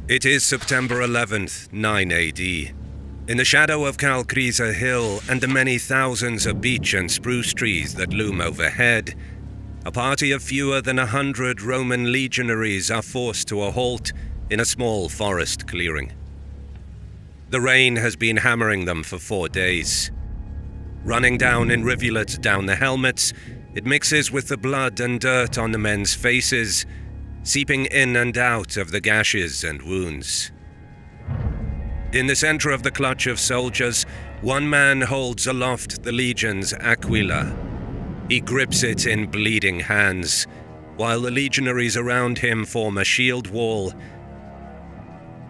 It is September 11th, 9 AD. In the shadow of Kalkrisa Hill and the many thousands of beech and spruce trees that loom overhead, a party of fewer than 100 Roman legionaries are forced to a halt in a small forest clearing. The rain has been hammering them for 4 days. Running down in rivulets down the helmets, it mixes with the blood and dirt on the men's faces, seeping in and out of the gashes and wounds. In the center of the clutch of soldiers, one man holds aloft the legion's aquila. He grips it in bleeding hands, while the legionaries around him form a shield wall.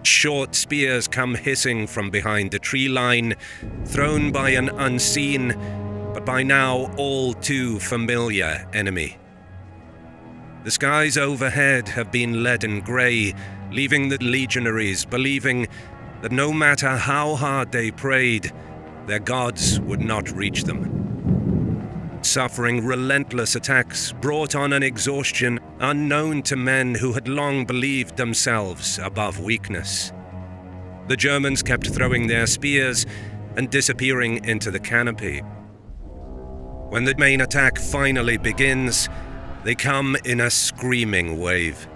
Short spears come hissing from behind the tree line, thrown by an unseen, but by now all too familiar enemy. The skies overhead have been leaden grey, leaving the legionaries believing that no matter how hard they prayed, their gods would not reach them. Suffering relentless attacks brought on an exhaustion unknown to men who had long believed themselves above weakness. The Germans kept throwing their spears and disappearing into the canopy. When the main attack finally begins, they come in a screaming wave.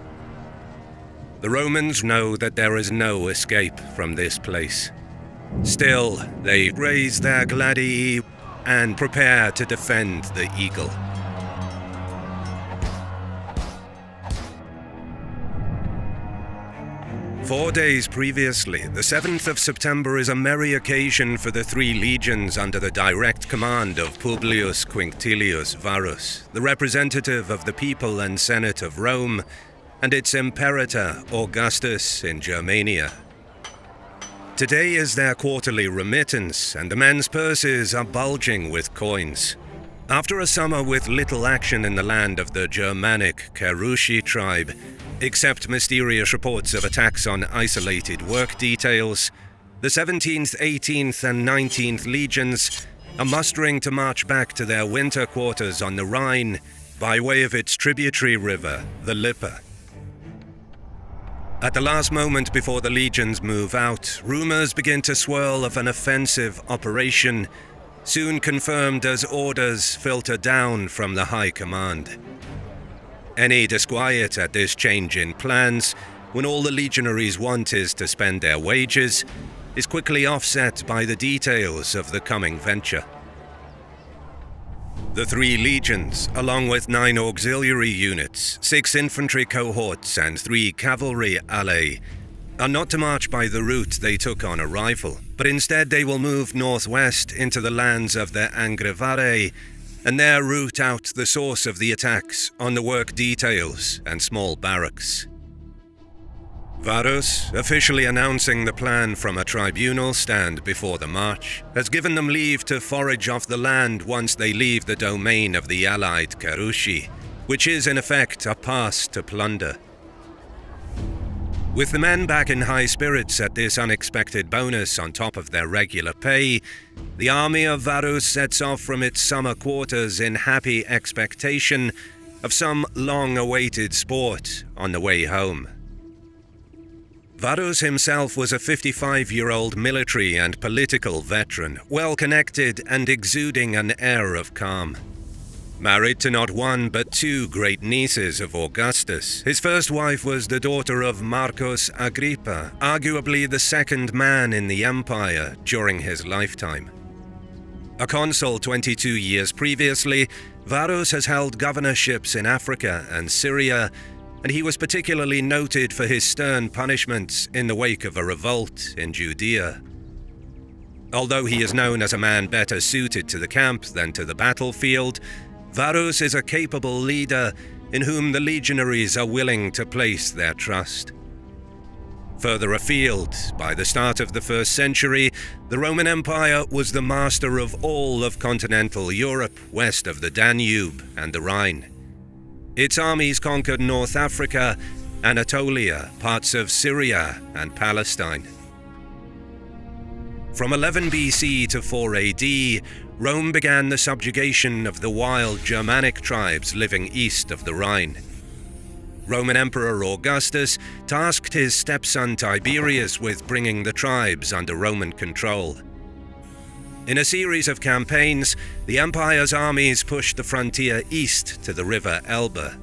The Romans know that there is no escape from this place. Still, they raise their gladii and prepare to defend the eagle. Four days previously, the 7th of September is a merry occasion for the 3 legions under the direct command of Publius Quinctilius Varus, the representative of the people and Senate of Rome, and its imperator Augustus in Germania. Today is their quarterly remittance, and the men's purses are bulging with coins. After a summer with little action in the land of the Germanic Carushi tribe, except mysterious reports of attacks on isolated work details, the 17th, 18th and 19th legions are mustering to march back to their winter quarters on the Rhine by way of its tributary river, the Lippe. At the last moment before the legions move out, rumors begin to swirl of an offensive operation, soon confirmed as orders filter down from the high command. Any disquiet at this change in plans, when all the legionaries want is to spend their wages, is quickly offset by the details of the coming venture. The 3 legions, along with 9 auxiliary units, 6 infantry cohorts and 3 cavalry alae, are not to march by the route they took on arrival, but instead they will move northwest into the lands of the Angevare, and there root out the source of the attacks on the work details and small barracks. Varus, officially announcing the plan from a tribunal stand before the march, has given them leave to forage off the land once they leave the domain of the allied Carushi, which is in effect a pass to plunder. With the men back in high spirits at this unexpected bonus on top of their regular pay, the army of Varus sets off from its summer quarters in happy expectation of some long-awaited sport on the way home. Varus himself was a 55-year-old military and political veteran, well-connected and exuding an air of calm. Married to not 1 but 2 great nieces of Augustus, his first wife was the daughter of Marcus Agrippa, arguably the 2nd man in the empire during his lifetime. A consul 22 years previously, Varus has held governorships in Africa and Syria, and he was particularly noted for his stern punishments in the wake of a revolt in Judea. Although he is known as a man better suited to the camp than to the battlefield, Varus is a capable leader in whom the legionaries are willing to place their trust. Further afield, by the start of the 1st century, the Roman Empire was the master of all of continental Europe west of the Danube and the Rhine. Its armies conquered North Africa, Anatolia, parts of Syria and Palestine. From 11 BC to 4 AD, Rome began the subjugation of the wild Germanic tribes living east of the Rhine. Roman Emperor Augustus tasked his stepson Tiberius with bringing the tribes under Roman control. In a series of campaigns, the empire's armies pushed the frontier east to the river Elbe.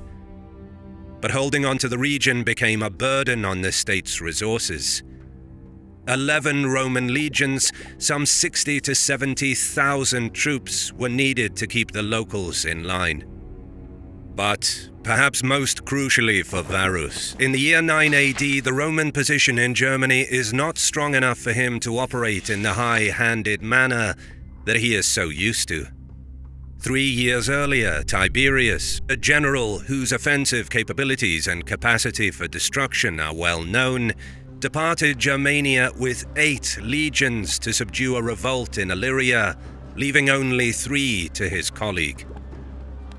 But holding on to the region became a burden on the state's resources. 11 Roman legions, some 60 to 70,000 troops were needed to keep the locals in line. But, perhaps most crucially for Varus, in the year 9 AD, the Roman position in Germany is not strong enough for him to operate in the high-handed manner that he is so used to. 3 years earlier, Tiberius, a general whose offensive capabilities and capacity for destruction are well known, departed Germania with 8 legions to subdue a revolt in Illyria, leaving only 3 to his colleague.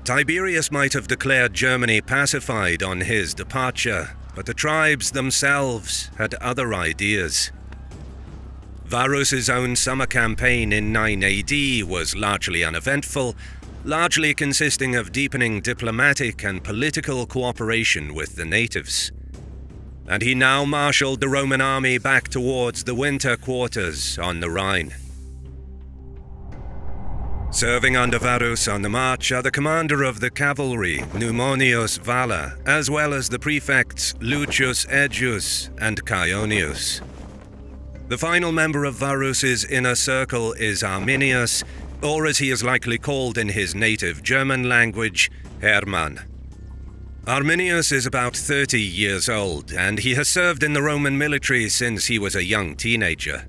Tiberius might have declared Germany pacified on his departure, but the tribes themselves had other ideas. Varus's own summer campaign in 9 AD was largely uneventful, largely consisting of deepening diplomatic and political cooperation with the natives. And he now marshaled the Roman army back towards the winter quarters on the Rhine. Serving under Varus on the march are the commander of the cavalry, Numonius Valla, as well as the prefects Lucius Aetius and Caionius. The final member of Varus's inner circle is Arminius, or as he is likely called in his native German language, Hermann. Arminius is about 30 years old, and he has served in the Roman military since he was a young teenager.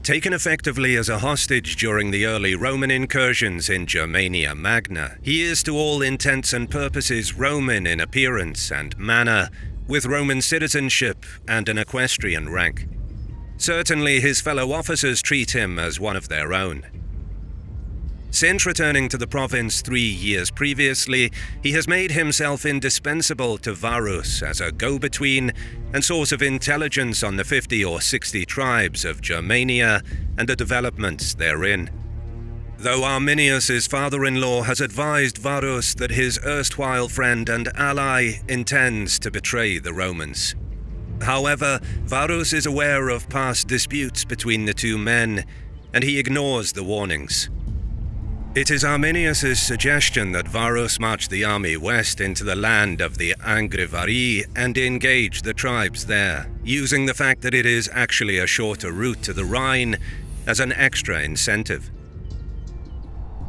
Taken effectively as a hostage during the early Roman incursions in Germania Magna, he is to all intents and purposes Roman in appearance and manner, with Roman citizenship and an equestrian rank. Certainly his fellow officers treat him as one of their own. Since returning to the province 3 years previously, he has made himself indispensable to Varus as a go-between and source of intelligence on the 50 or 60 tribes of Germania and the developments therein. Though Arminius' father-in-law has advised Varus that his erstwhile friend and ally intends to betray the Romans. However, Varus is aware of past disputes between the two men, and he ignores the warnings. It is Arminius' suggestion that Varus march the army west into the land of the Angrivari and engage the tribes there, using the fact that it is actually a shorter route to the Rhine as an extra incentive.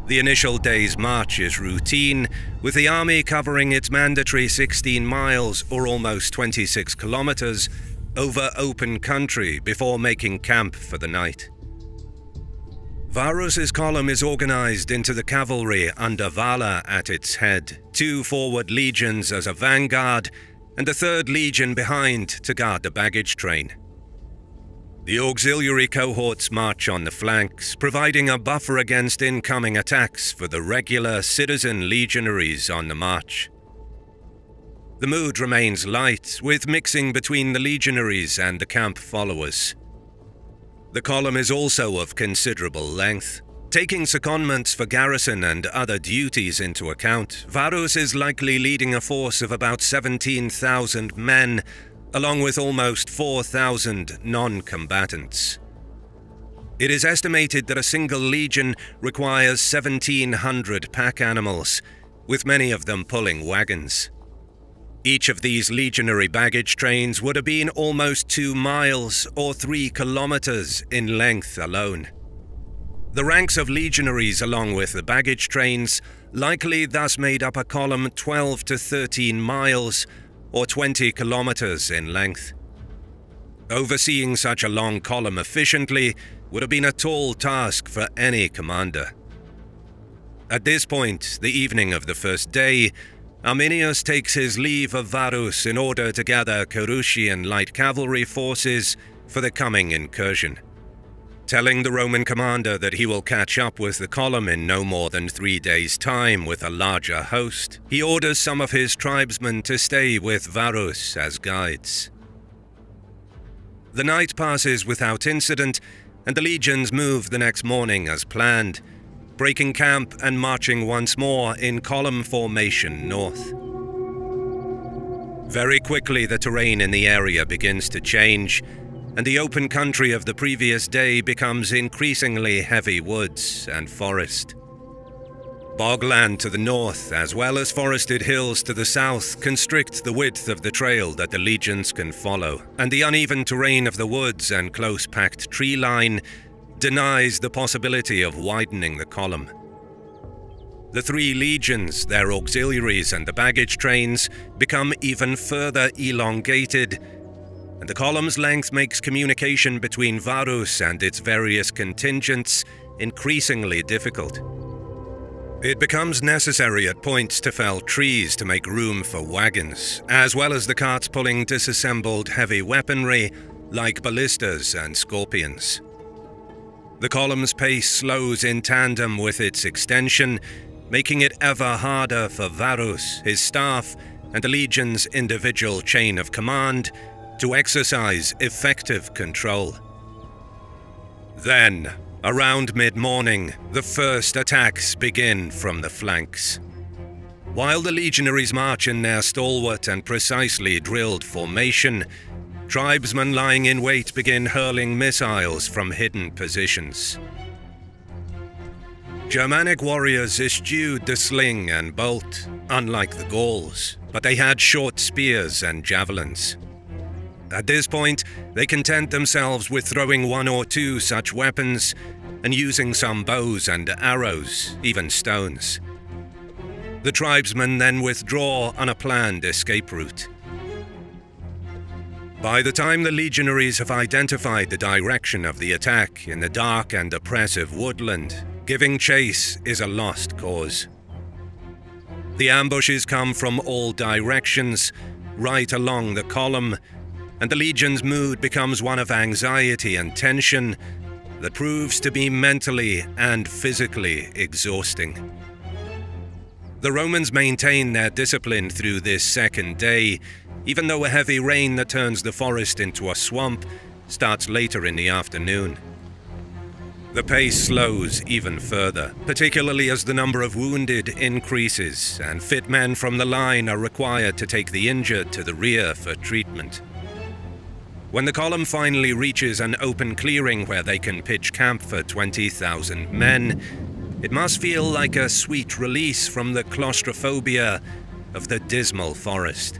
The initial day's march is routine, with the army covering its mandatory 16 miles or almost 26 kilometers over open country before making camp for the night. Varus's column is organized into the cavalry under Valla at its head, 2 forward legions as a vanguard, and a 3rd legion behind to guard the baggage train. The auxiliary cohorts march on the flanks, providing a buffer against incoming attacks for the regular citizen legionaries on the march. The mood remains light, with mixing between the legionaries and the camp followers. The column is also of considerable length. Taking secondments for garrison and other duties into account, Varus is likely leading a force of about 17,000 men, along with almost 4,000 non-combatants. It is estimated that a single legion requires 1,700 pack animals, with many of them pulling wagons. Each of these legionary baggage trains would have been almost 2 miles or 3 kilometers in length alone. The ranks of legionaries along with the baggage trains likely thus made up a column 12 to 13 miles or 20 kilometers in length. Overseeing such a long column efficiently would have been a tall task for any commander. At this point, the evening of the first day, Arminius takes his leave of Varus in order to gather Cheruscian light cavalry forces for the coming incursion. Telling the Roman commander that he will catch up with the column in no more than 3 days' time with a larger host, he orders some of his tribesmen to stay with Varus as guides. The night passes without incident, and the legions move the next morning as planned, breaking camp and marching once more in column formation north. Very quickly, the terrain in the area begins to change, and the open country of the previous day becomes increasingly heavy woods and forest. Bogland to the north, as well as forested hills to the south, constrict the width of the trail that the legions can follow, and the uneven terrain of the woods and close-packed tree line denies the possibility of widening the column. The three legions, their auxiliaries and the baggage trains become even further elongated, and the column's length makes communication between Varus and its various contingents increasingly difficult. It becomes necessary at points to fell trees to make room for wagons, as well as the carts pulling disassembled heavy weaponry like ballistas and scorpions. The column's pace slows in tandem with its extension, making it ever harder for Varus, his staff, and the legion's individual chain of command to exercise effective control. Then, around mid-morning, the first attacks begin from the flanks. While the legionaries march in their stalwart and precisely drilled formation, tribesmen lying in wait begin hurling missiles from hidden positions. Germanic warriors eschewed the sling and bolt, unlike the Gauls, but they had short spears and javelins. At this point, they content themselves with throwing one or two such weapons and using some bows and arrows, even stones. The tribesmen then withdraw on a planned escape route. By the time the legionaries have identified the direction of the attack in the dark and oppressive woodland, giving chase is a lost cause. The ambushes come from all directions, right along the column, and the legion's mood becomes one of anxiety and tension that proves to be mentally and physically exhausting. The Romans maintain their discipline through this second day, even though a heavy rain that turns the forest into a swamp starts later in the afternoon. The pace slows even further, particularly as the number of wounded increases and fit men from the line are required to take the injured to the rear for treatment. When the column finally reaches an open clearing where they can pitch camp for 20,000 men, it must feel like a sweet release from the claustrophobia of the dismal forest.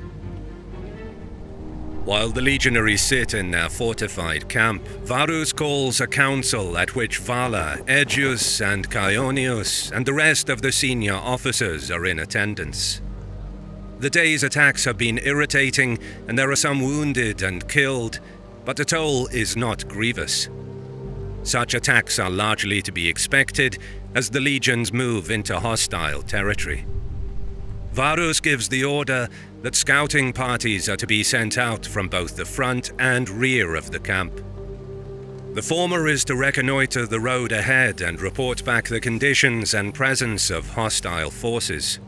While the legionaries sit in their fortified camp, Varus calls a council at which Vala, Aegeus, and Caionius, and the rest of the senior officers are in attendance. The day's attacks have been irritating, and there are some wounded and killed, but the toll is not grievous. Such attacks are largely to be expected as the legions move into hostile territory. Varus gives the order that scouting parties are to be sent out from both the front and rear of the camp. The former is to reconnoiter the road ahead and report back the conditions and presence of hostile forces.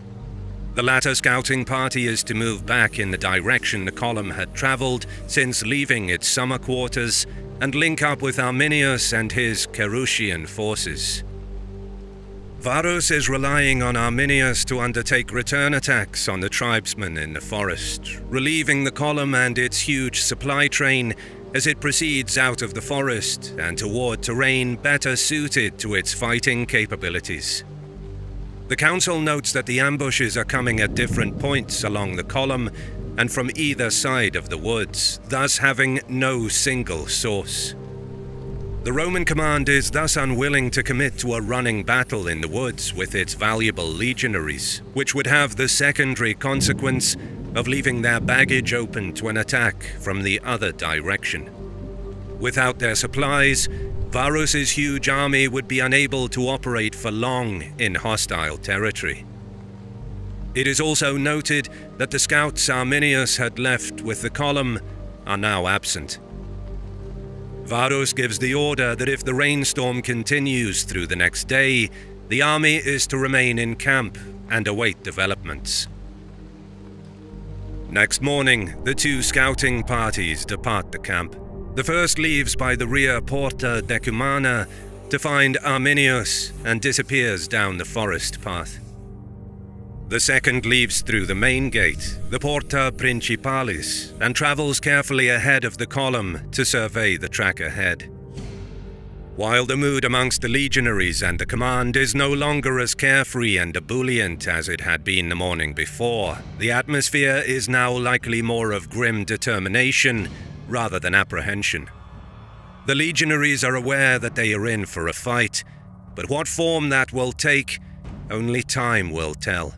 The latter scouting party is to move back in the direction the column had traveled since leaving its summer quarters and link up with Arminius and his Cheruscian forces. Varus is relying on Arminius to undertake return attacks on the tribesmen in the forest, relieving the column and its huge supply train as it proceeds out of the forest and toward terrain better suited to its fighting capabilities. The council notes that the ambushes are coming at different points along the column and from either side of the woods, thus having no single source. The Roman command is thus unwilling to commit to a running battle in the woods with its valuable legionaries, which would have the secondary consequence of leaving their baggage open to an attack from the other direction. Without their supplies, Varus's huge army would be unable to operate for long in hostile territory. It is also noted that the scouts Arminius had left with the column are now absent. Varus gives the order that if the rainstorm continues through the next day, the army is to remain in camp and await developments. Next morning, the two scouting parties depart the camp. The first leaves by the rear Porta Decumana to find Arminius and disappears down the forest path. The second leaves through the main gate, the Porta Principalis, and travels carefully ahead of the column to survey the track ahead. While the mood amongst the legionaries and the command is no longer as carefree and ebullient as it had been the morning before, the atmosphere is now likely more of grim determination rather than apprehension. The legionaries are aware that they are in for a fight, but what form that will take, only time will tell.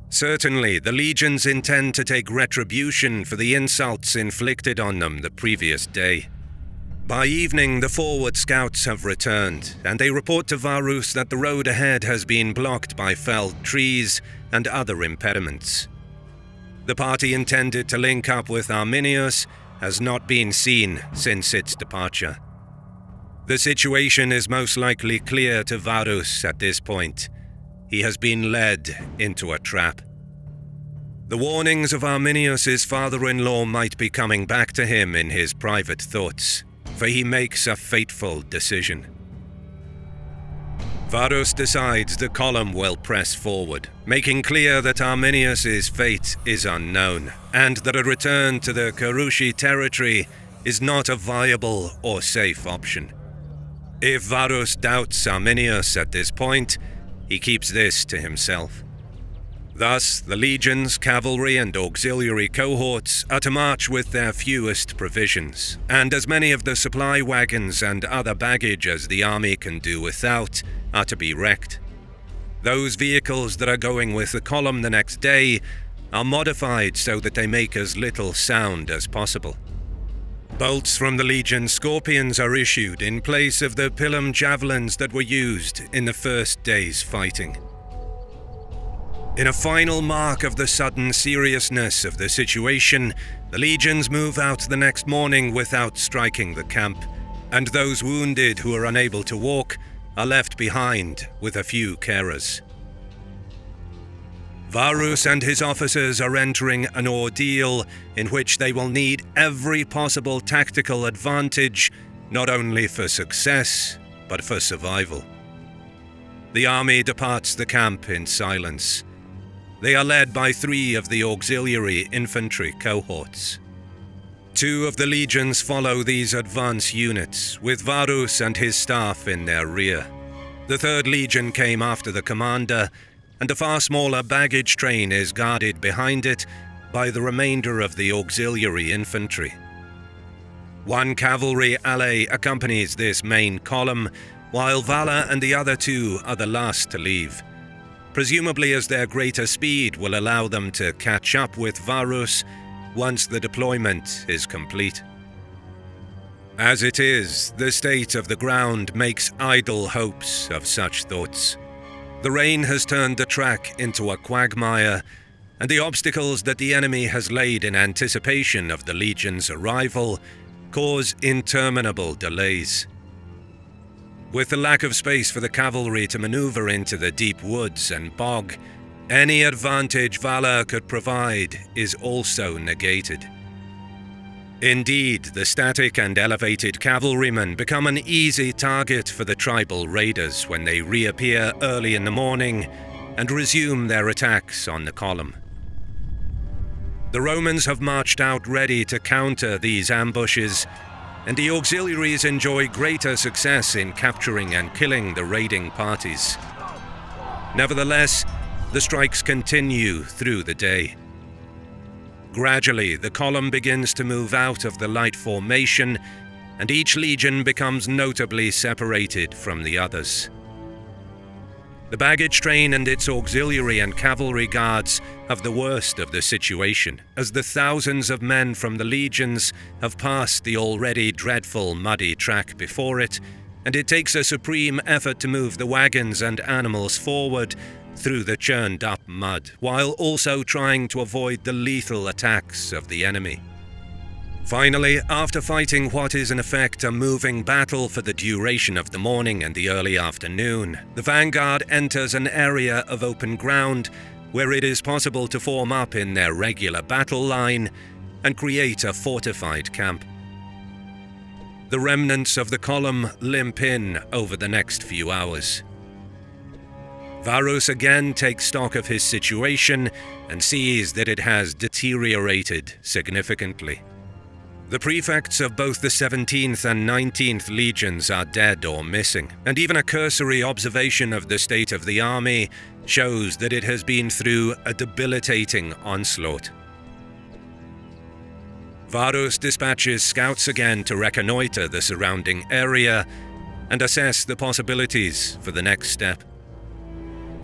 Certainly, the legions intend to take retribution for the insults inflicted on them the previous day. By evening, the forward scouts have returned, and they report to Varus that the road ahead has been blocked by felled trees and other impediments. The party intended to link up with Arminius has not been seen since its departure. The situation is most likely clear to Varus at this point. He has been led into a trap. The warnings of Arminius's father-in-law might be coming back to him in his private thoughts, for he makes a fateful decision. Varus decides the column will press forward, making clear that Arminius's fate is unknown, and that a return to the Carushi territory is not a viable or safe option. If Varus doubts Arminius at this point, he keeps this to himself. Thus, the legions, cavalry and auxiliary cohorts are to march with their fewest provisions, and as many of the supply wagons and other baggage as the army can do without are to be wrecked. Those vehicles that are going with the column the next day are modified so that they make as little sound as possible. Bolts from the Legion Scorpions are issued in place of the Pilum javelins that were used in the first day's fighting. In a final mark of the sudden seriousness of the situation, the legions move out the next morning without striking the camp, and those wounded who are unable to walk are left behind with a few carers. Varus and his officers are entering an ordeal in which they will need every possible tactical advantage, not only for success, but for survival. The army departs the camp in silence. They are led by 3 of the auxiliary infantry cohorts. 2 of the legions follow these advance units, with Varus and his staff in their rear. The 3rd legion came after the commander, and a far smaller baggage train is guarded behind it by the remainder of the auxiliary infantry. 1 cavalry alley accompanies this main column, while Vala and the other 2 are the last to leave, presumably as their greater speed will allow them to catch up with Varus once the deployment is complete. As it is, the state of the ground makes idle hopes of such thoughts. The rain has turned the track into a quagmire, and the obstacles that the enemy has laid in anticipation of the legion's arrival cause interminable delays. With the lack of space for the cavalry to maneuver into the deep woods and bog, any advantage Vala could provide is also negated. Indeed, the static and elevated cavalrymen become an easy target for the tribal raiders when they reappear early in the morning and resume their attacks on the column. The Romans have marched out ready to counter these ambushes, and the auxiliaries enjoy greater success in capturing and killing the raiding parties. Nevertheless, the strikes continue through the day. Gradually, the column begins to move out of the light formation, and each legion becomes notably separated from the others. The baggage train and its auxiliary and cavalry guards have the worst of the situation, as the thousands of men from the legions have passed the already dreadful muddy track before it, and it takes a supreme effort to move the wagons and animals forward through the churned-up mud, while also trying to avoid the lethal attacks of the enemy. Finally, after fighting what is in effect a moving battle for the duration of the morning and the early afternoon, the vanguard enters an area of open ground where it is possible to form up in their regular battle line and create a fortified camp. The remnants of the column limp in over the next few hours. Varus again takes stock of his situation and sees that it has deteriorated significantly. The prefects of both the 17th and 19th legions are dead or missing, and even a cursory observation of the state of the army shows that it has been through a debilitating onslaught. Varus dispatches scouts again to reconnoiter the surrounding area and assess the possibilities for the next step.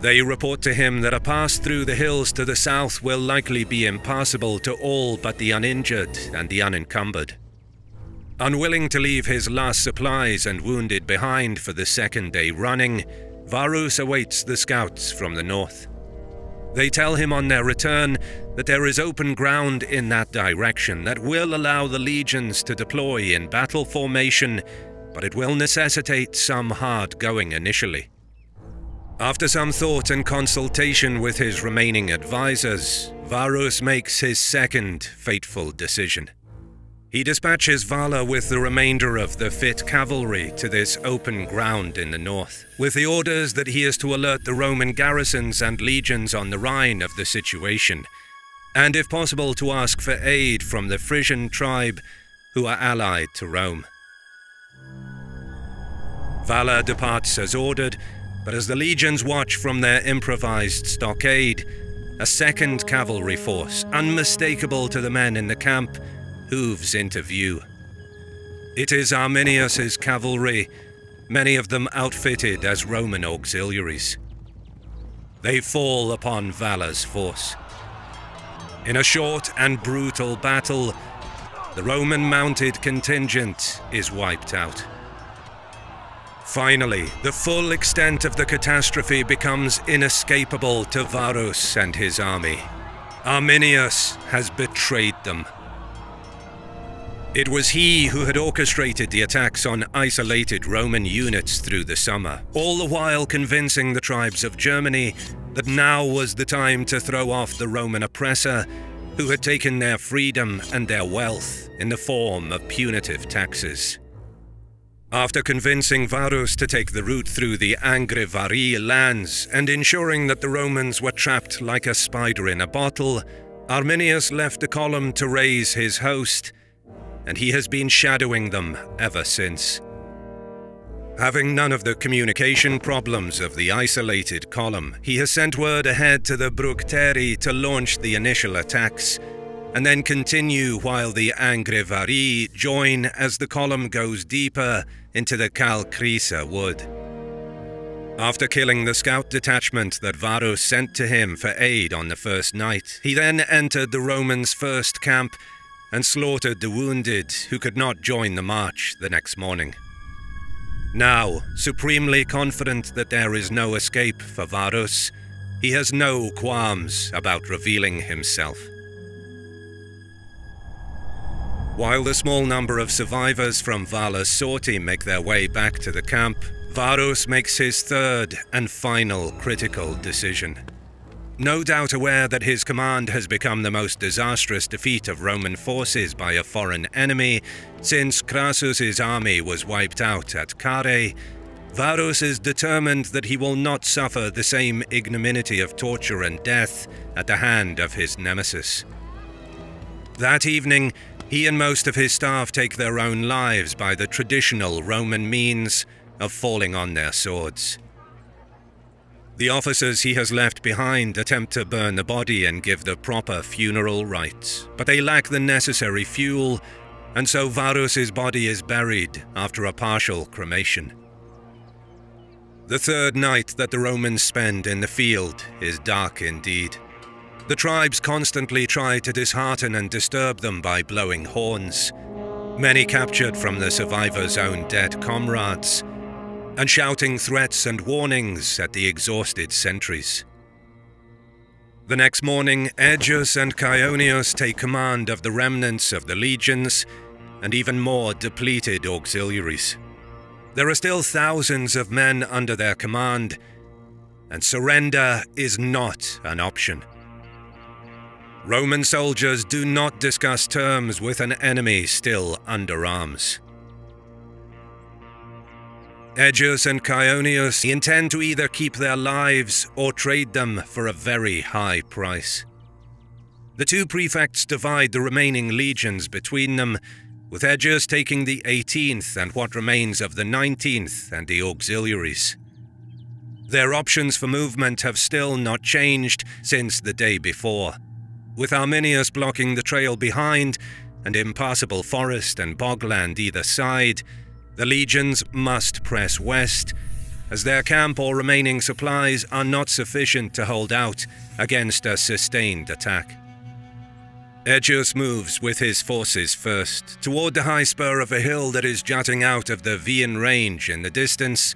They report to him that a pass through the hills to the south will likely be impassable to all but the uninjured and the unencumbered. Unwilling to leave his last supplies and wounded behind for the second day running, Varus awaits the scouts from the north. They tell him on their return that there is open ground in that direction that will allow the legions to deploy in battle formation, but it will necessitate some hard going initially. After some thought and consultation with his remaining advisors, Varus makes his second fateful decision. He dispatches Vala with the remainder of the fit cavalry to this open ground in the north, with the orders that he is to alert the Roman garrisons and legions on the Rhine of the situation, and if possible to ask for aid from the Frisian tribe who are allied to Rome. Vala departs as ordered, but as the legions watch from their improvised stockade, a second cavalry force, unmistakable to the men in the camp, hooves into view. It is Arminius's cavalry, many of them outfitted as Roman auxiliaries. They fall upon Vala's force. In a short and brutal battle, the Roman mounted contingent is wiped out. Finally, the full extent of the catastrophe becomes inescapable to Varus and his army. Arminius has betrayed them. It was he who had orchestrated the attacks on isolated Roman units through the summer, all the while convincing the tribes of Germany that now was the time to throw off the Roman oppressor who had taken their freedom and their wealth in the form of punitive taxes. After convincing Varus to take the route through the Angrivari lands and ensuring that the Romans were trapped like a spider in a bottle, Arminius left a column to raise his host, and he has been shadowing them ever since. Having none of the communication problems of the isolated column, he has sent word ahead to the Bructeri to launch the initial attacks, and then continue while the Angrivari join as the column goes deeper into the Calcrisa wood. After killing the scout detachment that Varus sent to him for aid on the first night, he then entered the Romans' first camp and slaughtered the wounded who could not join the march the next morning. Now, supremely confident that there is no escape for Varus, he has no qualms about revealing himself. While the small number of survivors from Vala's sortie make their way back to the camp, Varus makes his third and final critical decision. No doubt aware that his command has become the most disastrous defeat of Roman forces by a foreign enemy since Crassus's army was wiped out at Carrhae, Varus is determined that he will not suffer the same ignominy of torture and death at the hand of his nemesis. That evening, he and most of his staff take their own lives by the traditional Roman means of falling on their swords. The officers he has left behind attempt to burn the body and give the proper funeral rites, but they lack the necessary fuel, and so Varus's body is buried after a partial cremation. The third night that the Romans spend in the field is dark indeed. The tribes constantly try to dishearten and disturb them by blowing horns, many captured from the survivors' own dead comrades, and shouting threats and warnings at the exhausted sentries. The next morning, Aegeus and Chionius take command of the remnants of the legions and even more depleted auxiliaries. There are still thousands of men under their command, and surrender is not an option. Roman soldiers do not discuss terms with an enemy still under arms. Egeus and Chaonius intend to either keep their lives or trade them for a very high price. The two prefects divide the remaining legions between them, with Egeus taking the 18th and what remains of the 19th and the auxiliaries. Their options for movement have still not changed since the day before, with Arminius blocking the trail behind and impassable forest and bogland either side. The legions must press west, as their camp or remaining supplies are not sufficient to hold out against a sustained attack. Egeus moves with his forces first, toward the high spur of a hill that is jutting out of the Vian range in the distance,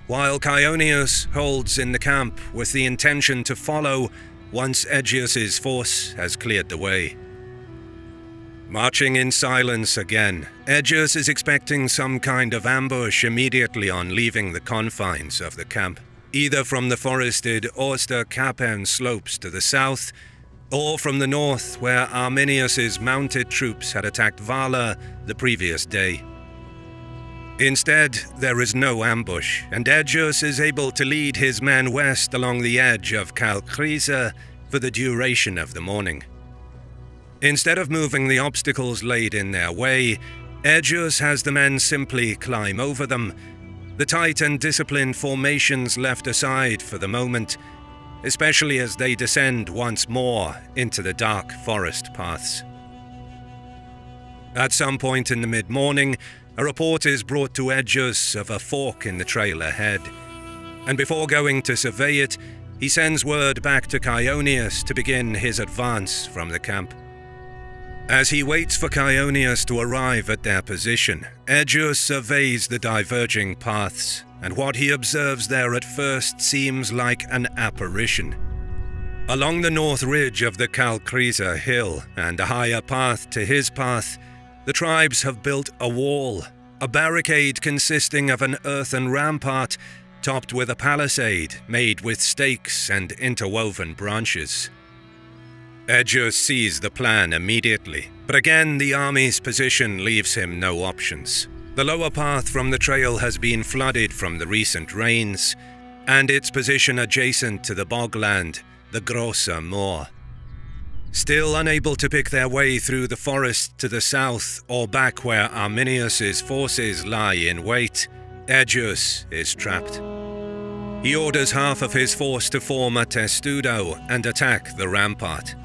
while Chaonius holds in the camp with the intention to follow once Egeus's force has cleared the way. Marching in silence again, Egeus is expecting some kind of ambush immediately on leaving the confines of the camp, either from the forested Osterkappern slopes to the south, or from the north where Arminius's mounted troops had attacked Vala the previous day. Instead, there is no ambush, and Egeus is able to lead his men west along the edge of Kalkrisa for the duration of the morning. Instead of moving the obstacles laid in their way, Egeus has the men simply climb over them, the tight and disciplined formations left aside for the moment, especially as they descend once more into the dark forest paths. At some point in the mid-morning, a report is brought to Egeus of a fork in the trail ahead, and before going to survey it, he sends word back to Chaonius to begin his advance from the camp. As he waits for Chaonius to arrive at their position, Egeus surveys the diverging paths, and what he observes there at first seems like an apparition. Along the north ridge of the Kalkrisa hill, and a higher path to his path, the tribes have built a wall, a barricade consisting of an earthen rampart topped with a palisade made with stakes and interwoven branches. Egeus sees the plan immediately, but again the army's position leaves him no options. The lower path from the trail has been flooded from the recent rains, and its position adjacent to the bogland, the Grossa Moor. Still unable to pick their way through the forest to the south or back where Arminius's forces lie in wait, Egeus is trapped. He orders half of his force to form a testudo and attack the rampart.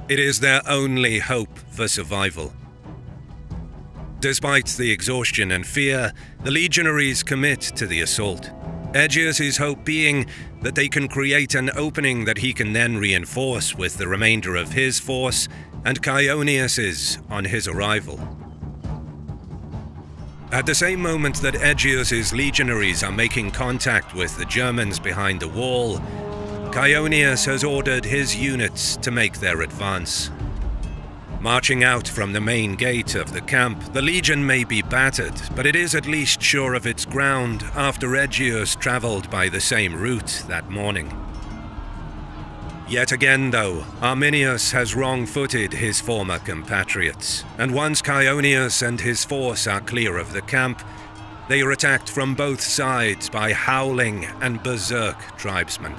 It is their only hope for survival. Despite the exhaustion and fear, the legionaries commit to the assault. Egeus's hope being that they can create an opening that he can then reinforce with the remainder of his force and Chaonius's on his arrival. At the same moment that Egeus's legionaries are making contact with the Germans behind the wall, Chaonius has ordered his units to make their advance. Marching out from the main gate of the camp, the legion may be battered, but it is at least sure of its ground after Egeus travelled by the same route that morning. Yet again, though, Arminius has wrong-footed his former compatriots, and once Chaonius and his force are clear of the camp, they are attacked from both sides by howling and berserk tribesmen.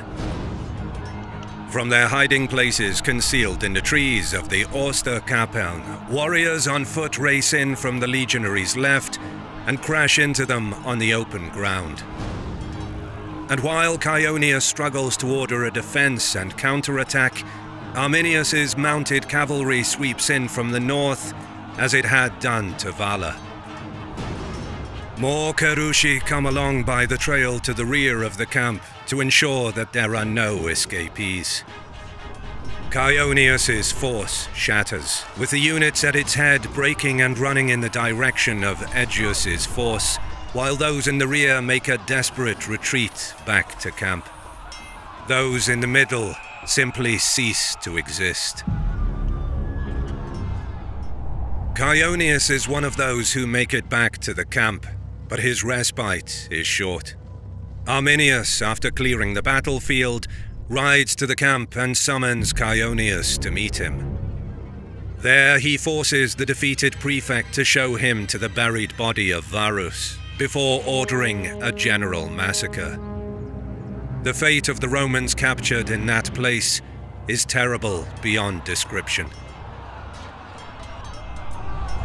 From their hiding places concealed in the trees of the Osterkappern, warriors on foot race in from the legionaries' left and crash into them on the open ground. And while Chaonius struggles to order a defense and counterattack, Arminius's mounted cavalry sweeps in from the north as it had done to Vala. More Kerushi come along by the trail to the rear of the camp to ensure that there are no escapees. Chaonius's force shatters, with the units at its head breaking and running in the direction of Egeus's force, while those in the rear make a desperate retreat back to camp. Those in the middle simply cease to exist. Chaonius is one of those who make it back to the camp, but his respite is short. Arminius, after clearing the battlefield, rides to the camp and summons Chaonius to meet him. There he forces the defeated prefect to show him to the buried body of Varus, before ordering a general massacre. The fate of the Romans captured in that place is terrible beyond description.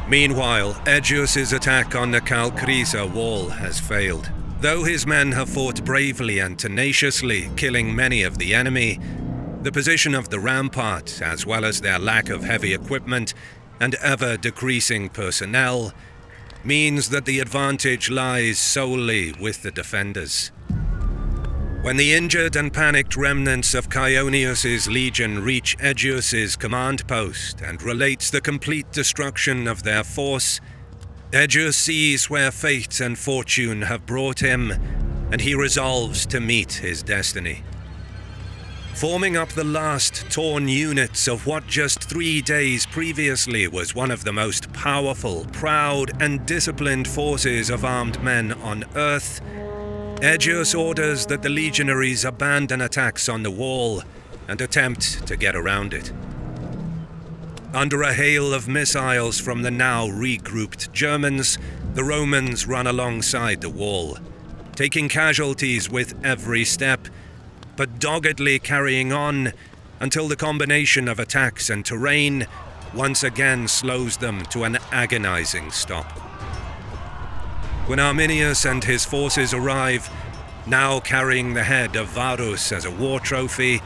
Meanwhile, Aegeus's attack on the Calchrisa wall has failed. Though his men have fought bravely and tenaciously, killing many of the enemy, the position of the rampart, as well as their lack of heavy equipment and ever-decreasing personnel, means that the advantage lies solely with the defenders. When the injured and panicked remnants of Chaonius's legion reach Aegeus's command post and relates the complete destruction of their force, Aegeus sees where fate and fortune have brought him, and he resolves to meet his destiny. Forming up the last torn units of what just 3 days previously was one of the most powerful, proud, and disciplined forces of armed men on Earth, Aegeus orders that the legionaries abandon attacks on the wall and attempt to get around it. Under a hail of missiles from the now regrouped Germans, the Romans run alongside the wall, taking casualties with every step, but doggedly carrying on until the combination of attacks and terrain once again slows them to an agonizing stop. When Arminius and his forces arrive, now carrying the head of Varus as a war trophy,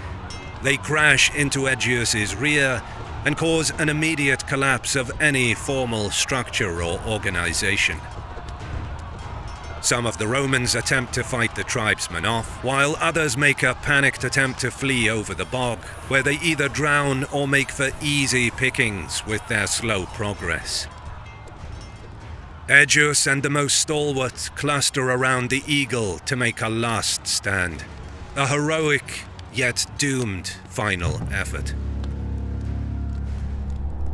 they crash into Aegeus's rear and cause an immediate collapse of any formal structure or organization. Some of the Romans attempt to fight the tribesmen off, while others make a panicked attempt to flee over the bog, where they either drown or make for easy pickings with their slow progress. Aegeus and the most stalwart cluster around the Eagle to make a last stand, a heroic yet doomed final effort.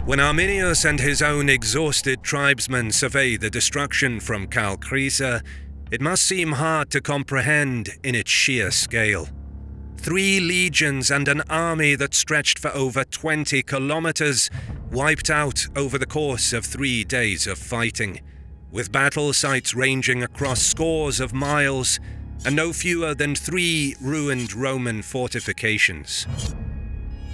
When Arminius and his own exhausted tribesmen survey the destruction from Calchrisa, it must seem hard to comprehend in its sheer scale. 3 legions and an army that stretched for over 20 kilometers wiped out over the course of 3 days of fighting, with battle sites ranging across scores of miles and no fewer than 3 ruined Roman fortifications.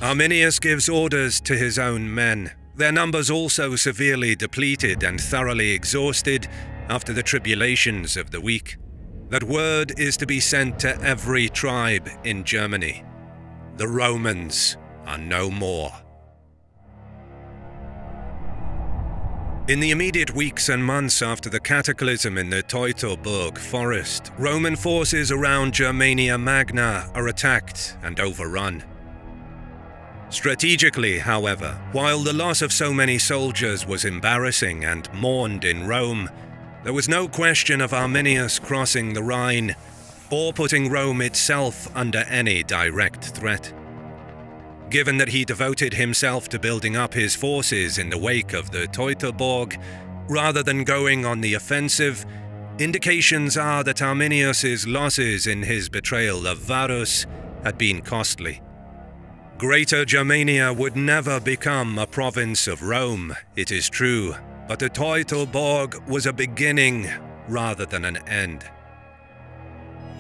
Arminius gives orders to his own men, their numbers also severely depleted and thoroughly exhausted after the tribulations of the week, that word is to be sent to every tribe in Germany: the Romans are no more. In the immediate weeks and months after the cataclysm in the Teutoburg forest, Roman forces around Germania Magna are attacked and overrun. Strategically, however, while the loss of so many soldiers was embarrassing and mourned in Rome, there was no question of Arminius crossing the Rhine or putting Rome itself under any direct threat. Given that he devoted himself to building up his forces in the wake of the Teutoburg, rather than going on the offensive, indications are that Arminius's losses in his betrayal of Varus had been costly. Greater Germania would never become a province of Rome, it is true, but the Teutoburg was a beginning rather than an end.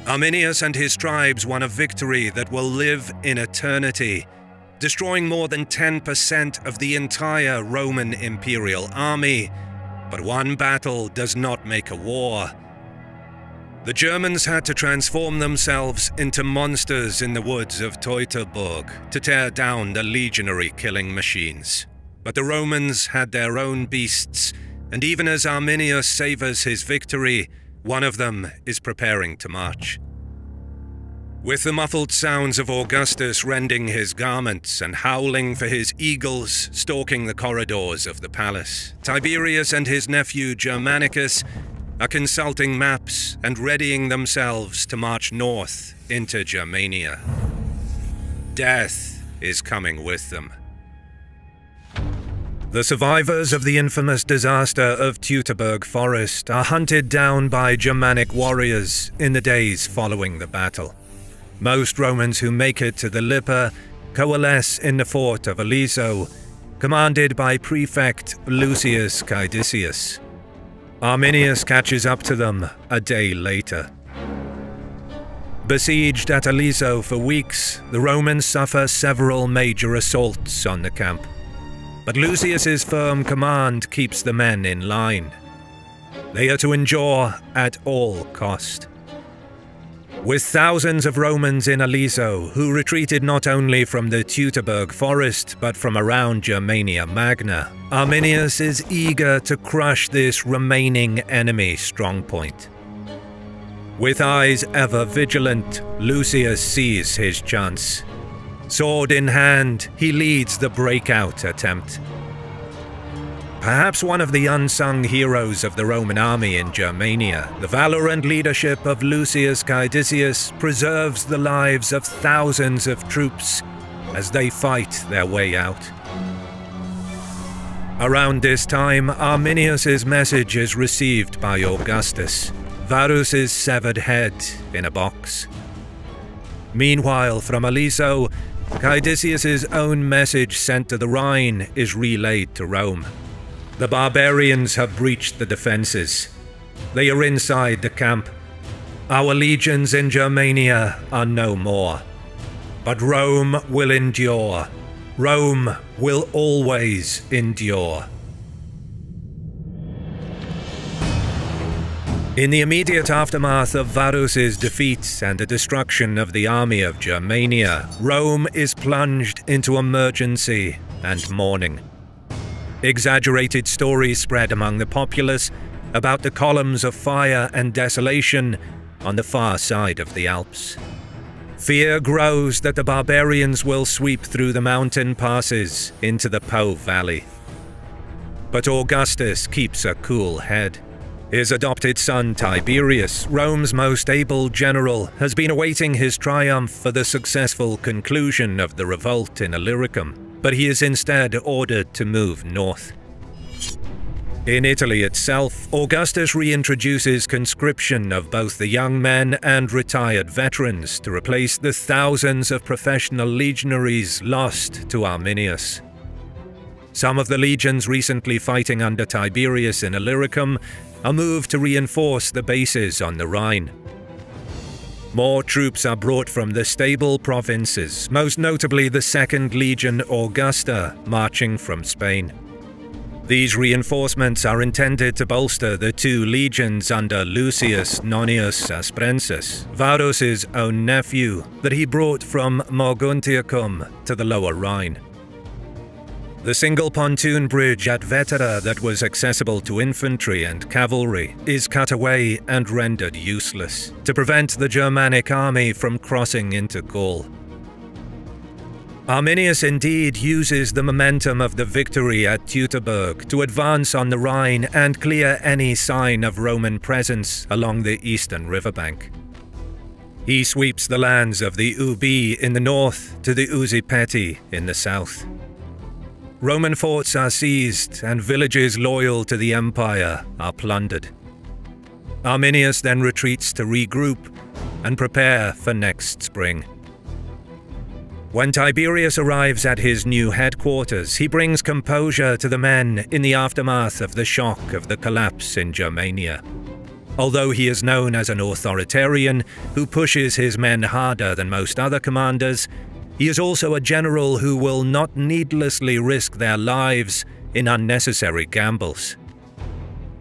Arminius and his tribes won a victory that will live in eternity, destroying more than 10% of the entire Roman imperial army, but one battle does not make a war. The Germans had to transform themselves into monsters in the woods of Teutoburg to tear down the legionary killing machines. But the Romans had their own beasts, and even as Arminius savors his victory, one of them is preparing to march. With the muffled sounds of Augustus rending his garments and howling for his eagles stalking the corridors of the palace, Tiberius and his nephew Germanicus are consulting maps and readying themselves to march north into Germania. Death is coming with them. The survivors of the infamous disaster of Teutoburg Forest are hunted down by Germanic warriors in the days following the battle. Most Romans who make it to the Lippe coalesce in the fort of Aliso, commanded by Prefect Lucius Caedicius. Arminius catches up to them a day later. Besieged at Aliso for weeks, the Romans suffer several major assaults on the camp. But Lucius's firm command keeps the men in line. They are to endure at all cost. With thousands of Romans in Aliso, who retreated not only from the Teutoburg forest, but from around Germania Magna, Arminius is eager to crush this remaining enemy strongpoint. With eyes ever vigilant, Lucius sees his chance. Sword in hand, he leads the breakout attempt. Perhaps one of the unsung heroes of the Roman army in Germania, the valor and leadership of Lucius Caedicius preserves the lives of thousands of troops as they fight their way out. Around this time, Arminius's message is received by Augustus, Varus's severed head in a box. Meanwhile, from Aliso, Caedicius's own message sent to the Rhine is relayed to Rome. The barbarians have breached the defenses. They are inside the camp. Our legions in Germania are no more. But Rome will endure. Rome will always endure. In the immediate aftermath of Varus's defeat and the destruction of the army of Germania, Rome is plunged into emergency and mourning. Exaggerated stories spread among the populace about the columns of fire and desolation on the far side of the Alps. Fear grows that the barbarians will sweep through the mountain passes into the Po Valley. But Augustus keeps a cool head. His adopted son Tiberius, Rome's most able general, has been awaiting his triumph for the successful conclusion of the revolt in Illyricum, but he is instead ordered to move north. In Italy itself, Augustus reintroduces conscription of both the young men and retired veterans to replace the thousands of professional legionaries lost to Arminius. Some of the legions recently fighting under Tiberius in Illyricum are moved to reinforce the bases on the Rhine. More troops are brought from the stable provinces, most notably the 2nd Legion Augusta, marching from Spain. These reinforcements are intended to bolster the 2 legions under Lucius Nonius Asprensis, Varus's own nephew, that he brought from Moguntiacum to the lower Rhine. The single pontoon bridge at Vetera that was accessible to infantry and cavalry is cut away and rendered useless to prevent the Germanic army from crossing into Gaul. Arminius indeed uses the momentum of the victory at Teutoburg to advance on the Rhine and clear any sign of Roman presence along the eastern riverbank. He sweeps the lands of the Ubii in the north to the Usipeti in the south. Roman forts are seized and villages loyal to the empire are plundered. Arminius then retreats to regroup and prepare for next spring. When Tiberius arrives at his new headquarters, he brings composure to the men in the aftermath of the shock of the collapse in Germania. Although he is known as an authoritarian who pushes his men harder than most other commanders, he is also a general who will not needlessly risk their lives in unnecessary gambles.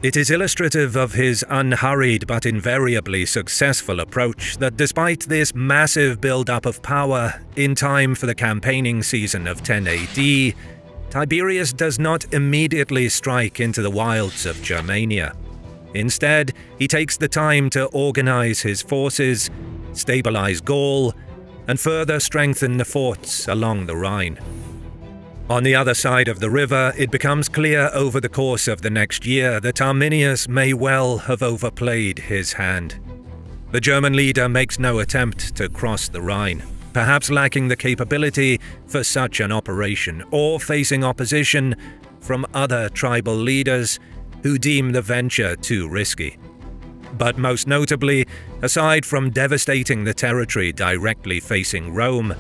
It is illustrative of his unhurried but invariably successful approach that despite this massive build-up of power in time for the campaigning season of 10 AD, Tiberius does not immediately strike into the wilds of Germania. Instead, he takes the time to organize his forces, stabilize Gaul, and further strengthen the forts along the Rhine. On the other side of the river, it becomes clear over the course of the next year that Arminius may well have overplayed his hand. The German leader makes no attempt to cross the Rhine, perhaps lacking the capability for such an operation, or facing opposition from other tribal leaders who deem the venture too risky. But most notably, aside from devastating the territory directly facing Rome,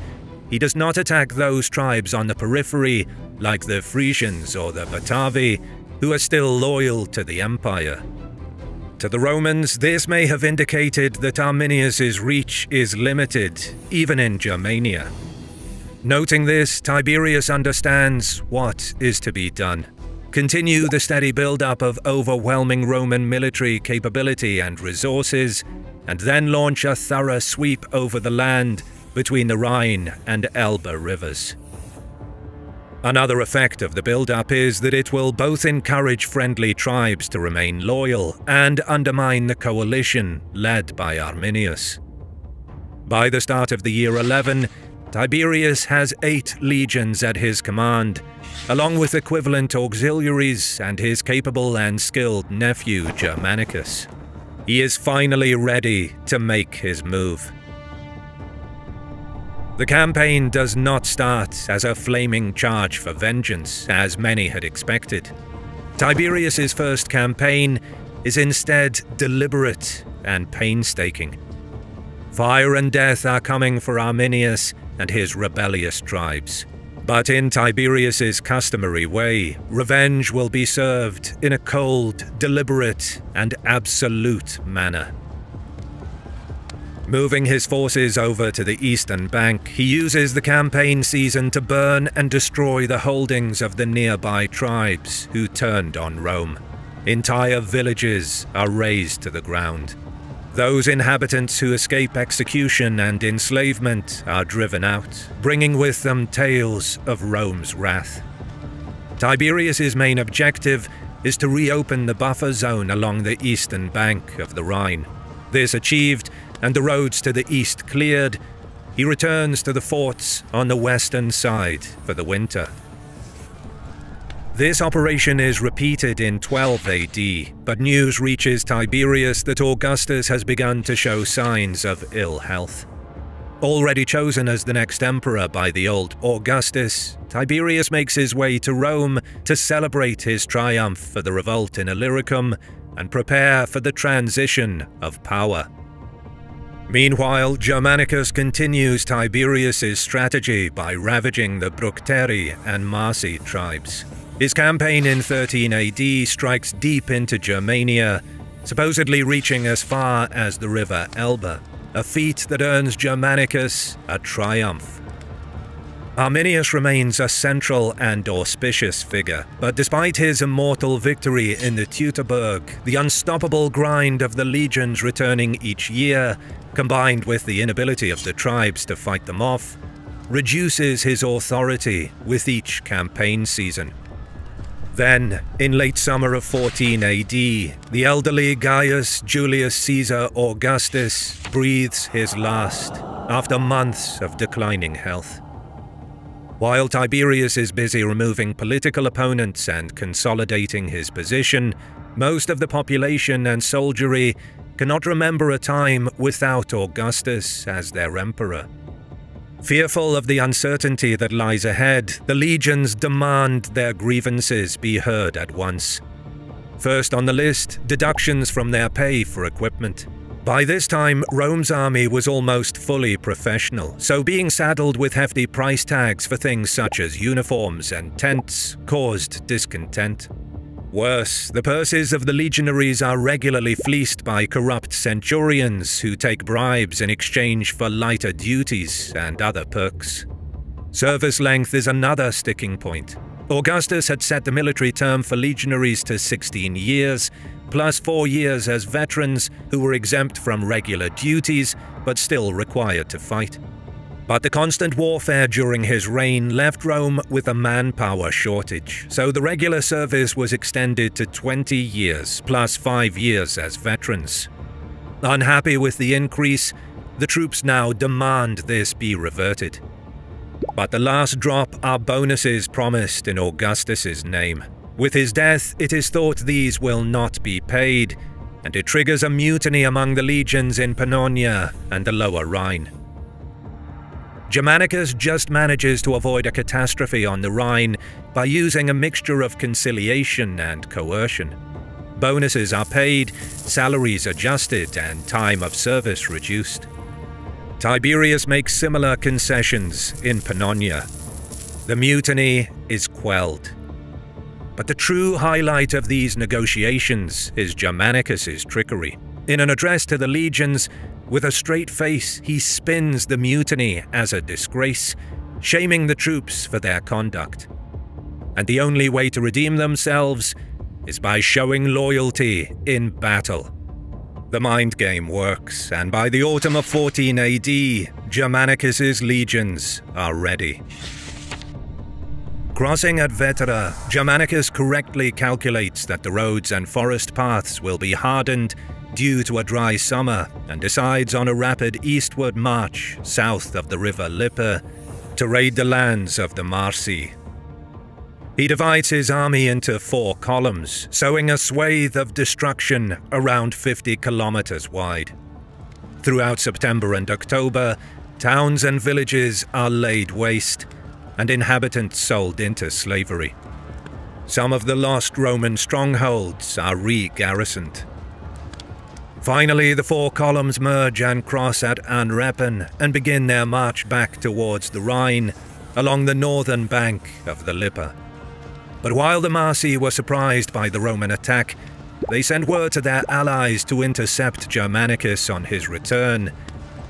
he does not attack those tribes on the periphery, like the Frisians or the Batavi, who are still loyal to the empire. To the Romans, this may have indicated that Arminius's reach is limited, even in Germania. Noting this, Tiberius understands what is to be done. Continue the steady build-up of overwhelming Roman military capability and resources, and then launch a thorough sweep over the land between the Rhine and Elbe rivers. Another effect of the build-up is that it will both encourage friendly tribes to remain loyal and undermine the coalition led by Arminius. By the start of the year 11, Tiberius has 8 legions at his command, along with equivalent auxiliaries and his capable and skilled nephew Germanicus. He is finally ready to make his move. The campaign does not start as a flaming charge for vengeance, as many had expected. Tiberius's first campaign is instead deliberate and painstaking. Fire and death are coming for Arminius and his rebellious tribes. But in Tiberius's customary way, revenge will be served in a cold, deliberate, and absolute manner. Moving his forces over to the eastern bank, he uses the campaign season to burn and destroy the holdings of the nearby tribes who turned on Rome. Entire villages are razed to the ground. Those inhabitants who escape execution and enslavement are driven out, bringing with them tales of Rome's wrath. Tiberius's main objective is to reopen the buffer zone along the eastern bank of the Rhine. This achieved, and the roads to the east cleared, he returns to the forts on the western side for the winter. This operation is repeated in 12 AD, but news reaches Tiberius that Augustus has begun to show signs of ill health. Already chosen as the next emperor by the old Augustus, Tiberius makes his way to Rome to celebrate his triumph for the revolt in Illyricum and prepare for the transition of power. Meanwhile, Germanicus continues Tiberius's strategy by ravaging the Bructeri and Marsi tribes. His campaign in 13 AD strikes deep into Germania, supposedly reaching as far as the river Elbe, a feat that earns Germanicus a triumph. Arminius remains a central and auspicious figure, but despite his immortal victory in the Teutoburg, the unstoppable grind of the legions returning each year, combined with the inability of the tribes to fight them off, reduces his authority with each campaign season. Then, in late summer of 14 AD, the elderly Gaius Julius Caesar Augustus breathes his last after months of declining health. While Tiberius is busy removing political opponents and consolidating his position, most of the population and soldiery cannot remember a time without Augustus as their emperor. Fearful of the uncertainty that lies ahead, the legions demand their grievances be heard at once. First on the list, deductions from their pay for equipment. By this time, Rome's army was almost fully professional, so being saddled with hefty price tags for things such as uniforms and tents caused discontent. Worse, the purses of the legionaries are regularly fleeced by corrupt centurions who take bribes in exchange for lighter duties and other perks. Service length is another sticking point. Augustus had set the military term for legionaries to 16 years, plus 4 years as veterans who were exempt from regular duties but still required to fight. But the constant warfare during his reign left Rome with a manpower shortage, so the regular service was extended to 20 years, plus 5 years as veterans. Unhappy with the increase, the troops now demand this be reverted. But the last drop are bonuses promised in Augustus's name. With his death, it is thought these will not be paid, and it triggers a mutiny among the legions in Pannonia and the Lower Rhine. Germanicus just manages to avoid a catastrophe on the Rhine by using a mixture of conciliation and coercion. Bonuses are paid, salaries adjusted, and time of service reduced. Tiberius makes similar concessions in Pannonia. The mutiny is quelled. But the true highlight of these negotiations is Germanicus' trickery. In an address to the legions, with a straight face, he spins the mutiny as a disgrace, shaming the troops for their conduct. And the only way to redeem themselves is by showing loyalty in battle. The mind game works, and by the autumn of 14 AD, Germanicus' legions are ready. Crossing at Vetera, Germanicus correctly calculates that the roads and forest paths will be hardened due to a dry summer, and decides on a rapid eastward march south of the river Lippe to raid the lands of the Marsi. He divides his army into 4 columns, sowing a swathe of destruction around 50 kilometers wide. Throughout September and October, towns and villages are laid waste, and inhabitants sold into slavery. Some of the lost Roman strongholds are re-garrisoned. Finally, the 4 columns merge and cross at Anrepen and begin their march back towards the Rhine, along the northern bank of the Lippe. But while the Marsi were surprised by the Roman attack, they sent word to their allies to intercept Germanicus on his return,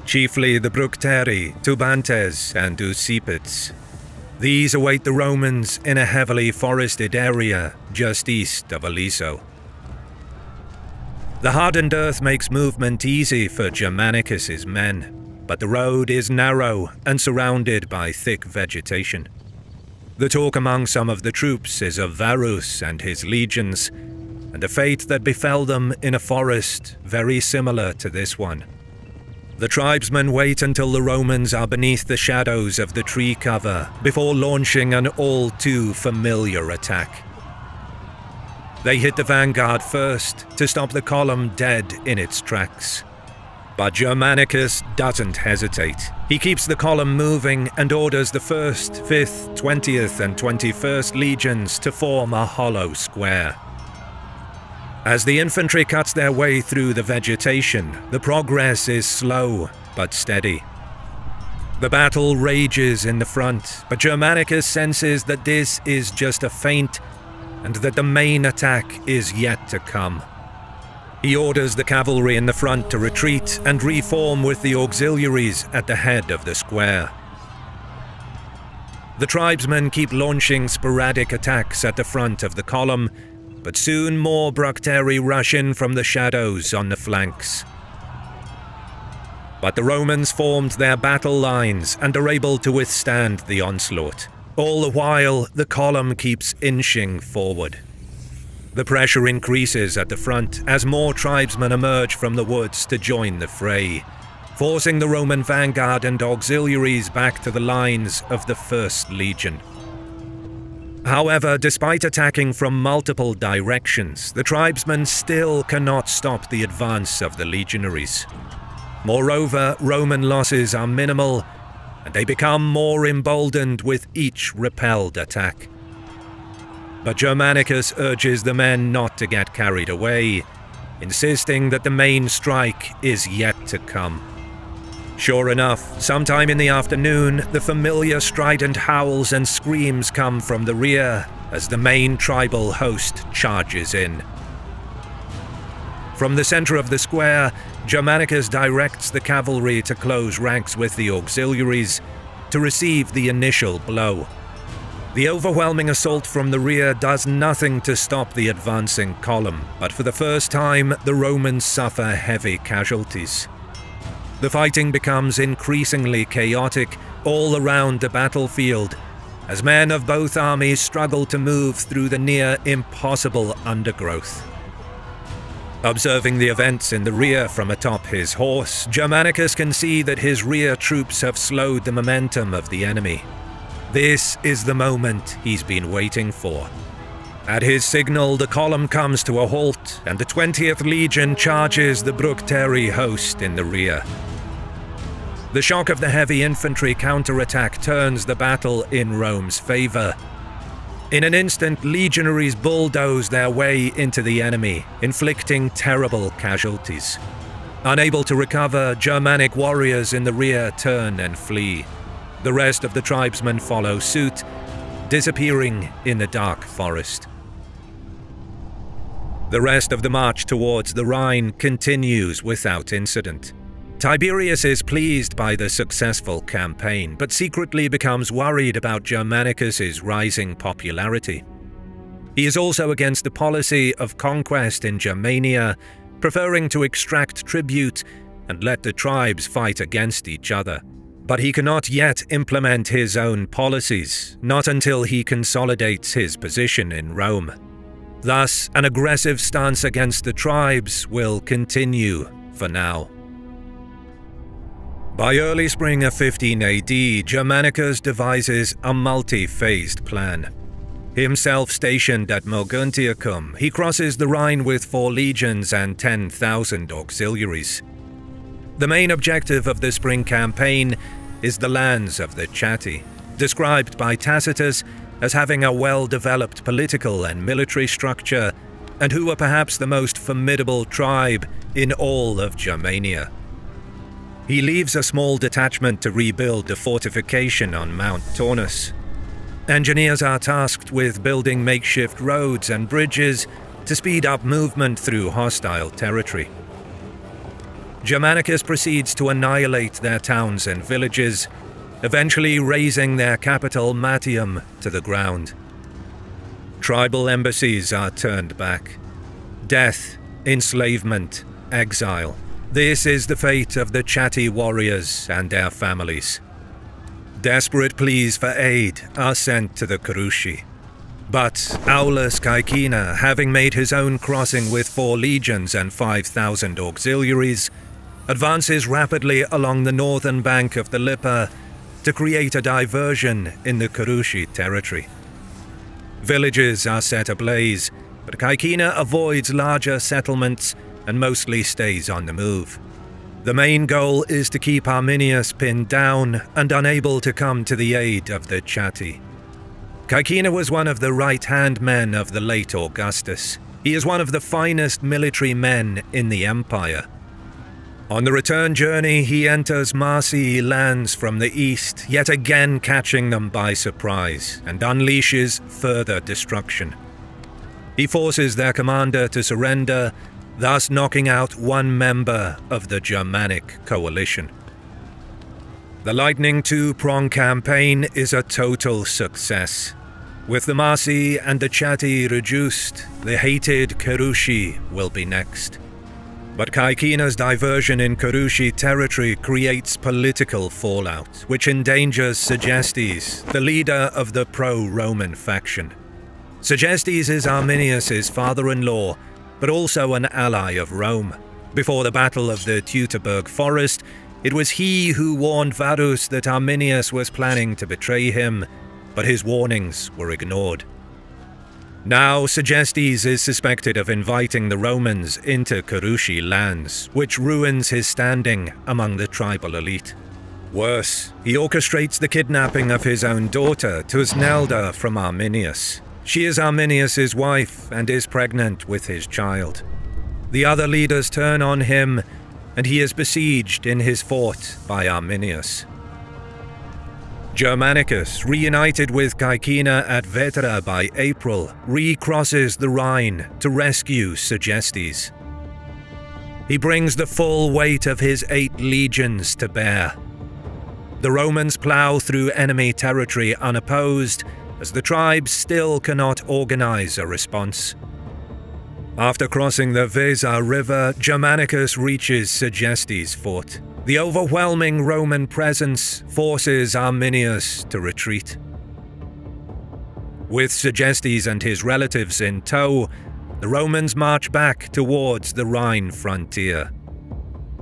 chiefly the Bructeri, Tubantes, and Usipids. These await the Romans in a heavily forested area just east of Aliso. The hardened earth makes movement easy for Germanicus' men, but the road is narrow and surrounded by thick vegetation. The talk among some of the troops is of Varus and his legions, and a fate that befell them in a forest very similar to this one. The tribesmen wait until the Romans are beneath the shadows of the tree cover before launching an all too familiar attack. They hit the vanguard first to stop the column dead in its tracks. But Germanicus doesn't hesitate. He keeps the column moving and orders the 1st, 5th, 20th and 21st legions to form a hollow square. As the infantry cuts their way through the vegetation, the progress is slow but steady. The battle rages in the front, but Germanicus senses that this is just a feint and that the main attack is yet to come. He orders the cavalry in the front to retreat and reform with the auxiliaries at the head of the square. The tribesmen keep launching sporadic attacks at the front of the column, but soon more Bructeri rush in from the shadows on the flanks. But the Romans formed their battle lines and are able to withstand the onslaught. All the while, the column keeps inching forward. The pressure increases at the front as more tribesmen emerge from the woods to join the fray, forcing the Roman vanguard and auxiliaries back to the lines of the 1st Legion. However, despite attacking from multiple directions, the tribesmen still cannot stop the advance of the legionaries. Moreover, Roman losses are minimal, and they become more emboldened with each repelled attack. But Germanicus urges the men not to get carried away, insisting that the main strike is yet to come. Sure enough, sometime in the afternoon, the familiar strident howls and screams come from the rear as the main tribal host charges in. From the center of the square, Germanicus directs the cavalry to close ranks with the auxiliaries to receive the initial blow. The overwhelming assault from the rear does nothing to stop the advancing column, but for the first time, the Romans suffer heavy casualties. The fighting becomes increasingly chaotic all around the battlefield, as men of both armies struggle to move through the near impossible undergrowth. Observing the events in the rear from atop his horse, Germanicus can see that his rear troops have slowed the momentum of the enemy. This is the moment he's been waiting for. At his signal, the column comes to a halt, and the 20th Legion charges the Bructeri host in the rear. The shock of the heavy infantry counterattack turns the battle in Rome's favor. In an instant, legionaries bulldoze their way into the enemy, inflicting terrible casualties. Unable to recover, Germanic warriors in the rear turn and flee. The rest of the tribesmen follow suit, disappearing in the dark forest. The rest of the march towards the Rhine continues without incident. Tiberius is pleased by the successful campaign, but secretly becomes worried about Germanicus's rising popularity. He is also against the policy of conquest in Germania, preferring to extract tribute and let the tribes fight against each other. But he cannot yet implement his own policies, not until he consolidates his position in Rome. Thus, an aggressive stance against the tribes will continue for now. By early spring of 15 AD, Germanicus devises a multi-phased plan. Himself stationed at Moguntiacum, he crosses the Rhine with 4 legions and 10,000 auxiliaries. The main objective of the spring campaign is the lands of the Chatti, described by Tacitus as having a well-developed political and military structure, and who are perhaps the most formidable tribe in all of Germania. He leaves a small detachment to rebuild the fortification on Mount Taunus. Engineers are tasked with building makeshift roads and bridges to speed up movement through hostile territory. Germanicus proceeds to annihilate their towns and villages, eventually razing their capital Matium to the ground. Tribal embassies are turned back. Death, enslavement, exile. This is the fate of the Chatti warriors and their families. Desperate pleas for aid are sent to the Carusi. But Aulus Caecina, having made his own crossing with 4 legions and 5,000 auxiliaries, advances rapidly along the northern bank of the Lippe to create a diversion in the Carusi territory. Villages are set ablaze, but Caecina avoids larger settlements and mostly stays on the move. The main goal is to keep Arminius pinned down and unable to come to the aid of the Chatti. Caecina was one of the right-hand men of the late Augustus. He is one of the finest military men in the empire. On the return journey, he enters Marsi lands from the east, yet again catching them by surprise, and unleashes further destruction. He forces their commander to surrender, thus knocking out one member of the Germanic coalition. The Lightning Two-Prong campaign is a total success. With the Marsi and the Chatti reduced, the hated Carusi will be next. But Caecina's diversion in Carusi territory creates political fallout, which endangers Segestes, the leader of the pro-Roman faction. Segestes is Arminius's father-in-law, but also an ally of Rome. Before the Battle of the Teutoburg Forest, it was he who warned Varus that Arminius was planning to betray him, but his warnings were ignored. Now Segestes is suspected of inviting the Romans into Carusi lands, which ruins his standing among the tribal elite. Worse, he orchestrates the kidnapping of his own daughter, Tusnelda, from Arminius. She is Arminius's wife and is pregnant with his child. The other leaders turn on him, and he is besieged in his fort by Arminius. Germanicus, reunited with Caecina at Vetra by April, recrosses the Rhine to rescue Segestes. He brings the full weight of his 8 legions to bear. The Romans plow through enemy territory unopposed, as the tribes still cannot organize a response. After crossing the Weser River, Germanicus reaches Segestes' fort. The overwhelming Roman presence forces Arminius to retreat. With Segestes and his relatives in tow, the Romans march back towards the Rhine frontier.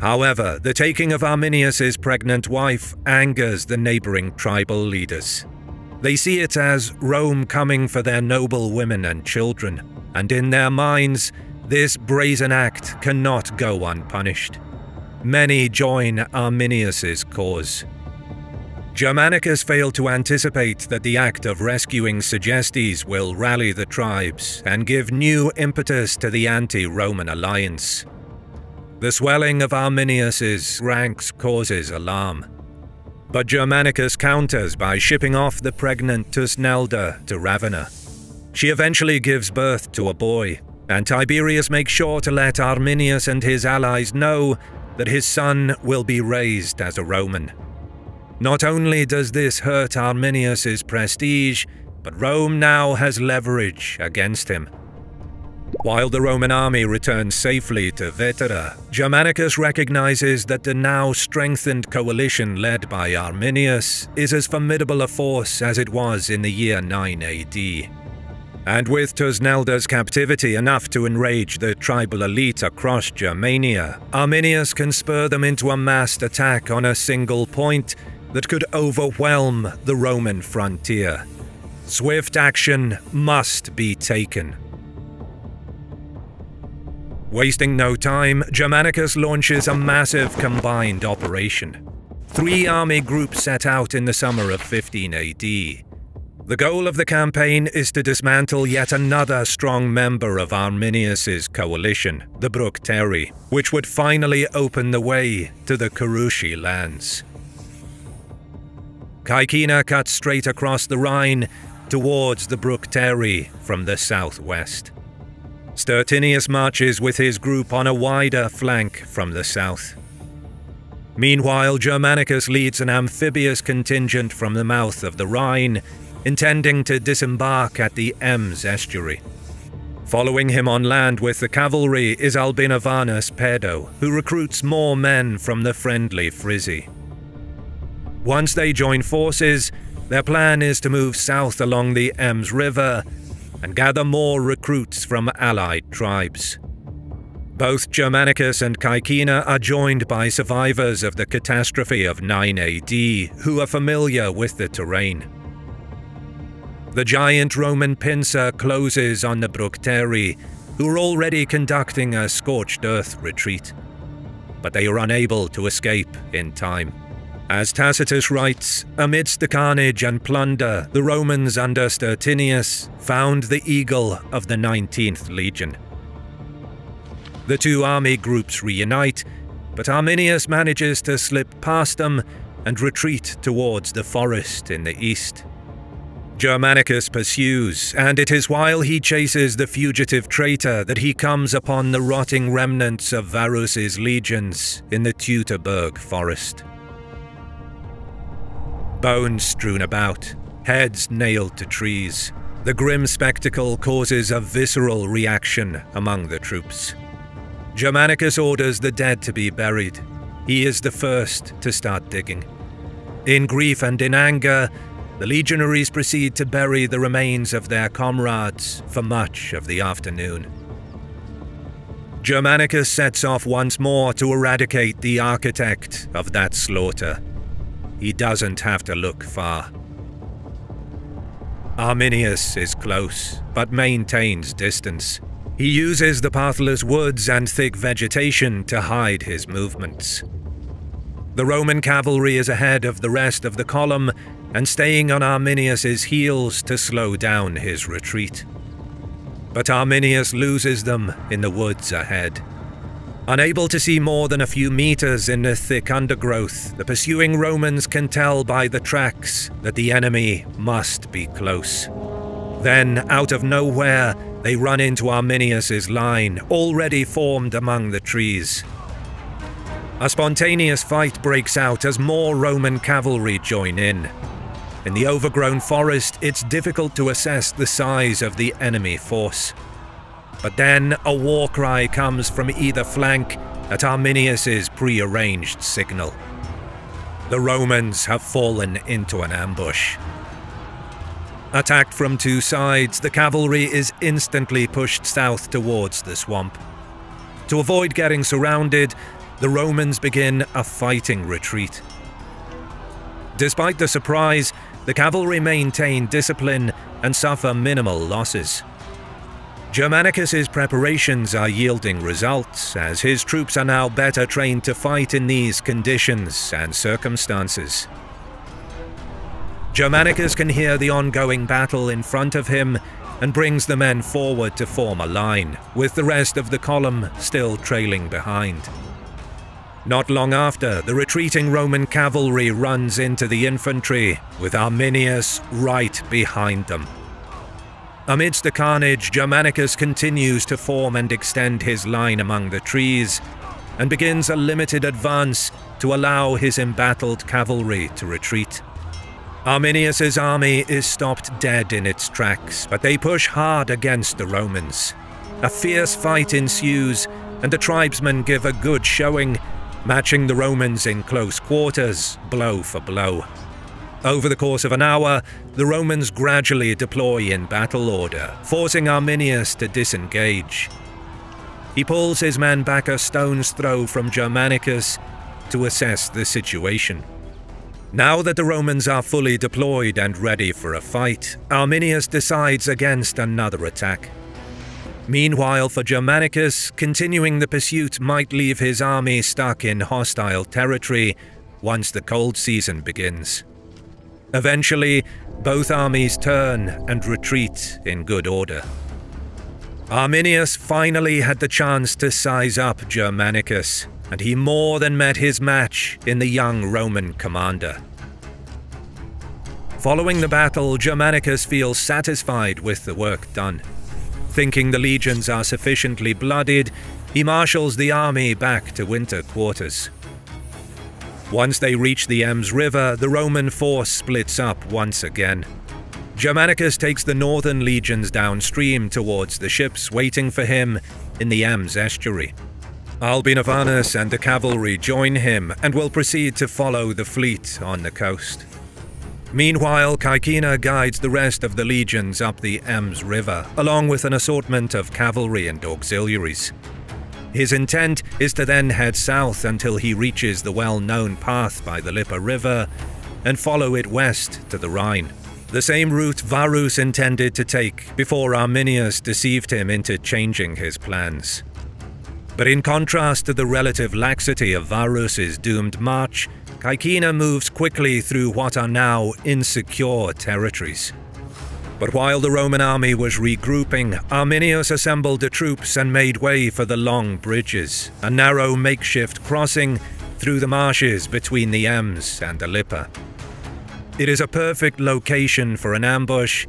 However, the taking of Arminius's pregnant wife angers the neighboring tribal leaders. They see it as Rome coming for their noble women and children, and in their minds, this brazen act cannot go unpunished. Many join Arminius's cause. Germanicus failed to anticipate that the act of rescuing Segestes will rally the tribes and give new impetus to the anti-Roman alliance. The swelling of Arminius's ranks causes alarm. But Germanicus counters by shipping off the pregnant Tusnelda to Ravenna. She eventually gives birth to a boy, and Tiberius makes sure to let Arminius and his allies know that his son will be raised as a Roman. Not only does this hurt Arminius's prestige, but Rome now has leverage against him. While the Roman army returns safely to Vetera, Germanicus recognizes that the now strengthened coalition led by Arminius is as formidable a force as it was in the year 9 AD. And with Tusnelda's captivity enough to enrage the tribal elite across Germania, Arminius can spur them into a massed attack on a single point that could overwhelm the Roman frontier. Swift action must be taken. Wasting no time, Germanicus launches a massive combined operation. 3 army groups set out in the summer of 15 AD. The goal of the campaign is to dismantle yet another strong member of Arminius's coalition, the Bructeri, which would finally open the way to the Carusi lands. Caecina cuts straight across the Rhine towards the Bructeri from the southwest. Stertinius marches with his group on a wider flank from the south. Meanwhile, Germanicus leads an amphibious contingent from the mouth of the Rhine, intending to disembark at the Ems estuary. Following him on land with the cavalry is Albinovanus Pedo, who recruits more men from the friendly Frisi. Once they join forces, their plan is to move south along the Ems River and gather more recruits from allied tribes. Both Germanicus and Caecina are joined by survivors of the catastrophe of 9 AD who are familiar with the terrain. The giant Roman pincer closes on the Bructeri, who are already conducting a scorched earth retreat, but they are unable to escape in time. As Tacitus writes, amidst the carnage and plunder, the Romans under Stertinius found the eagle of the 19th Legion. The 2 army groups reunite, but Arminius manages to slip past them and retreat towards the forest in the east. Germanicus pursues, and it is while he chases the fugitive traitor that he comes upon the rotting remnants of Varus's legions in the Teutoburg forest. Bones strewn about, heads nailed to trees. The grim spectacle causes a visceral reaction among the troops. Germanicus orders the dead to be buried. He is the first to start digging. In grief and in anger, the legionaries proceed to bury the remains of their comrades for much of the afternoon. Germanicus sets off once more to eradicate the architect of that slaughter. He doesn't have to look far. Arminius is close, but maintains distance. He uses the pathless woods and thick vegetation to hide his movements. The Roman cavalry is ahead of the rest of the column and staying on Arminius's heels to slow down his retreat. But Arminius loses them in the woods ahead. Unable to see more than a few meters in the thick undergrowth, the pursuing Romans can tell by the tracks that the enemy must be close. Then, out of nowhere, they run into Arminius's line, already formed among the trees. A spontaneous fight breaks out as more Roman cavalry join in. In the overgrown forest, it's difficult to assess the size of the enemy force. But then a war cry comes from either flank at Arminius's prearranged signal. The Romans have fallen into an ambush. Attacked from 2 sides, the cavalry is instantly pushed south towards the swamp. To avoid getting surrounded, the Romans begin a fighting retreat. Despite the surprise, the cavalry maintain discipline and suffer minimal losses. Germanicus's preparations are yielding results, as his troops are now better trained to fight in these conditions and circumstances. Germanicus can hear the ongoing battle in front of him and brings the men forward to form a line, with the rest of the column still trailing behind. Not long after, the retreating Roman cavalry runs into the infantry, with Arminius right behind them. Amidst the carnage, Germanicus continues to form and extend his line among the trees, and begins a limited advance to allow his embattled cavalry to retreat. Arminius's army is stopped dead in its tracks, but they push hard against the Romans. A fierce fight ensues, and the tribesmen give a good showing, matching the Romans in close quarters, blow for blow. Over the course of an hour, the Romans gradually deploy in battle order, forcing Arminius to disengage. He pulls his men back a stone's throw from Germanicus to assess the situation. Now that the Romans are fully deployed and ready for a fight, Arminius decides against another attack. Meanwhile, for Germanicus, continuing the pursuit might leave his army stuck in hostile territory once the cold season begins. Eventually, both armies turn and retreat in good order. Arminius finally had the chance to size up Germanicus, and he more than met his match in the young Roman commander. Following the battle, Germanicus feels satisfied with the work done. Thinking the legions are sufficiently bloodied, he marshals the army back to winter quarters. Once they reach the Ems River, the Roman force splits up once again. Germanicus takes the northern legions downstream towards the ships waiting for him in the Ems estuary. Albinovanus and the cavalry join him and will proceed to follow the fleet on the coast. Meanwhile, Caecina guides the rest of the legions up the Ems River, along with an assortment of cavalry and auxiliaries. His intent is to then head south until he reaches the well-known path by the Lippe River and follow it west to the Rhine. The same route Varus intended to take before Arminius deceived him into changing his plans. But in contrast to the relative laxity of Varus's doomed march, Caecina moves quickly through what are now insecure territories. But while the Roman army was regrouping, Arminius assembled the troops and made way for the long bridges, a narrow makeshift crossing through the marshes between the Ems and the Lippe. It is a perfect location for an ambush,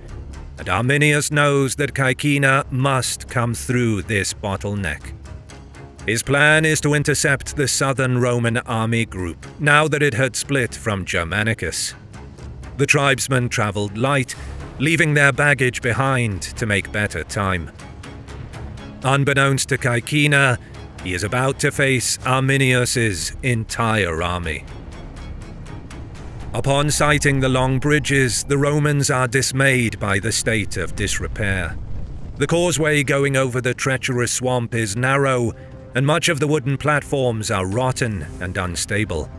and Arminius knows that Caecina must come through this bottleneck. His plan is to intercept the southern Roman army group, now that it had split from Germanicus. The tribesmen traveled light, leaving their baggage behind to make better time. Unbeknownst to Caecina, he is about to face Arminius's entire army. Upon sighting the long bridges, the Romans are dismayed by the state of disrepair. The causeway going over the treacherous swamp is narrow, and much of the wooden platforms are rotten and unstable.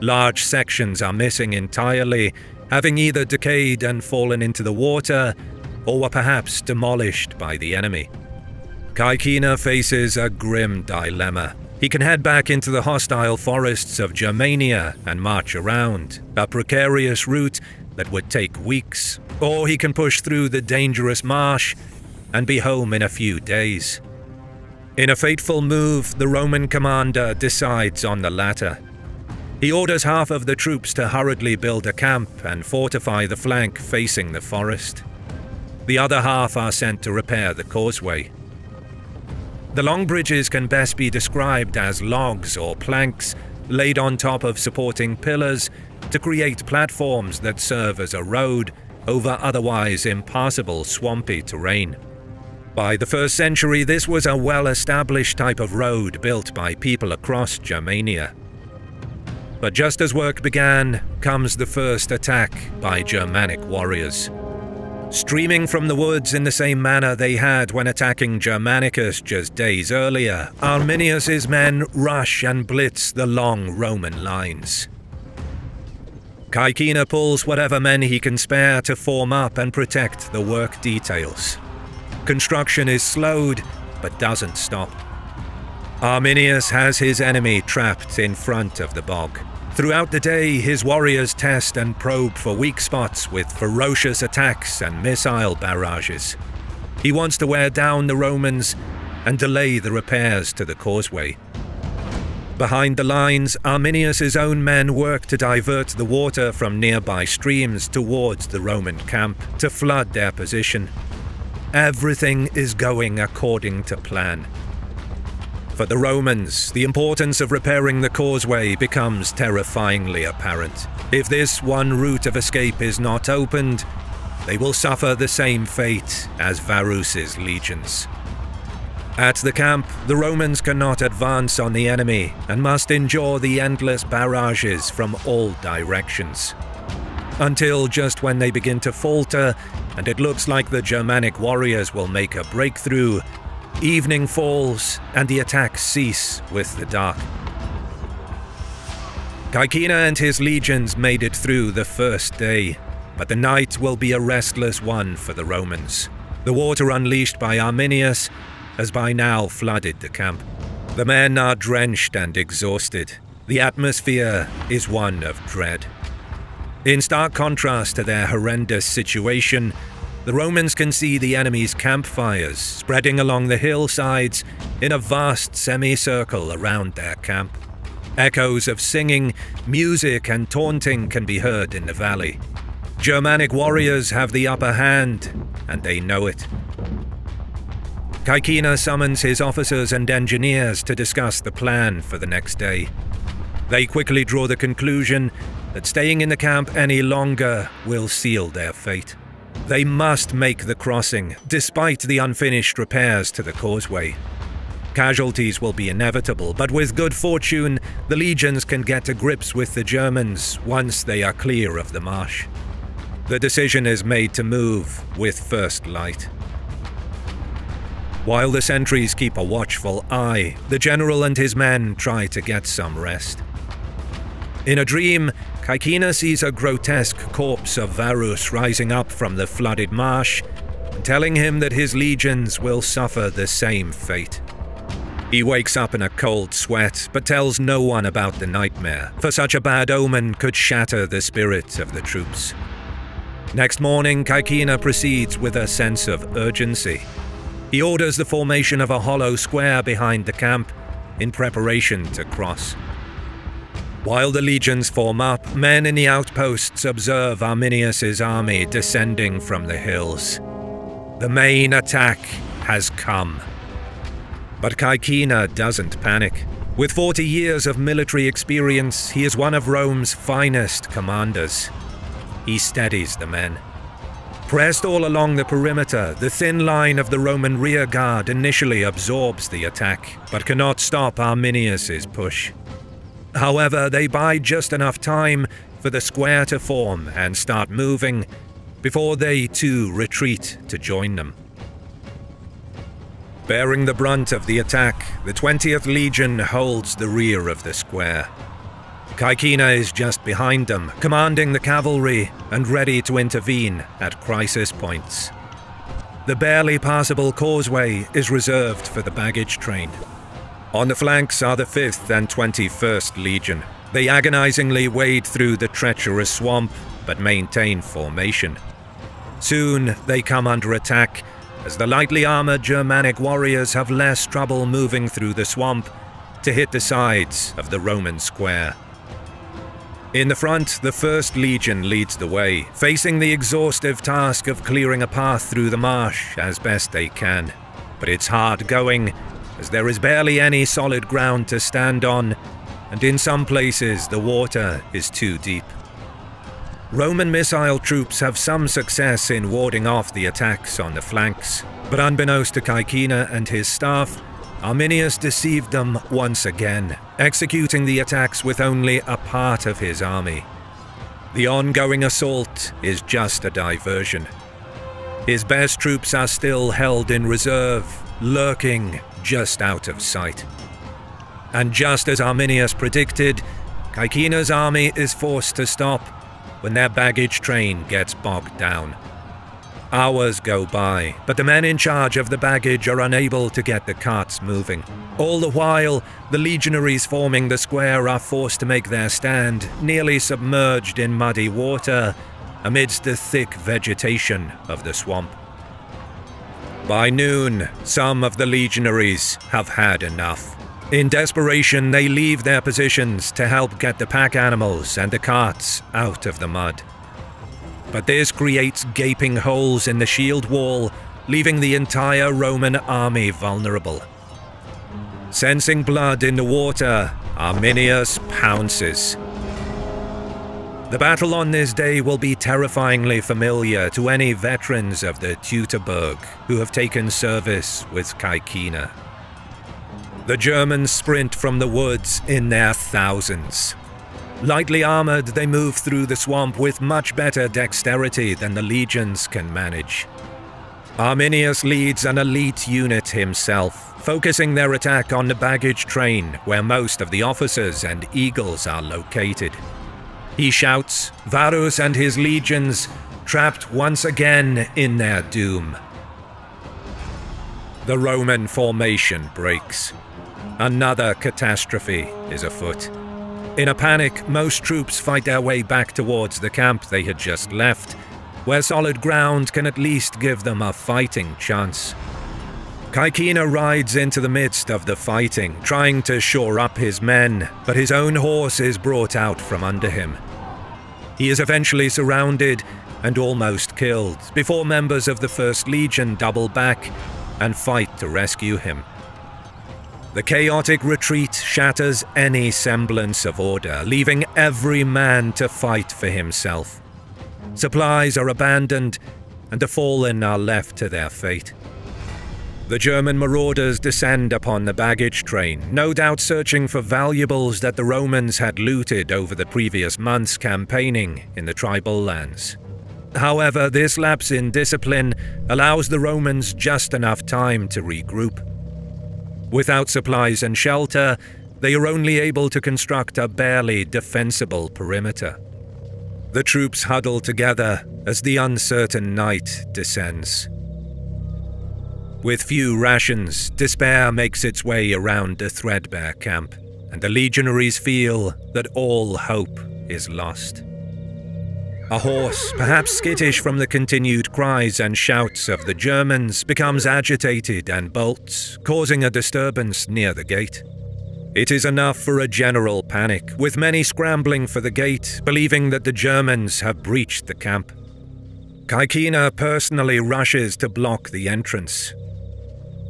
Large sections are missing entirely, having either decayed and fallen into the water, or were perhaps demolished by the enemy. Caecina faces a grim dilemma. He can head back into the hostile forests of Germania and march around, a precarious route that would take weeks, or he can push through the dangerous marsh and be home in a few days. In a fateful move, the Roman commander decides on the latter. He orders half of the troops to hurriedly build a camp and fortify the flank facing the forest. The other half are sent to repair the causeway. The long bridges can best be described as logs or planks laid on top of supporting pillars to create platforms that serve as a road over otherwise impassable swampy terrain. By the 1st century, this was a well-established type of road built by people across Germania. But just as work began, comes the first attack by Germanic warriors. Streaming from the woods in the same manner they had when attacking Germanicus just days earlier, Arminius's men rush and blitz the long Roman lines. Caecina pulls whatever men he can spare to form up and protect the work details. Construction is slowed, but doesn't stop. Arminius has his enemy trapped in front of the bog. Throughout the day, his warriors test and probe for weak spots with ferocious attacks and missile barrages. He wants to wear down the Romans and delay the repairs to the causeway. Behind the lines, Arminius's own men work to divert the water from nearby streams towards the Roman camp to flood their position. Everything is going according to plan. For the Romans, the importance of repairing the causeway becomes terrifyingly apparent. If this one route of escape is not opened, they will suffer the same fate as Varus's legions. At the camp, the Romans cannot advance on the enemy and must endure the endless barrages from all directions. Until just when they begin to falter, and it looks like the Germanic warriors will make a breakthrough, evening falls and the attacks cease with the dark. Caecina and his legions made it through the first day, but the night will be a restless one for the Romans. The water unleashed by Arminius has by now flooded the camp. The men are drenched and exhausted. The atmosphere is one of dread. In stark contrast to their horrendous situation, the Romans can see the enemy's campfires spreading along the hillsides in a vast semicircle around their camp. Echoes of singing, music and taunting can be heard in the valley. Germanic warriors have the upper hand, and they know it. Caecina summons his officers and engineers to discuss the plan for the next day. They quickly draw the conclusion that staying in the camp any longer will seal their fate. They must make the crossing, despite the unfinished repairs to the causeway. Casualties will be inevitable, but with good fortune, the legions can get to grips with the Germans once they are clear of the marsh. The decision is made to move with first light. While the sentries keep a watchful eye, the general and his men try to get some rest. In a dream, Caecina sees a grotesque corpse of Varus rising up from the flooded marsh and telling him that his legions will suffer the same fate. He wakes up in a cold sweat, but tells no one about the nightmare, for such a bad omen could shatter the spirit of the troops. Next morning, Caecina proceeds with a sense of urgency. He orders the formation of a hollow square behind the camp in preparation to cross. While the legions form up, men in the outposts observe Arminius's army descending from the hills. The main attack has come. But Caecina doesn't panic. With 40 years of military experience, he is one of Rome's finest commanders. He steadies the men. Pressed all along the perimeter, the thin line of the Roman rearguard initially absorbs the attack, but cannot stop Arminius's push. However, they bide just enough time for the square to form and start moving, before they too retreat to join them. Bearing the brunt of the attack, the 20th Legion holds the rear of the square. Caecina is just behind them, commanding the cavalry and ready to intervene at crisis points. The barely passable causeway is reserved for the baggage train. On the flanks are the 5th and 21st Legion. They agonizingly wade through the treacherous swamp, but maintain formation. Soon they come under attack, as the lightly armored Germanic warriors have less trouble moving through the swamp to hit the sides of the Roman square. In the front, the 1st Legion leads the way, facing the exhaustive task of clearing a path through the marsh as best they can. But it's hard going, as there is barely any solid ground to stand on, and in some places the water is too deep. Roman missile troops have some success in warding off the attacks on the flanks, but unbeknownst to Caecina and his staff, Arminius deceived them once again, executing the attacks with only a part of his army. The ongoing assault is just a diversion. His best troops are still held in reserve, lurking just out of sight. And just as Arminius predicted, Caecina's army is forced to stop when their baggage train gets bogged down. Hours go by, but the men in charge of the baggage are unable to get the carts moving. All the while, the legionaries forming the square are forced to make their stand, nearly submerged in muddy water, amidst the thick vegetation of the swamp. By noon, some of the legionaries have had enough. In desperation, they leave their positions to help get the pack animals and the carts out of the mud. But this creates gaping holes in the shield wall leaving the entire Roman army vulnerable. Sensing blood in the water, Arminius pounces. The battle on this day will be terrifyingly familiar to any veterans of the Teutoburg who have taken service with Caecina. The Germans sprint from the woods in their thousands. Lightly armored, they move through the swamp with much better dexterity than the legions can manage. Arminius leads an elite unit himself, focusing their attack on the baggage train where most of the officers and eagles are located. He shouts, Varus and his legions trapped once again in their doom. The Roman formation breaks. Another catastrophe is afoot. In a panic, most troops fight their way back towards the camp they had just left, where solid ground can at least give them a fighting chance. Caecina rides into the midst of the fighting, trying to shore up his men, but his own horse is brought out from under him. He is eventually surrounded and almost killed, before members of the First Legion double back and fight to rescue him. The chaotic retreat shatters any semblance of order, leaving every man to fight for himself. Supplies are abandoned, and the fallen are left to their fate. The German marauders descend upon the baggage train, no doubt searching for valuables that the Romans had looted over the previous months campaigning in the tribal lands. However, this lapse in discipline allows the Romans just enough time to regroup. Without supplies and shelter, they are only able to construct a barely defensible perimeter. The troops huddle together as the uncertain night descends. With few rations, despair makes its way around the threadbare camp, and the legionaries feel that all hope is lost. A horse, perhaps skittish from the continued cries and shouts of the Germans, becomes agitated and bolts, causing a disturbance near the gate. It is enough for a general panic, with many scrambling for the gate, believing that the Germans have breached the camp. Caecina personally rushes to block the entrance.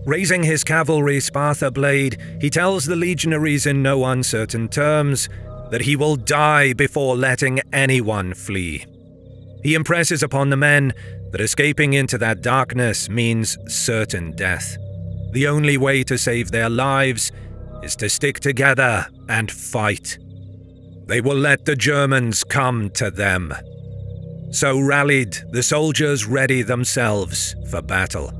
Raising his cavalry Sparta blade, he tells the legionaries in no uncertain terms that he will die before letting anyone flee. He impresses upon the men that escaping into that darkness means certain death. The only way to save their lives is to stick together and fight. They will let the Germans come to them. So rallied, the soldiers ready themselves for battle.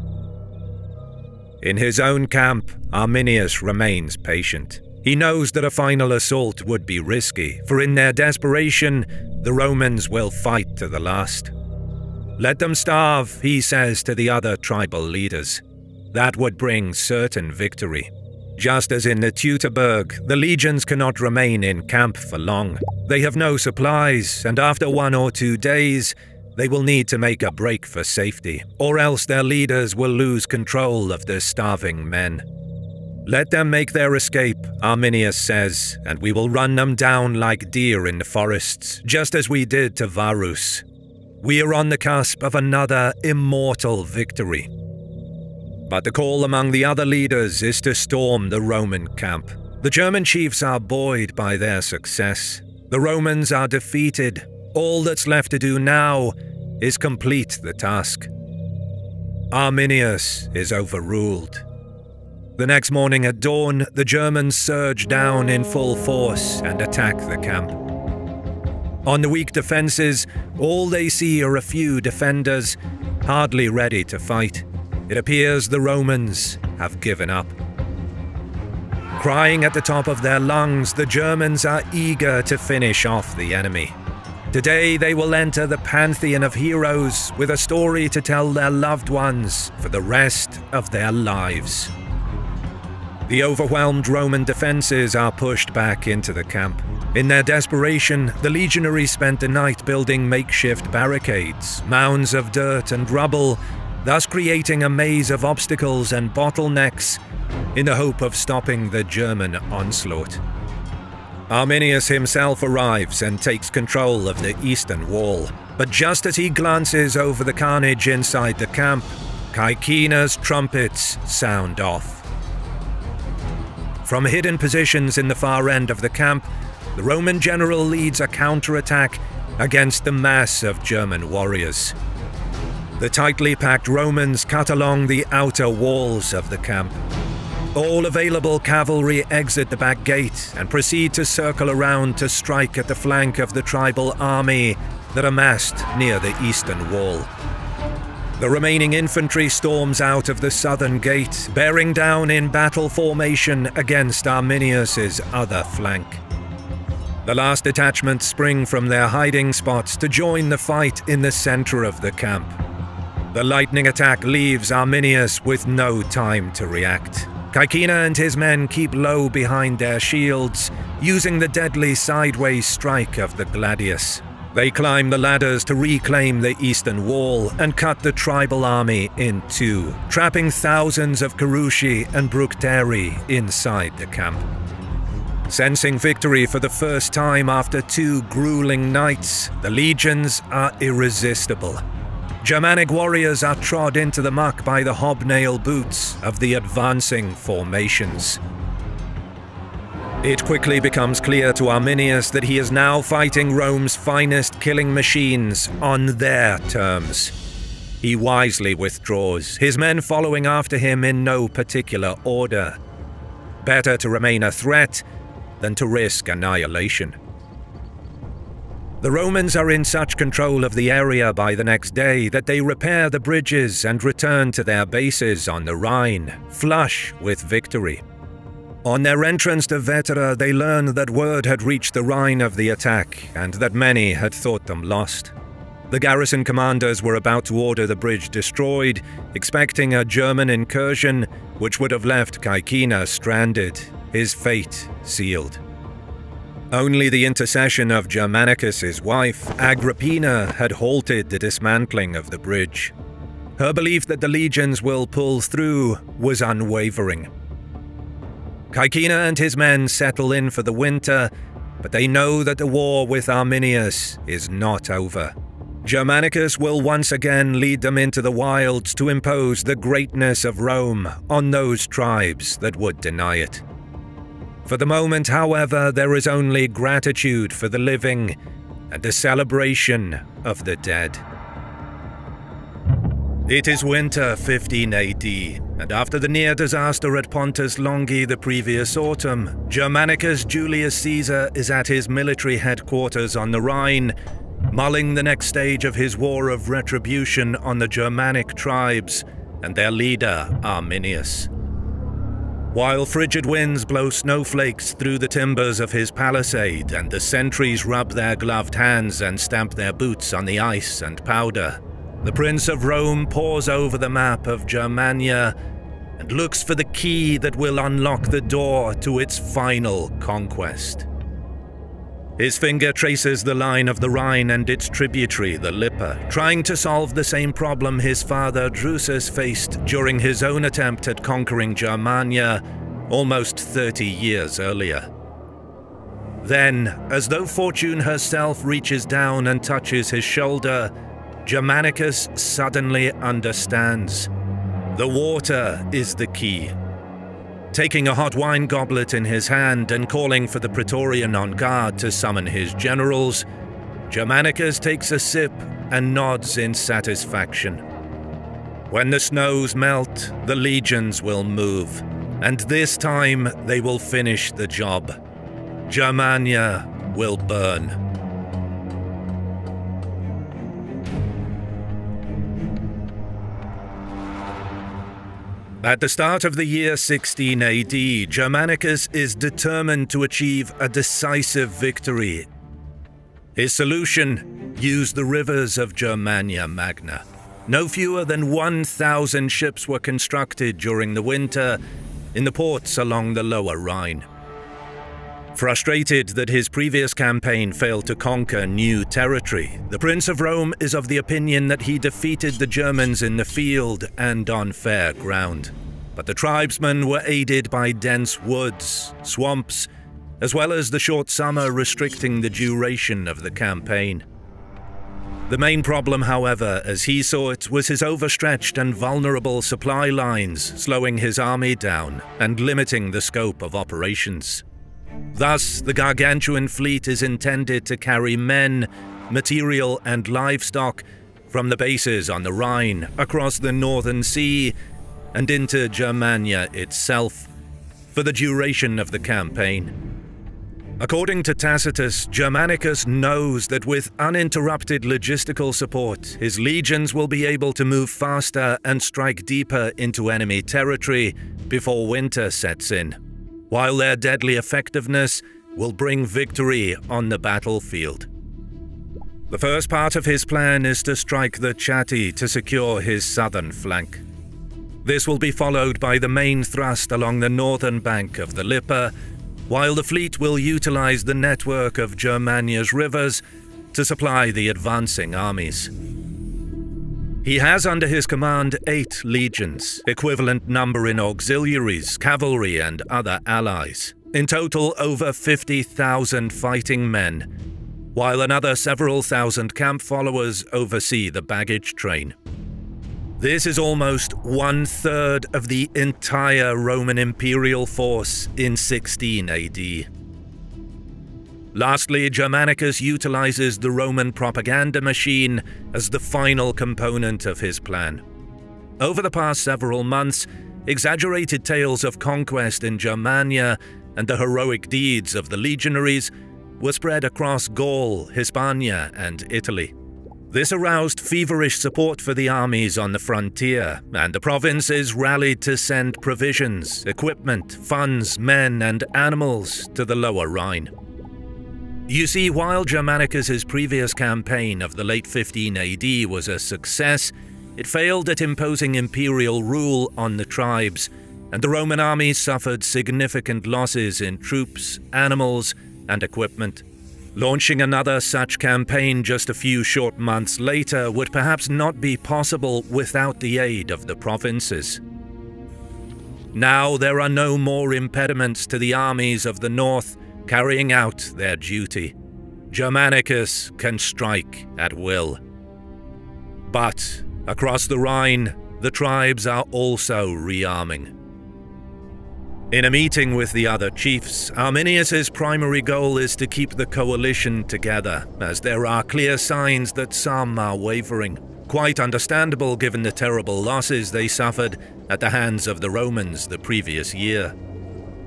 In his own camp, Arminius remains patient. He knows that a final assault would be risky, for in their desperation, the Romans will fight to the last. Let them starve, he says to the other tribal leaders. That would bring certain victory. Just as in the Teutoburg, the legions cannot remain in camp for long. They have no supplies, and after 1 or 2 days, they will need to make a break for safety, or else their leaders will lose control of the starving men. Let them make their escape, Arminius says, and we will run them down like deer in the forests, just as we did to Varus. We are on the cusp of another immortal victory. But the call among the other leaders is to storm the Roman camp. The German chiefs are buoyed by their success. The Romans are defeated. All that's left to do now is complete the task. Arminius is overruled. The next morning at dawn, the Germans surge down in full force and attack the camp. On the weak defenses, all they see are a few defenders, hardly ready to fight. It appears the Romans have given up. Crying at the top of their lungs, the Germans are eager to finish off the enemy. Today they will enter the pantheon of heroes with a story to tell their loved ones for the rest of their lives. The overwhelmed Roman defenses are pushed back into the camp. In their desperation, the legionaries spent the night building makeshift barricades, mounds of dirt and rubble, thus creating a maze of obstacles and bottlenecks in the hope of stopping the German onslaught. Arminius himself arrives and takes control of the eastern wall, but just as he glances over the carnage inside the camp, Caecinna's trumpets sound off. From hidden positions in the far end of the camp, the Roman general leads a counterattack against the mass of German warriors. The tightly packed Romans cut along the outer walls of the camp. All available cavalry exit the back gate and proceed to circle around to strike at the flank of the tribal army that amassed near the eastern wall. The remaining infantry storms out of the southern gate, bearing down in battle formation against Arminius's other flank. The last detachments spring from their hiding spots to join the fight in the center of the camp. The lightning attack leaves Arminius with no time to react. Caecinna and his men keep low behind their shields, using the deadly sideways strike of the gladius. They climb the ladders to reclaim the eastern wall and cut the tribal army in two, trapping thousands of Caruci and Bructeri inside the camp. Sensing victory for the first time after 2 grueling nights, the legions are irresistible. Germanic warriors are trod into the muck by the hobnail boots of the advancing formations. It quickly becomes clear to Arminius that he is now fighting Rome's finest killing machines on their terms. He wisely withdraws, his men following after him in no particular order. Better to remain a threat than to risk annihilation. The Romans are in such control of the area by the next day that they repair the bridges and return to their bases on the Rhine, flush with victory. On their entrance to Vetera, they learn that word had reached the Rhine of the attack and that many had thought them lost. The garrison commanders were about to order the bridge destroyed, expecting a German incursion which would have left Caecinna stranded, his fate sealed. Only the intercession of Germanicus' wife, Agrippina, had halted the dismantling of the bridge. Her belief that the legions will pull through was unwavering. Caecinna and his men settle in for the winter, but they know that the war with Arminius is not over. Germanicus will once again lead them into the wilds to impose the greatness of Rome on those tribes that would deny it. For the moment, however, there is only gratitude for the living and a celebration of the dead. It is winter 15 AD, and after the near disaster at Pontus Longi the previous autumn, Germanicus Julius Caesar is at his military headquarters on the Rhine, mulling the next stage of his war of retribution on the Germanic tribes and their leader Arminius. While frigid winds blow snowflakes through the timbers of his palisade and the sentries rub their gloved hands and stamp their boots on the ice and powder, the Prince of Rome pores over the map of Germania and looks for the key that will unlock the door to its final conquest. His finger traces the line of the Rhine and its tributary, the Lippe, trying to solve the same problem his father Drusus faced during his own attempt at conquering Germania almost 30 years earlier. Then, as though fortune herself reaches down and touches his shoulder, Germanicus suddenly understands. The water is the key. Taking a hot wine goblet in his hand and calling for the Praetorian on guard to summon his generals, Germanicus takes a sip and nods in satisfaction. When the snows melt, the legions will move, and this time they will finish the job. Germania will burn. At the start of the year 16 AD, Germanicus is determined to achieve a decisive victory. His solution: use the rivers of Germania Magna. No fewer than 1,000 ships were constructed during the winter in the ports along the lower Rhine. Frustrated that his previous campaign failed to conquer new territory, the Prince of Rome is of the opinion that he defeated the Germans in the field and on fair ground. But the tribesmen were aided by dense woods, swamps, as well as the short summer restricting the duration of the campaign. The main problem, however, as he saw it, was his overstretched and vulnerable supply lines, slowing his army down and limiting the scope of operations. Thus, the gargantuan fleet is intended to carry men, material and livestock from the bases on the Rhine across the Northern Sea and into Germania itself for the duration of the campaign. According to Tacitus, Germanicus knows that with uninterrupted logistical support, his legions will be able to move faster and strike deeper into enemy territory before winter sets in, while their deadly effectiveness will bring victory on the battlefield. The first part of his plan is to strike the Chatti to secure his southern flank. This will be followed by the main thrust along the northern bank of the Lippe, while the fleet will utilize the network of Germania's rivers to supply the advancing armies. He has under his command 8 legions, equivalent number in auxiliaries, cavalry and other allies. In total over 50,000 fighting men, while another several thousand camp followers oversee the baggage train. This is almost 1/3 of the entire Roman imperial force in 16 AD. Lastly, Germanicus utilizes the Roman propaganda machine as the final component of his plan. Over the past several months, exaggerated tales of conquest in Germania and the heroic deeds of the legionaries were spread across Gaul, Hispania, and Italy. This aroused feverish support for the armies on the frontier, and the provinces rallied to send provisions, equipment, funds, men, and animals to the lower Rhine. You see, while Germanicus's previous campaign of the late 15 AD was a success, it failed at imposing imperial rule on the tribes, and the Roman armies suffered significant losses in troops, animals, and equipment. Launching another such campaign just a few short months later would perhaps not be possible without the aid of the provinces. Now there are no more impediments to the armies of the north carrying out their duty. Germanicus can strike at will. But across the Rhine, the tribes are also rearming. In a meeting with the other chiefs, Arminius's primary goal is to keep the coalition together, as there are clear signs that some are wavering. Quite understandable given the terrible losses they suffered at the hands of the Romans the previous year.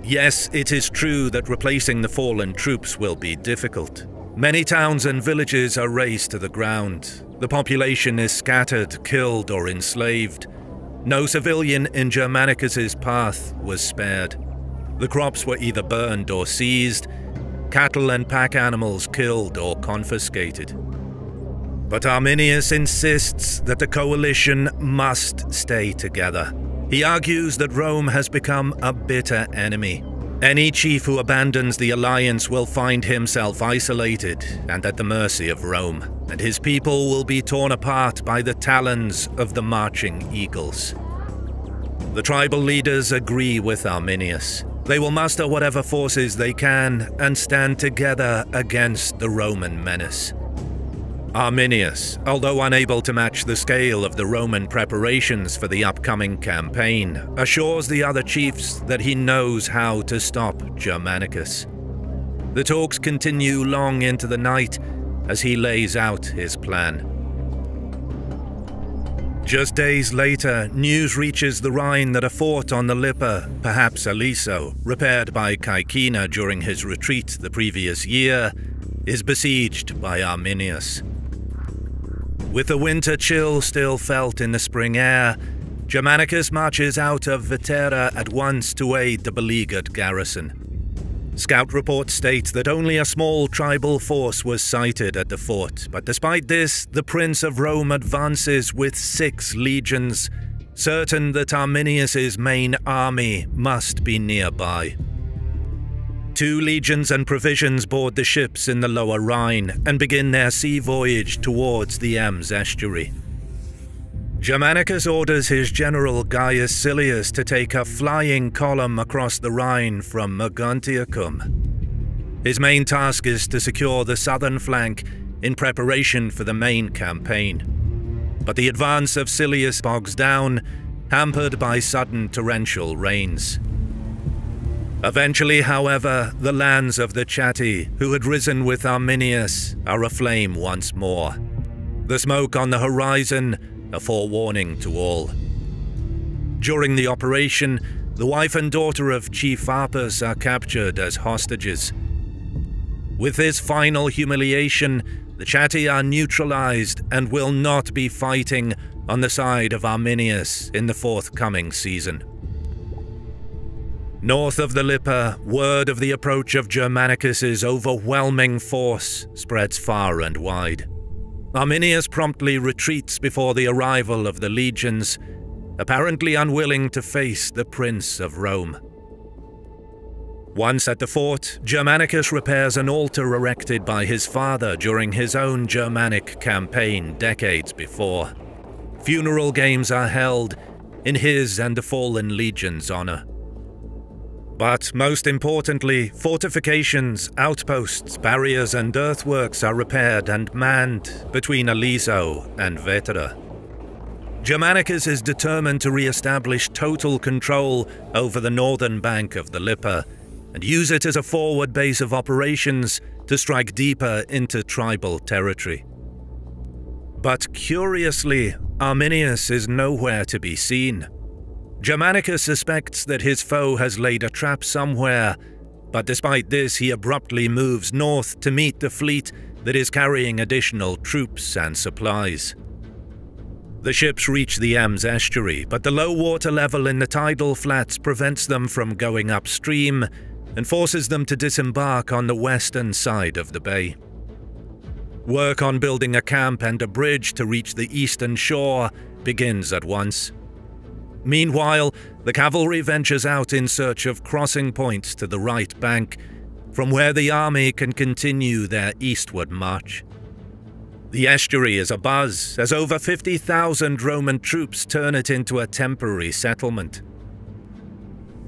Yes, it is true that replacing the fallen troops will be difficult. Many towns and villages are razed to the ground. The population is scattered, killed, or enslaved. No civilian in Germanicus's path was spared. The crops were either burned or seized, cattle and pack animals killed or confiscated. But Arminius insists that the coalition must stay together. He argues that Rome has become a bitter enemy. Any chief who abandons the alliance will find himself isolated and at the mercy of Rome, and his people will be torn apart by the talons of the marching eagles. The tribal leaders agree with Arminius. They will muster whatever forces they can and stand together against the Roman menace. Arminius, although unable to match the scale of the Roman preparations for the upcoming campaign, assures the other chiefs that he knows how to stop Germanicus. The talks continue long into the night as he lays out his plan. Just days later, news reaches the Rhine that a fort on the Lippe, perhaps Aliso, repaired by Caecina during his retreat the previous year, is besieged by Arminius. With the winter chill still felt in the spring air, Germanicus marches out of Vetera at once to aid the beleaguered garrison. Scout reports state that only a small tribal force was sighted at the fort, but despite this, the Prince of Rome advances with 6 legions, certain that Arminius's main army must be nearby. 2 legions and provisions board the ships in the lower Rhine and begin their sea voyage towards the Ems estuary. Germanicus orders his general Gaius Silius to take a flying column across the Rhine from Mogontiacum. His main task is to secure the southern flank in preparation for the main campaign. But the advance of Silius bogs down, hampered by sudden torrential rains. Eventually, however, the lands of the Chatti, who had risen with Arminius, are aflame once more. The smoke on the horizon, a forewarning to all. During the operation, the wife and daughter of Chief Arpus are captured as hostages. With this final humiliation, the Chatti are neutralized and will not be fighting on the side of Arminius in the forthcoming season. North of the Lippe, word of the approach of Germanicus's overwhelming force spreads far and wide. Arminius promptly retreats before the arrival of the legions, apparently unwilling to face the Prince of Rome. Once at the fort, Germanicus repairs an altar erected by his father during his own Germanic campaign decades before. Funeral games are held in his and the fallen legion's honor. But most importantly, fortifications, outposts, barriers and earthworks are repaired and manned between Aliso and Vetera. Germanicus is determined to re-establish total control over the northern bank of the Lippe and use it as a forward base of operations to strike deeper into tribal territory. But curiously, Arminius is nowhere to be seen. Germanicus suspects that his foe has laid a trap somewhere, but despite this he abruptly moves north to meet the fleet that is carrying additional troops and supplies. The ships reach the Ems estuary, but the low water level in the tidal flats prevents them from going upstream and forces them to disembark on the western side of the bay. Work on building a camp and a bridge to reach the eastern shore begins at once. Meanwhile, the cavalry ventures out in search of crossing points to the right bank, from where the army can continue their eastward march. The estuary is abuzz, as over 50,000 Roman troops turn it into a temporary settlement.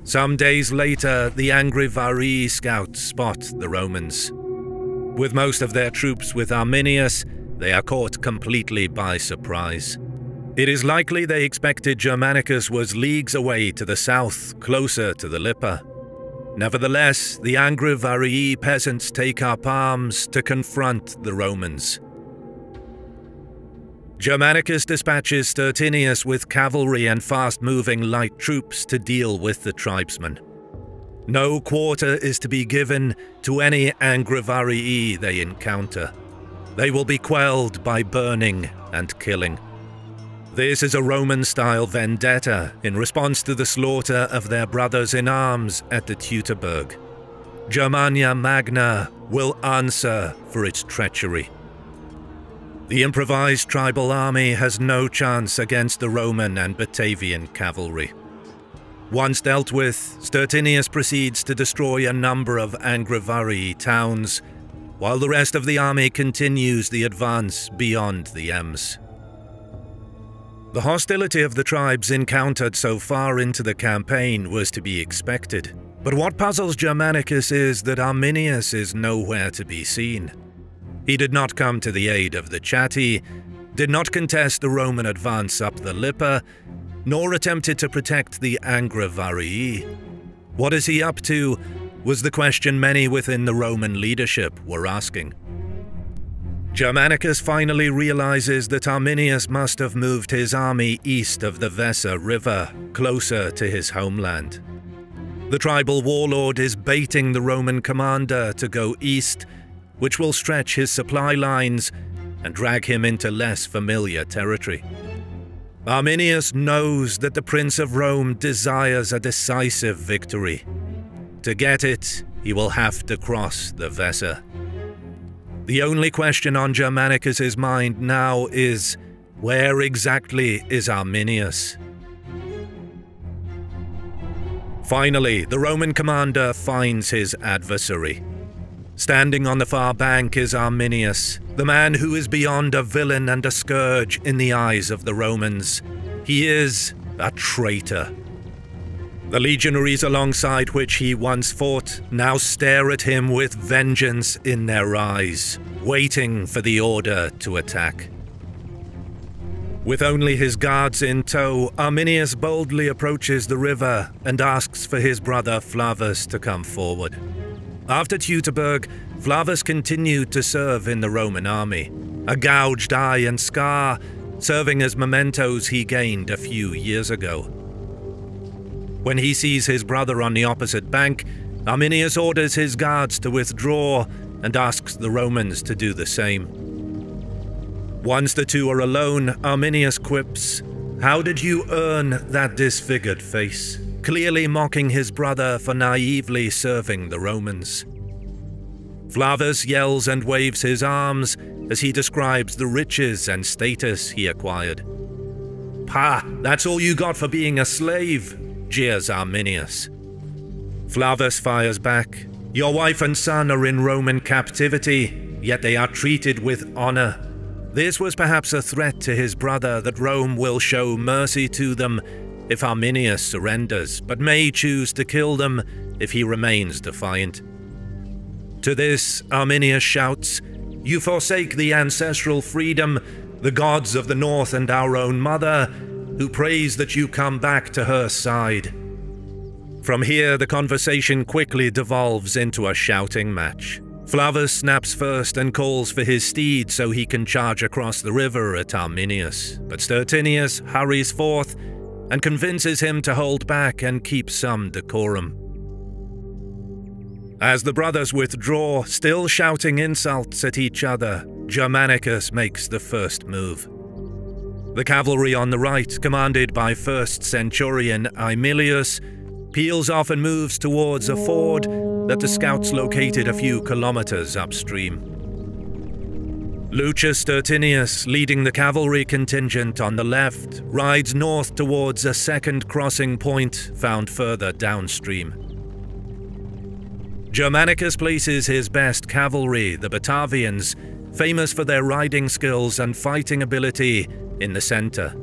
Some days later, the Angrivarii scouts spot the Romans. With most of their troops with Arminius, they are caught completely by surprise. It is likely they expected Germanicus was leagues away to the south, closer to the Lippe. Nevertheless, the Angrivarii peasants take up arms to confront the Romans. Germanicus dispatches Stertinius with cavalry and fast-moving light troops to deal with the tribesmen. No quarter is to be given to any Angrivarii they encounter. They will be quelled by burning and killing. This is a Roman-style vendetta in response to the slaughter of their brothers in arms at the Teutoburg. Germania Magna will answer for its treachery. The improvised tribal army has no chance against the Roman and Batavian cavalry. Once dealt with, Stertinius proceeds to destroy a number of Angrivarii towns, while the rest of the army continues the advance beyond the Ems. The hostility of the tribes encountered so far into the campaign was to be expected, but what puzzles Germanicus is that Arminius is nowhere to be seen. He did not come to the aid of the Chatti, did not contest the Roman advance up the Lippe, nor attempted to protect the Angrivarii. What is he up to was the question many within the Roman leadership were asking. Germanicus finally realizes that Arminius must have moved his army east of the Weser River, closer to his homeland. The tribal warlord is baiting the Roman commander to go east, which will stretch his supply lines and drag him into less familiar territory. Arminius knows that the Prince of Rome desires a decisive victory. To get it, he will have to cross the Weser. The only question on Germanicus's mind now is, where exactly is Arminius? Finally, the Roman commander finds his adversary. Standing on the far bank is Arminius, the man who is beyond a villain and a scourge in the eyes of the Romans. He is a traitor. The legionaries alongside which he once fought now stare at him with vengeance in their eyes, waiting for the order to attack. With only his guards in tow, Arminius boldly approaches the river and asks for his brother Flavus to come forward. After Teutoburg, Flavus continued to serve in the Roman army, a gouged eye and scar serving as mementos he gained a few years ago. When he sees his brother on the opposite bank, Arminius orders his guards to withdraw and asks the Romans to do the same. Once the two are alone, Arminius quips, "How did you earn that disfigured face?" clearly mocking his brother for naively serving the Romans. Flavus yells and waves his arms as he describes the riches and status he acquired. "Pah, that's all you got for being a slave," jeers Arminius. Flavus fires back, "Your wife and son are in Roman captivity, yet they are treated with honor." This was perhaps a threat to his brother that Rome will show mercy to them if Arminius surrenders, but may choose to kill them if he remains defiant. To this, Arminius shouts, "You forsake the ancestral freedom, the gods of the north and our own mother, who prays that you come back to her side." From here, the conversation quickly devolves into a shouting match. Flavus snaps first and calls for his steed so he can charge across the river at Arminius, but Stertinius hurries forth and convinces him to hold back and keep some decorum. As the brothers withdraw, still shouting insults at each other, Germanicus makes the first move. The cavalry on the right, commanded by 1st Centurion Aemilius, peels off and moves towards a ford that the scouts located a few kilometers upstream. Lucius Stertinius, leading the cavalry contingent on the left, rides north towards a second crossing point found further downstream. Germanicus places his best cavalry, the Batavians, famous for their riding skills and fighting ability, in the center.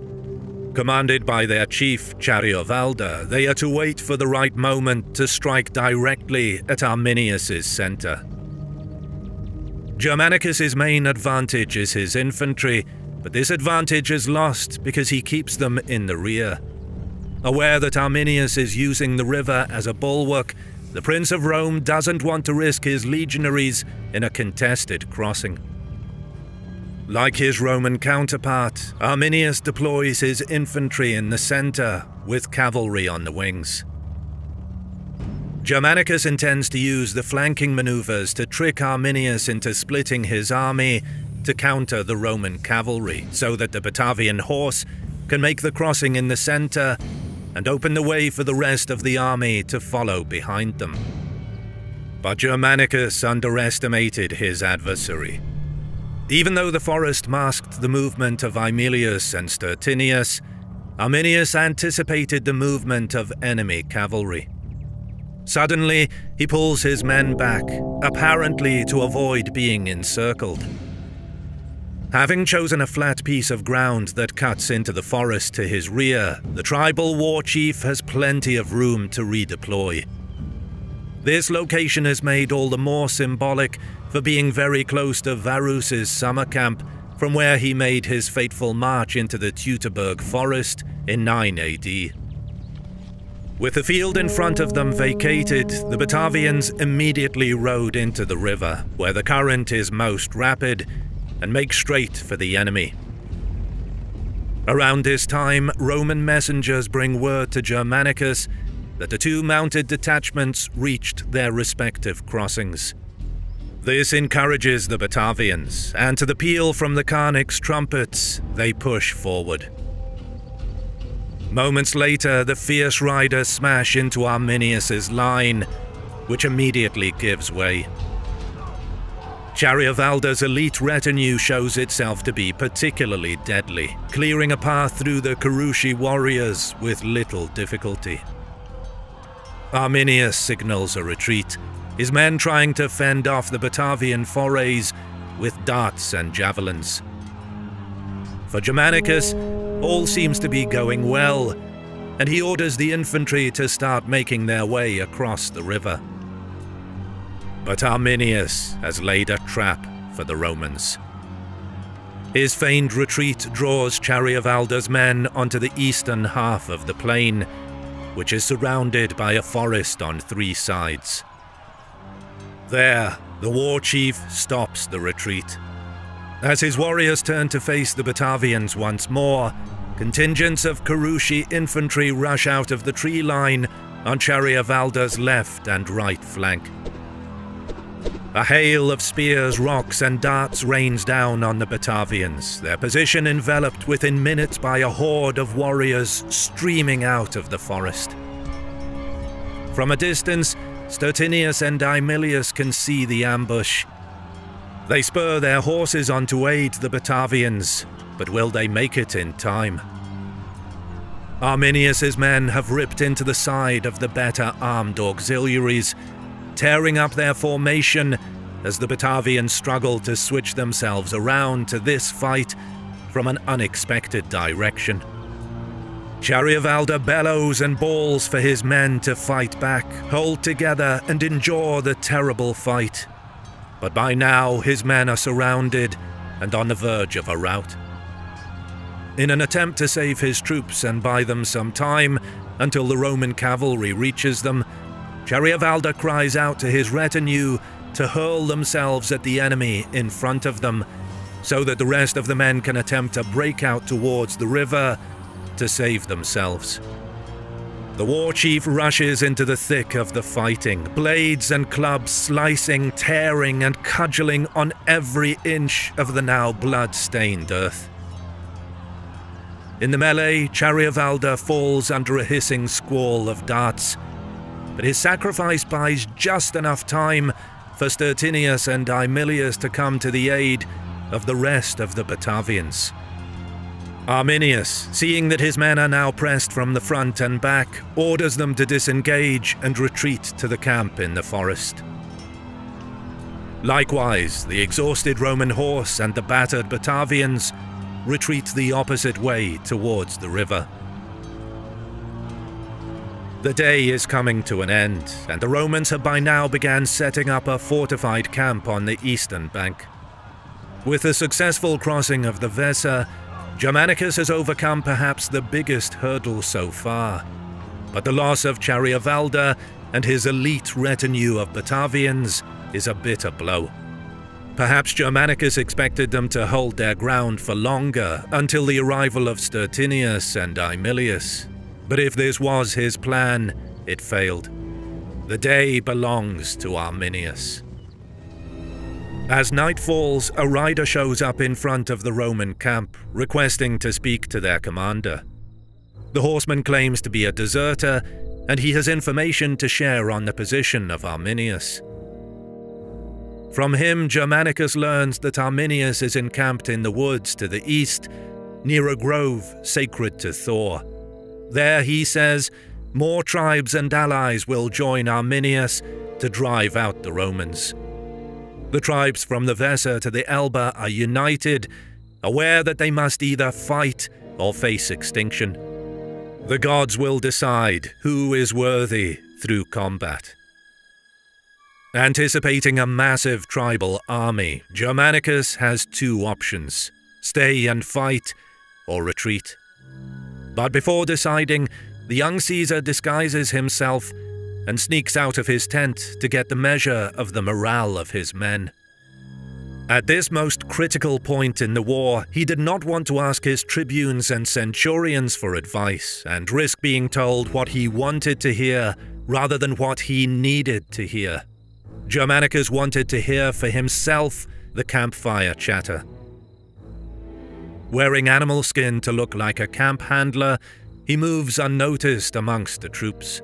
Commanded by their chief, Chariovalda, they are to wait for the right moment to strike directly at Arminius's center. Germanicus's main advantage is his infantry, but this advantage is lost because he keeps them in the rear. Aware that Arminius is using the river as a bulwark, the Prince of Rome doesn't want to risk his legionaries in a contested crossing. Like his Roman counterpart, Arminius deploys his infantry in the center, with cavalry on the wings. Germanicus intends to use the flanking maneuvers to trick Arminius into splitting his army to counter the Roman cavalry, so that the Batavian horse can make the crossing in the center and open the way for the rest of the army to follow behind them. But Germanicus underestimated his adversary. Even though the forest masked the movement of Aemilius and Stertinius, Arminius anticipated the movement of enemy cavalry. Suddenly, he pulls his men back, apparently to avoid being encircled. Having chosen a flat piece of ground that cuts into the forest to his rear, the tribal war chief has plenty of room to redeploy. This location is made all the more symbolic for being very close to Varus's summer camp, from where he made his fateful march into the Teutoburg forest in 9 AD. With the field in front of them vacated, the Batavians immediately rode into the river, where the current is most rapid, and make straight for the enemy. Around this time, Roman messengers bring word to Germanicus that the two mounted detachments reached their respective crossings. This encourages the Batavians, and to the peal from the Carnix trumpets, they push forward. Moments later, the fierce riders smash into Arminius's line, which immediately gives way. Chariovalda's elite retinue shows itself to be particularly deadly, clearing a path through the Carushi warriors with little difficulty. Arminius signals a retreat, his men trying to fend off the Batavian forays with darts and javelins. For Germanicus, all seems to be going well, and he orders the infantry to start making their way across the river. But Arminius has laid a trap for the Romans. His feigned retreat draws Chariavalda's men onto the eastern half of the plain, which is surrounded by a forest on 3 sides. There, the war chief stops the retreat. As his warriors turn to face the Batavians once more, contingents of Carusi infantry rush out of the tree line on Chariavalda's left and right flank. A hail of spears, rocks, and darts rains down on the Batavians, their position enveloped within minutes by a horde of warriors streaming out of the forest. From a distance, Stertinius and Aemilius can see the ambush. They spur their horses on to aid the Batavians, but will they make it in time? Arminius's men have ripped into the side of the better armed auxiliaries, tearing up their formation as the Batavians struggle to switch themselves around to this fight from an unexpected direction. Chariavalda bellows and bawls for his men to fight back, hold together, and endure the terrible fight. But by now his men are surrounded and on the verge of a rout. In an attempt to save his troops and buy them some time until the Roman cavalry reaches them, Chariavalda cries out to his retinue to hurl themselves at the enemy in front of them, so that the rest of the men can attempt to break out towards the river to save themselves. The war chief rushes into the thick of the fighting, blades and clubs slicing, tearing, and cudgeling on every inch of the now blood-stained earth. In the melee, Chariavalda falls under a hissing squall of darts, but his sacrifice buys just enough time for Stertinius and Aemilius to come to the aid of the rest of the Batavians. Arminius, seeing that his men are now pressed from the front and back, orders them to disengage and retreat to the camp in the forest. Likewise, the exhausted Roman horse and the battered Batavians retreat the opposite way towards the river. The day is coming to an end, and the Romans have by now begun setting up a fortified camp on the eastern bank. With the successful crossing of the Weser, Germanicus has overcome perhaps the biggest hurdle so far, but the loss of Chariavalda and his elite retinue of Batavians is a bitter blow. Perhaps Germanicus expected them to hold their ground for longer until the arrival of Stertinius and Aemilius, but if this was his plan, it failed. The day belongs to Arminius. As night falls, a rider shows up in front of the Roman camp, requesting to speak to their commander. The horseman claims to be a deserter, and he has information to share on the position of Arminius. From him, Germanicus learns that Arminius is encamped in the woods to the east, near a grove sacred to Thor. There, he says, more tribes and allies will join Arminius to drive out the Romans. The tribes from the Weser to the Elbe are united, aware that they must either fight or face extinction. The gods will decide who is worthy through combat. Anticipating a massive tribal army, Germanicus has 2 options: stay and fight, or retreat. But before deciding, the young Caesar disguises himself and sneaks out of his tent to get the measure of the morale of his men. At this most critical point in the war, he did not want to ask his tribunes and centurions for advice and risk being told what he wanted to hear rather than what he needed to hear. Germanicus wanted to hear for himself the campfire chatter. Wearing animal skin to look like a camp handler, he moves unnoticed amongst the troops.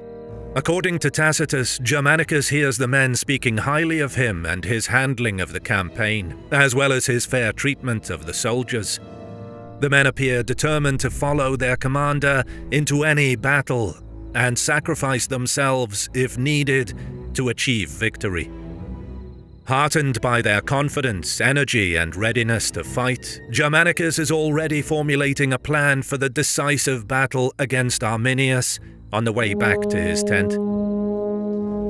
According to Tacitus, Germanicus hears the men speaking highly of him and his handling of the campaign, as well as his fair treatment of the soldiers. The men appear determined to follow their commander into any battle and sacrifice themselves, if needed, to achieve victory. Heartened by their confidence, energy, and readiness to fight, Germanicus is already formulating a plan for the decisive battle against Arminius on the way back to his tent.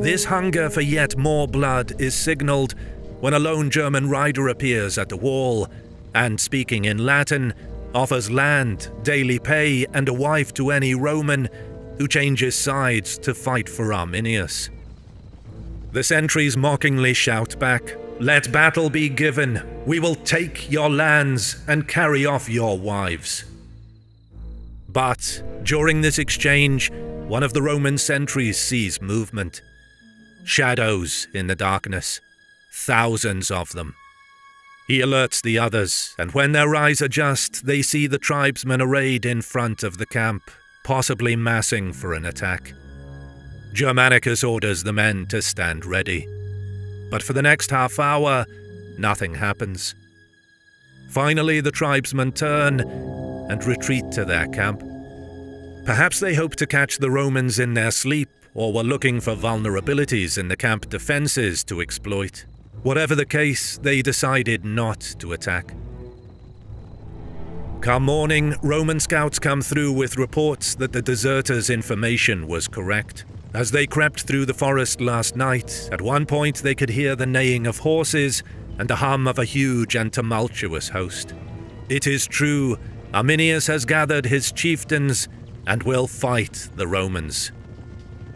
This hunger for yet more blood is signaled when a lone German rider appears at the wall and, speaking in Latin, offers land, daily pay, and a wife to any Roman who changes sides to fight for Arminius. The sentries mockingly shout back, "Let battle be given. We will take your lands and carry off your wives." But during this exchange, one of the Roman sentries sees movement. Shadows in the darkness. Thousands of them. He alerts the others, and when their eyes adjust, they see the tribesmen arrayed in front of the camp, possibly massing for an attack. Germanicus orders the men to stand ready. But for the next half hour, nothing happens. Finally, the tribesmen turn and retreat to their camp. Perhaps they hope to catch the Romans in their sleep, or were looking for vulnerabilities in the camp defenses to exploit. Whatever the case, they decided not to attack. Come morning, Roman scouts come through with reports that the deserters' information was correct. As they crept through the forest last night, at one point they could hear the neighing of horses and the hum of a huge and tumultuous host. It is true, Arminius has gathered his chieftains and will fight the Romans.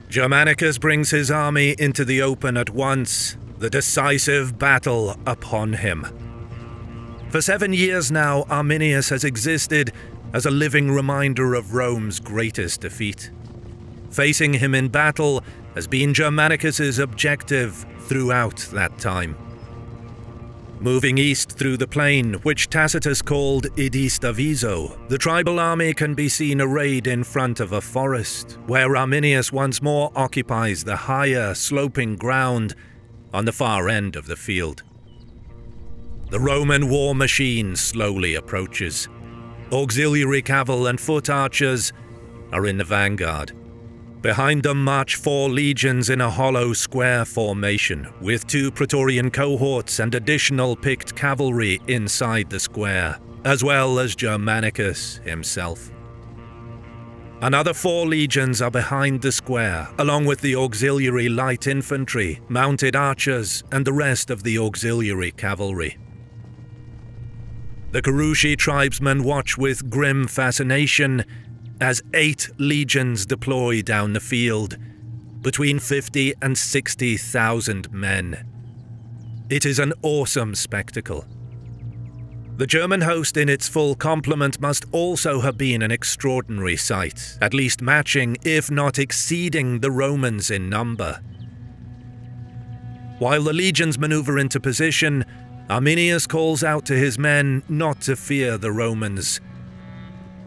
Germanicus brings his army into the open at once, the decisive battle upon him. For 7 years now, Arminius has existed as a living reminder of Rome's greatest defeat. Facing him in battle has been Germanicus's objective throughout that time. Moving east through the plain, which Tacitus called Idis Daviso, the tribal army can be seen arrayed in front of a forest, where Arminius once more occupies the higher, sloping ground on the far end of the field. The Roman war machine slowly approaches. Auxiliary cavalry and foot archers are in the vanguard. Behind them march 4 legions in a hollow square formation, with 2 Praetorian cohorts and additional picked cavalry inside the square, as well as Germanicus himself. Another 4 legions are behind the square, along with the auxiliary light infantry, mounted archers, and the rest of the auxiliary cavalry. The Kurushi tribesmen watch with grim fascination as 8 legions deploy down the field, between 50 and 60,000 men. It is an awesome spectacle. The German host in its full complement must also have been an extraordinary sight, at least matching, if not exceeding, the Romans in number. While the legions maneuver into position, Arminius calls out to his men not to fear the Romans.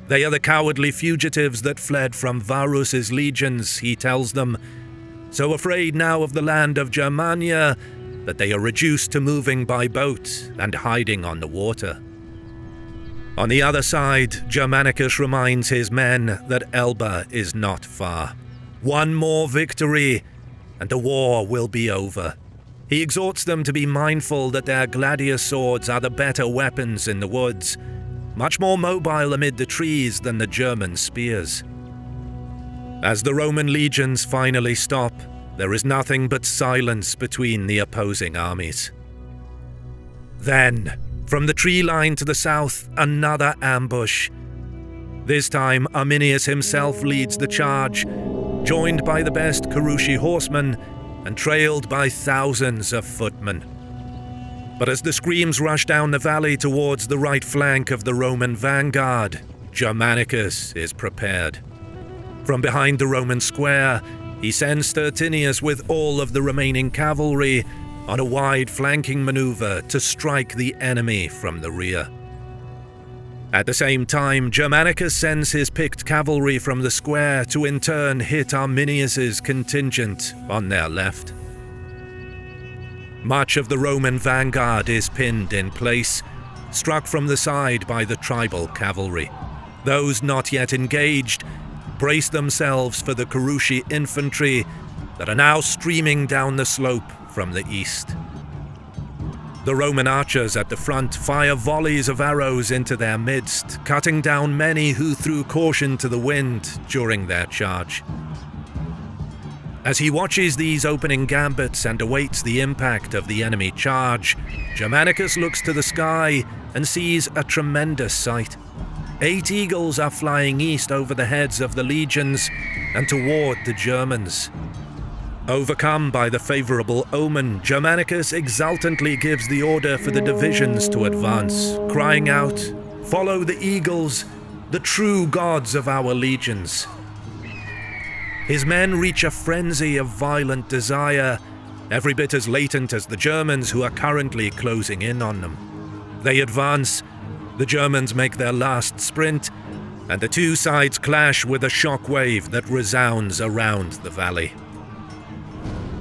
They are the cowardly fugitives that fled from Varus's legions, he tells them, so afraid now of the land of Germania that they are reduced to moving by boat and hiding on the water. On the other side, Germanicus reminds his men that Elba is not far. One more victory, and the war will be over. He exhorts them to be mindful that their gladius swords are the better weapons in the woods, much more mobile amid the trees than the German spears. As the Roman legions finally stop, there is nothing but silence between the opposing armies. Then, from the tree line to the south, another ambush. This time, Arminius himself leads the charge, joined by the best Kurushi horsemen and trailed by thousands of footmen. But as the screams rush down the valley towards the right flank of the Roman vanguard, Germanicus is prepared. From behind the Roman square, he sends Tertinius with all of the remaining cavalry on a wide flanking maneuver to strike the enemy from the rear. At the same time, Germanicus sends his picked cavalry from the square to in turn hit Arminius's contingent on their left. Much of the Roman vanguard is pinned in place, struck from the side by the tribal cavalry. Those not yet engaged brace themselves for the Kurushi infantry that are now streaming down the slope from the east. The Roman archers at the front fire volleys of arrows into their midst, cutting down many who threw caution to the wind during their charge. As he watches these opening gambits and awaits the impact of the enemy charge, Germanicus looks to the sky and sees a tremendous sight. 8 eagles are flying east over the heads of the legions and toward the Germans. Overcome by the favorable omen, Germanicus exultantly gives the order for the divisions to advance, crying out, "Follow the eagles, the true gods of our legions." His men reach a frenzy of violent desire, every bit as latent as the Germans who are currently closing in on them. They advance, the Germans make their last sprint, and the two sides clash with a shockwave that resounds around the valley.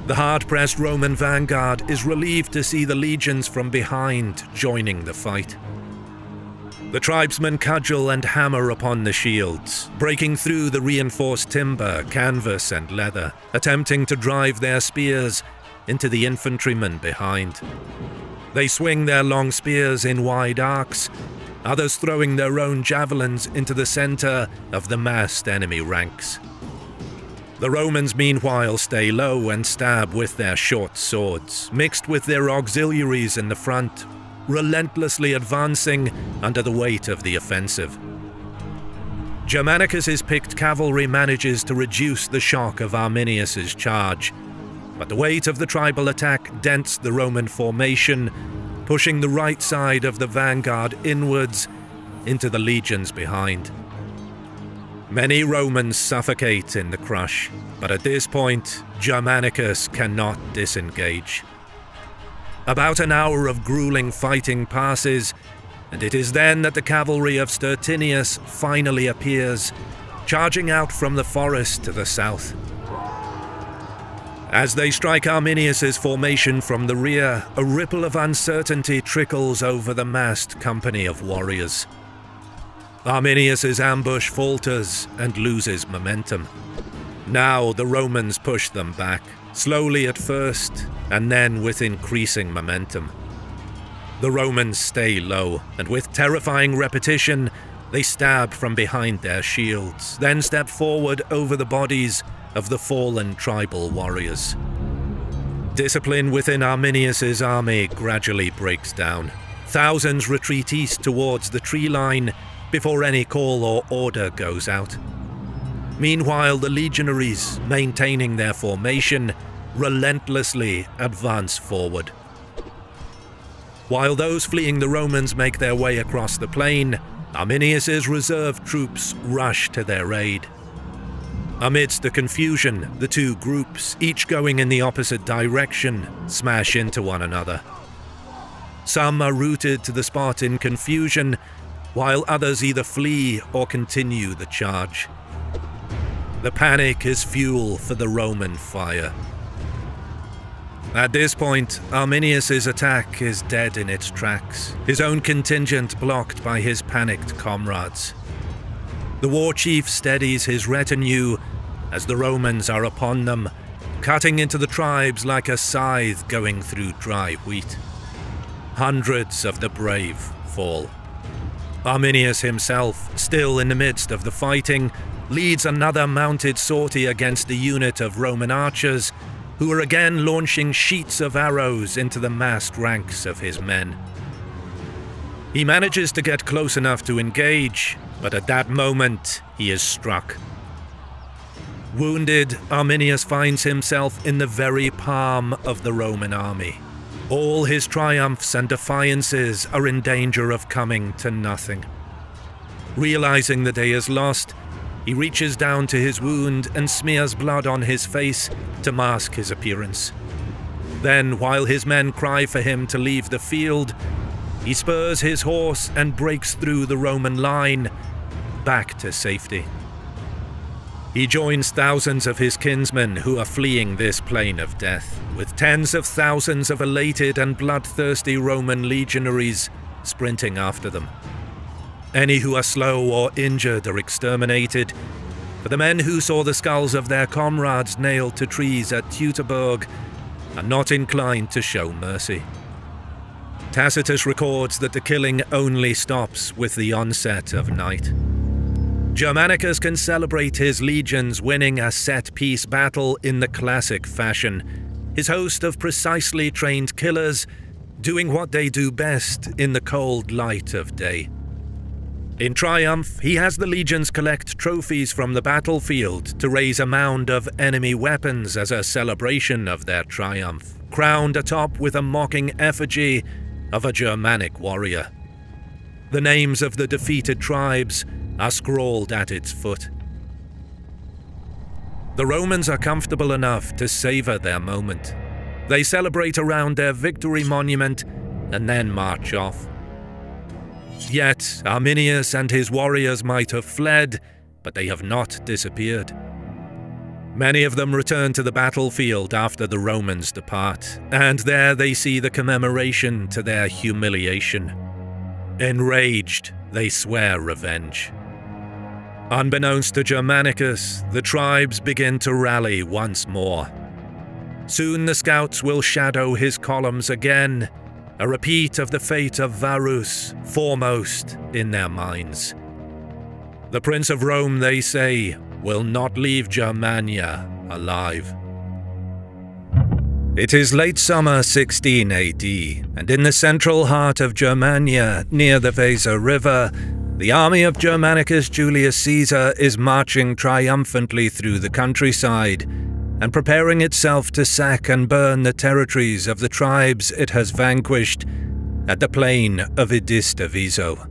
The hard-pressed Roman vanguard is relieved to see the legions from behind joining the fight. The tribesmen cudgel and hammer upon the shields, breaking through the reinforced timber, canvas and leather, attempting to drive their spears into the infantrymen behind. They swing their long spears in wide arcs, others throwing their own javelins into the center of the massed enemy ranks. The Romans meanwhile stay low and stab with their short swords, mixed with their auxiliaries in the front, relentlessly advancing under the weight of the offensive. Germanicus's picked cavalry manages to reduce the shock of Arminius's charge, but the weight of the tribal attack dents the Roman formation, pushing the right side of the vanguard inwards into the legions behind. Many Romans suffocate in the crush, but at this point, Germanicus cannot disengage. About an hour of grueling fighting passes, and it is then that the cavalry of Stertinius finally appears, charging out from the forest to the south. As they strike Arminius's formation from the rear, a ripple of uncertainty trickles over the massed company of warriors. Arminius's ambush falters and loses momentum. Now the Romans push them back, slowly at first, and then with increasing momentum. The Romans stay low, and with terrifying repetition, they stab from behind their shields, then step forward over the bodies of the fallen tribal warriors. Discipline within Arminius's army gradually breaks down. Thousands retreat east towards the tree line before any call or order goes out. Meanwhile, the legionaries, maintaining their formation, relentlessly advance forward. While those fleeing the Romans make their way across the plain, Arminius's reserve troops rush to their aid. Amidst the confusion, the two groups, each going in the opposite direction, smash into one another. Some are routed to the spot in confusion, while others either flee or continue the charge. The panic is fuel for the Roman fire. At this point, Arminius's attack is dead in its tracks, his own contingent blocked by his panicked comrades. The war chief steadies his retinue as the Romans are upon them, cutting into the tribes like a scythe going through dry wheat. Hundreds of the brave fall. Arminius himself, still in the midst of the fighting, leads another mounted sortie against a unit of Roman archers, who are again launching sheets of arrows into the massed ranks of his men. He manages to get close enough to engage, but at that moment he is struck. Wounded, Arminius finds himself in the very palm of the Roman army. All his triumphs and defiances are in danger of coming to nothing. Realizing the day is lost, he reaches down to his wound and smears blood on his face to mask his appearance. Then, while his men cry for him to leave the field, he spurs his horse and breaks through the Roman line, back to safety. He joins thousands of his kinsmen who are fleeing this plain of death, with tens of thousands of elated and bloodthirsty Roman legionaries sprinting after them. Any who are slow or injured are exterminated, but the men who saw the skulls of their comrades nailed to trees at Teutoburg are not inclined to show mercy. Tacitus records that the killing only stops with the onset of night. Germanicus can celebrate his legions winning a set-piece battle in the classic fashion, his host of precisely trained killers doing what they do best in the cold light of day. In triumph, he has the legions collect trophies from the battlefield to raise a mound of enemy weapons as a celebration of their triumph, crowned atop with a mocking effigy of a Germanic warrior. The names of the defeated tribes are scrawled at its foot. The Romans are comfortable enough to savor their moment. They celebrate around their victory monument and then march off. Yet Arminius and his warriors might have fled, but they have not disappeared. Many of them return to the battlefield after the Romans depart, and there they see the commemoration to their humiliation. Enraged, they swear revenge. Unbeknownst to Germanicus, the tribes begin to rally once more. Soon the scouts will shadow his columns again, a repeat of the fate of Varus foremost in their minds. The Prince of Rome, they say, will not leave Germania alive. It is late summer 16 AD, and in the central heart of Germania, near the Weser River, the army of Germanicus Julius Caesar is marching triumphantly through the countryside and preparing itself to sack and burn the territories of the tribes it has vanquished at the plain of Idista Viso.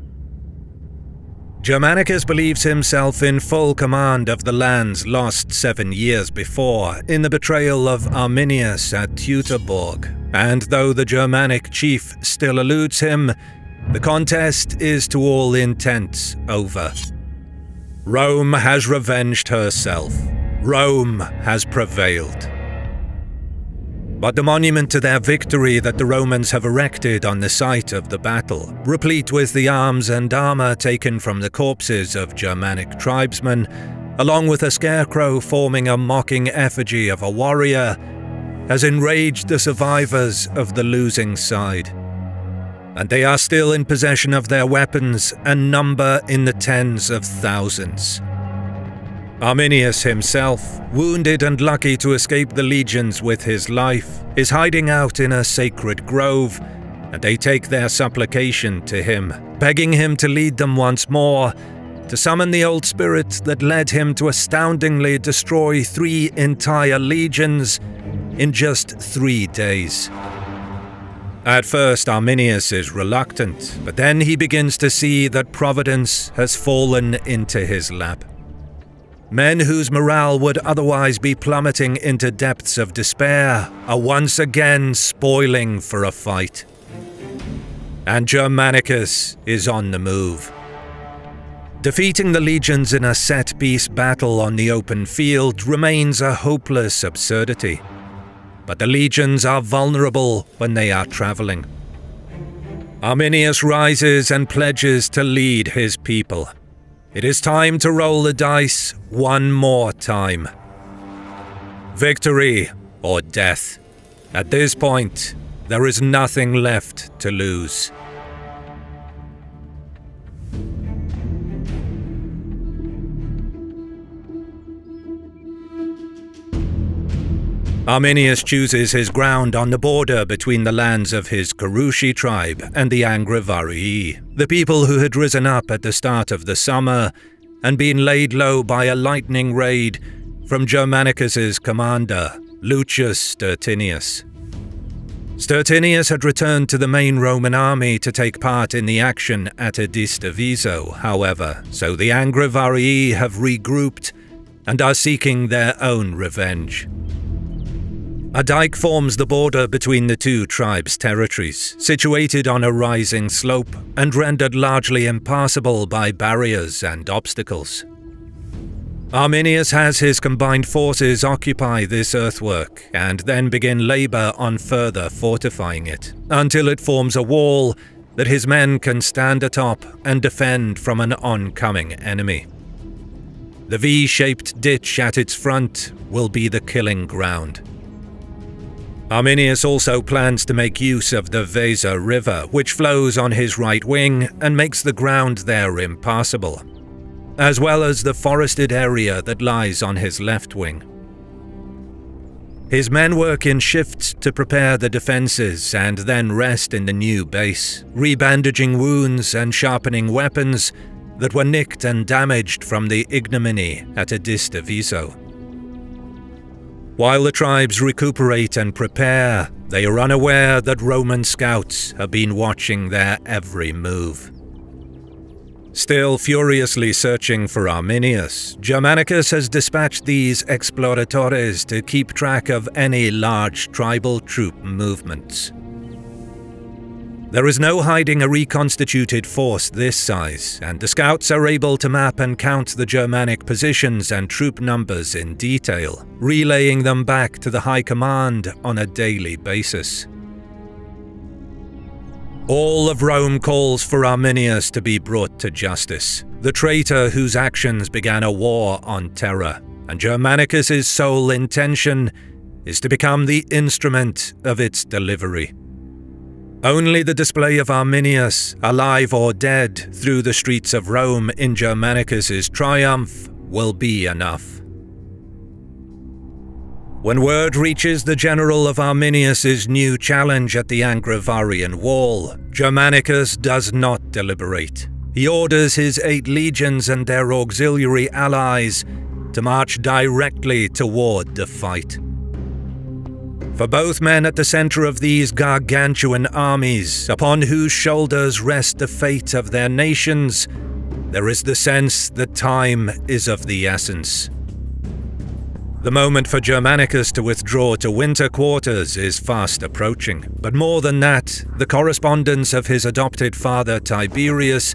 Germanicus believes himself in full command of the lands lost 7 years before in the betrayal of Arminius at Teutoburg, and though the Germanic chief still eludes him, the contest is to all intents over. Rome has revenged herself. Rome has prevailed. But the monument to their victory that the Romans have erected on the site of the battle, replete with the arms and armor taken from the corpses of Germanic tribesmen, along with a scarecrow forming a mocking effigy of a warrior, has enraged the survivors of the losing side. And they are still in possession of their weapons and number in the tens of thousands. Arminius himself, wounded and lucky to escape the legions with his life, is hiding out in a sacred grove, and they take their supplication to him, begging him to lead them once more, to summon the old spirit that led him to astoundingly destroy 3 entire legions in just 3 days. At first, Arminius is reluctant, but then he begins to see that Providence has fallen into his lap. Men whose morale would otherwise be plummeting into depths of despair are once again spoiling for a fight. And Germanicus is on the move. Defeating the legions in a set-piece battle on the open field remains a hopeless absurdity. But the legions are vulnerable when they are traveling. Arminius rises and pledges to lead his people. It is time to roll the dice one more time. Victory or death. At this point, there is nothing left to lose. Arminius chooses his ground on the border between the lands of his Carusi tribe and the Angrivarii, the people who had risen up at the start of the summer and been laid low by a lightning raid from Germanicus's commander, Lucius Stertinius. Stertinius had returned to the main Roman army to take part in the action at Idista Viso, however, so the Angrivarii have regrouped and are seeking their own revenge. A dike forms the border between the two tribes' territories, situated on a rising slope and rendered largely impassable by barriers and obstacles. Arminius has his combined forces occupy this earthwork and then begin labor on further fortifying it, until it forms a wall that his men can stand atop and defend from an oncoming enemy. The V-shaped ditch at its front will be the killing ground. Arminius also plans to make use of the Weser River, which flows on his right wing and makes the ground there impassable, as well as the forested area that lies on his left wing. His men work in shifts to prepare the defences and then rest in the new base, rebandaging wounds and sharpening weapons that were nicked and damaged from the ignominy at Edista Viso. While the tribes recuperate and prepare, they are unaware that Roman scouts have been watching their every move. Still furiously searching for Arminius, Germanicus has dispatched these exploratores to keep track of any large tribal troop movements. There is no hiding a reconstituted force this size, and the scouts are able to map and count the Germanic positions and troop numbers in detail, relaying them back to the High Command on a daily basis. All of Rome calls for Arminius to be brought to justice, the traitor whose actions began a war on terror, and Germanicus's sole intention is to become the instrument of its delivery. Only the display of Arminius, alive or dead, through the streets of Rome in Germanicus's triumph will be enough. When word reaches the general of Arminius's new challenge at the Angravarian Wall, Germanicus does not deliberate. He orders his 8 legions and their auxiliary allies to march directly toward the fight. For both men at the center of these gargantuan armies, upon whose shoulders rest the fate of their nations, there is the sense that time is of the essence. The moment for Germanicus to withdraw to winter quarters is fast approaching, but more than that, the correspondence of his adopted father Tiberius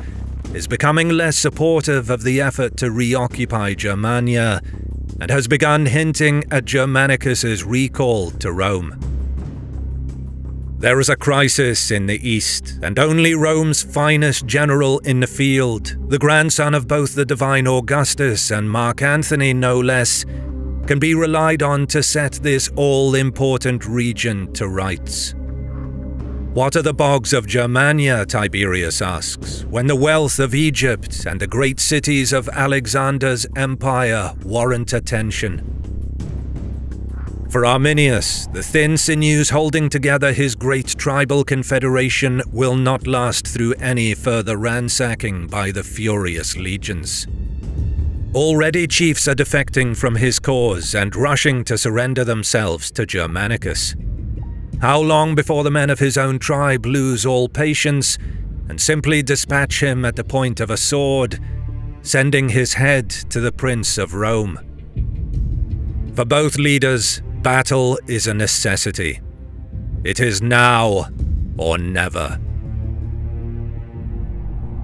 is becoming less supportive of the effort to reoccupy Germania, and has begun hinting at Germanicus's recall to Rome. There is a crisis in the east, and only Rome's finest general in the field, the grandson of both the divine Augustus and Mark Antony no less, can be relied on to set this all-important region to rights. What are the bogs of Germania, Tiberius asks, when the wealth of Egypt and the great cities of Alexander's empire warrant attention? For Arminius, the thin sinews holding together his great tribal confederation will not last through any further ransacking by the furious legions. Already chiefs are defecting from his cause and rushing to surrender themselves to Germanicus. How long before the men of his own tribe lose all patience and simply dispatch him at the point of a sword, sending his head to the Prince of Rome? For both leaders, battle is a necessity. It is now or never.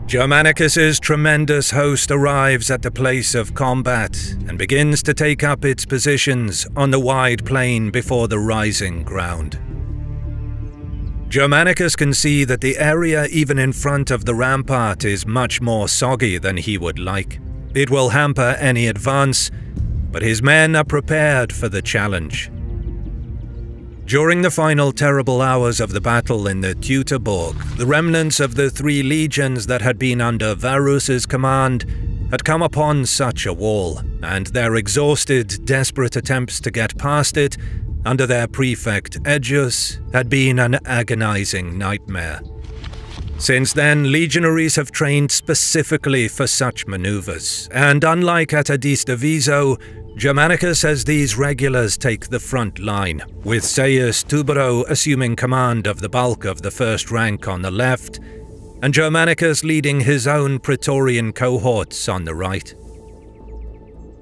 Germanicus's tremendous host arrives at the place of combat and begins to take up its positions on the wide plain before the rising ground. Germanicus can see that the area even in front of the rampart is much more soggy than he would like. It will hamper any advance, but his men are prepared for the challenge. During the final terrible hours of the battle in the Teutoburg, the remnants of the 3 legions that had been under Varus's command had come upon such a wall, and their exhausted, desperate attempts to get past it under their prefect Edgius had been an agonizing nightmare. Since then, legionaries have trained specifically for such maneuvers, and unlike at Edista Viso, Germanicus has these regulars take the front line, with Seius Tubero assuming command of the bulk of the first rank on the left, and Germanicus leading his own Praetorian cohorts on the right.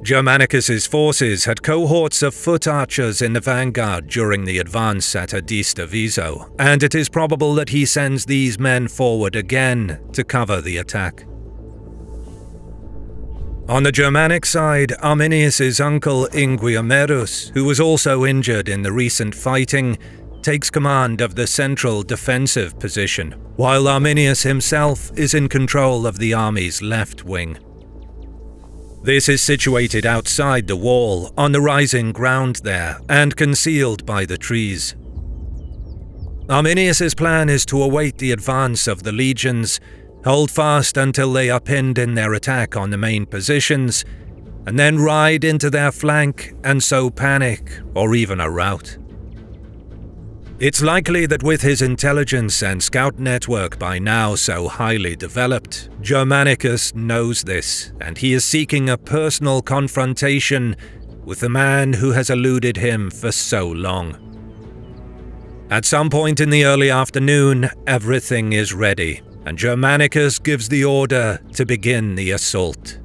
Germanicus's forces had cohorts of foot archers in the vanguard during the advance at Edista Viso, and it is probable that he sends these men forward again to cover the attack. On the Germanic side, Arminius's uncle Inguiomerus, who was also injured in the recent fighting, takes command of the central defensive position, while Arminius himself is in control of the army's left wing. This is situated outside the wall, on the rising ground there, and concealed by the trees. Arminius's plan is to await the advance of the legions, hold fast until they are pinned in their attack on the main positions, and then ride into their flank and sow panic or even a rout. It's likely that with his intelligence and scout network by now so highly developed, Germanicus knows this, and he is seeking a personal confrontation with the man who has eluded him for so long. At some point in the early afternoon, everything is ready, and Germanicus gives the order to begin the assault.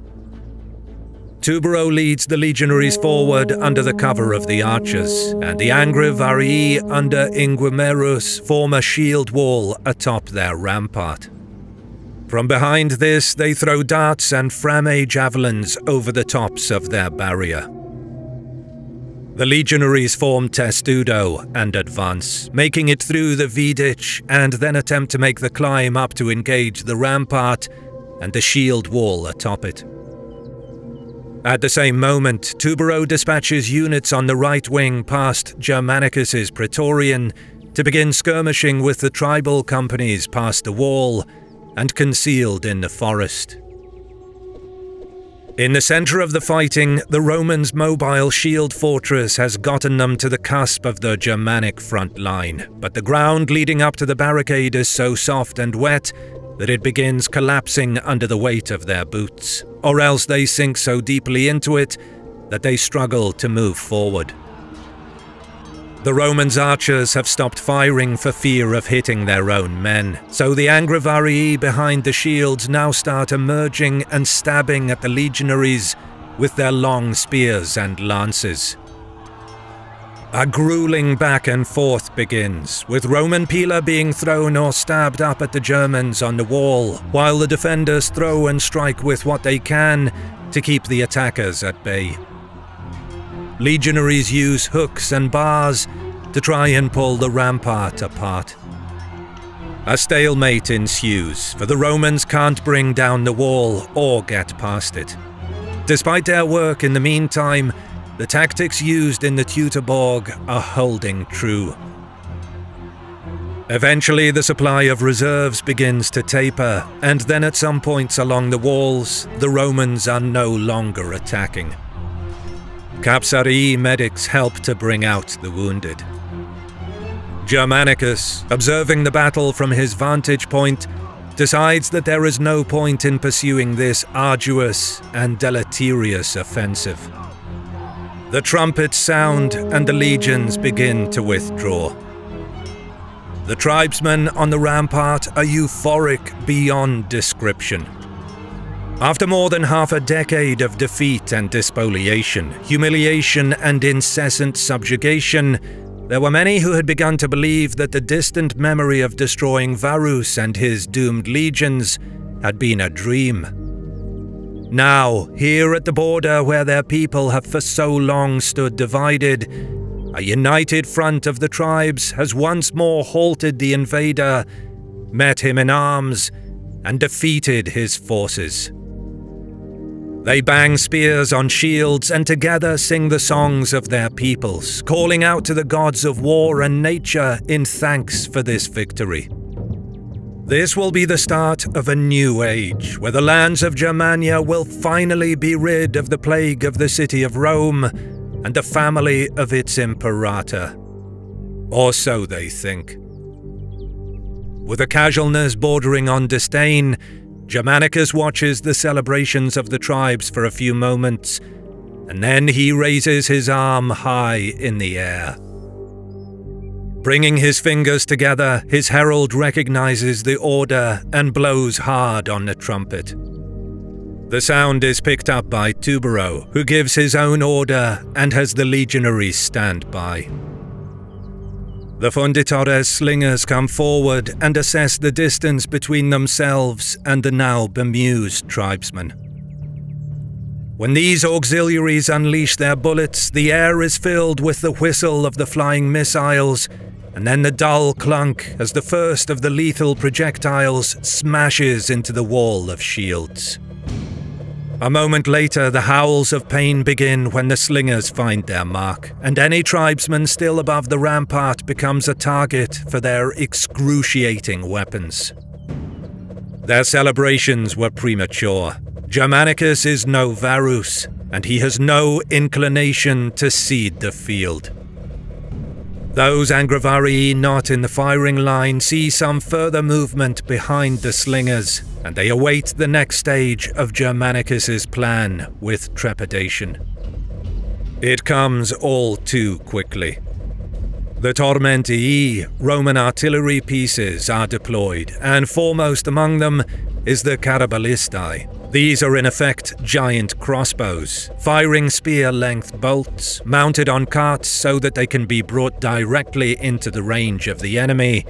Tubero leads the legionaries forward under the cover of the archers, and the Angrivarii under Inguimerus form a shield wall atop their rampart. From behind this, they throw darts and frame javelins over the tops of their barrier. The legionaries form testudo and advance, making it through the V-ditch and then attempt to make the climb up to engage the rampart and the shield wall atop it. At the same moment, Tubero dispatches units on the right wing past Germanicus's Praetorian to begin skirmishing with the tribal companies past the wall and concealed in the forest. In the center of the fighting, the Romans' mobile shield fortress has gotten them to the cusp of the Germanic front line, but the ground leading up to the barricade is so soft and wet that it begins collapsing under the weight of their boots, or else they sink so deeply into it that they struggle to move forward. The Romans' archers have stopped firing for fear of hitting their own men, so the Angrivarii behind the shields now start emerging and stabbing at the legionaries with their long spears and lances. A grueling back and forth begins, with Roman pila being thrown or stabbed up at the Germans on the wall, while the defenders throw and strike with what they can to keep the attackers at bay. Legionaries use hooks and bars to try and pull the rampart apart. A stalemate ensues, for the Romans can't bring down the wall or get past it. Despite their work in the meantime, the tactics used in the Teutoburg are holding true. Eventually, the supply of reserves begins to taper, and then at some points along the walls, the Romans are no longer attacking. Capsarii medics help to bring out the wounded. Germanicus, observing the battle from his vantage point, decides that there is no point in pursuing this arduous and deleterious offensive. The trumpets sound and the legions begin to withdraw. The tribesmen on the rampart are euphoric beyond description. After more than half a decade of defeat and despoliation, humiliation and incessant subjugation, there were many who had begun to believe that the distant memory of destroying Varus and his doomed legions had been a dream. Now, here at the border where their people have for so long stood divided, a united front of the tribes has once more halted the invader, met him in arms, and defeated his forces. They bang spears on shields and together sing the songs of their peoples, calling out to the gods of war and nature in thanks for this victory. This will be the start of a new age, where the lands of Germania will finally be rid of the plague of the city of Rome and the family of its imperator. Or so they think. With a casualness bordering on disdain, Germanicus watches the celebrations of the tribes for a few moments, and then he raises his arm high in the air. Bringing his fingers together, his herald recognizes the order and blows hard on the trumpet. The sound is picked up by Tubero, who gives his own order and has the legionaries stand by. The Funditores slingers come forward and assess the distance between themselves and the now bemused tribesmen. When these auxiliaries unleash their bullets, the air is filled with the whistle of the flying missiles, and then the dull clunk as the first of the lethal projectiles smashes into the wall of shields. A moment later, the howls of pain begin when the slingers find their mark, and any tribesman still above the rampart becomes a target for their excruciating weapons. Their celebrations were premature. Germanicus is no Varus, and he has no inclination to cede the field. Those Angravarii not in the firing line see some further movement behind the slingers, and they await the next stage of Germanicus's plan with trepidation. It comes all too quickly. The Tormentii, Roman artillery pieces, are deployed, and foremost among them is the Carabalistai. These are in effect giant crossbows, firing spear-length bolts, mounted on carts so that they can be brought directly into the range of the enemy,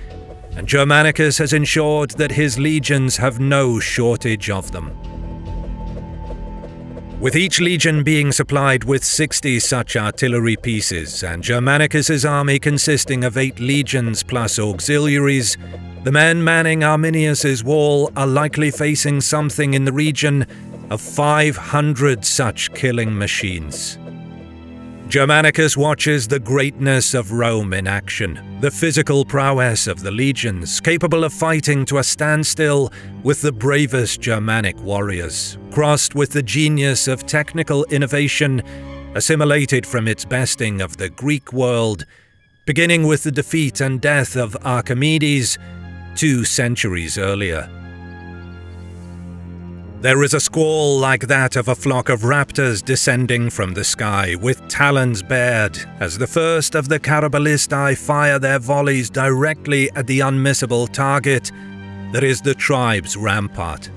and Germanicus has ensured that his legions have no shortage of them. With each legion being supplied with 60 such artillery pieces, and Germanicus's army consisting of 8 legions plus auxiliaries, the men manning Arminius's wall are likely facing something in the region of 500 such killing machines. Germanicus watches the greatness of Rome in action, the physical prowess of the legions, capable of fighting to a standstill with the bravest Germanic warriors, crossed with the genius of technical innovation assimilated from its besting of the Greek world, beginning with the defeat and death of Archimedes 2 centuries earlier. There is a squall like that of a flock of raptors descending from the sky, with talons bared, as the first of the Carabalistai fire their volleys directly at the unmissable target that is the tribe's rampart.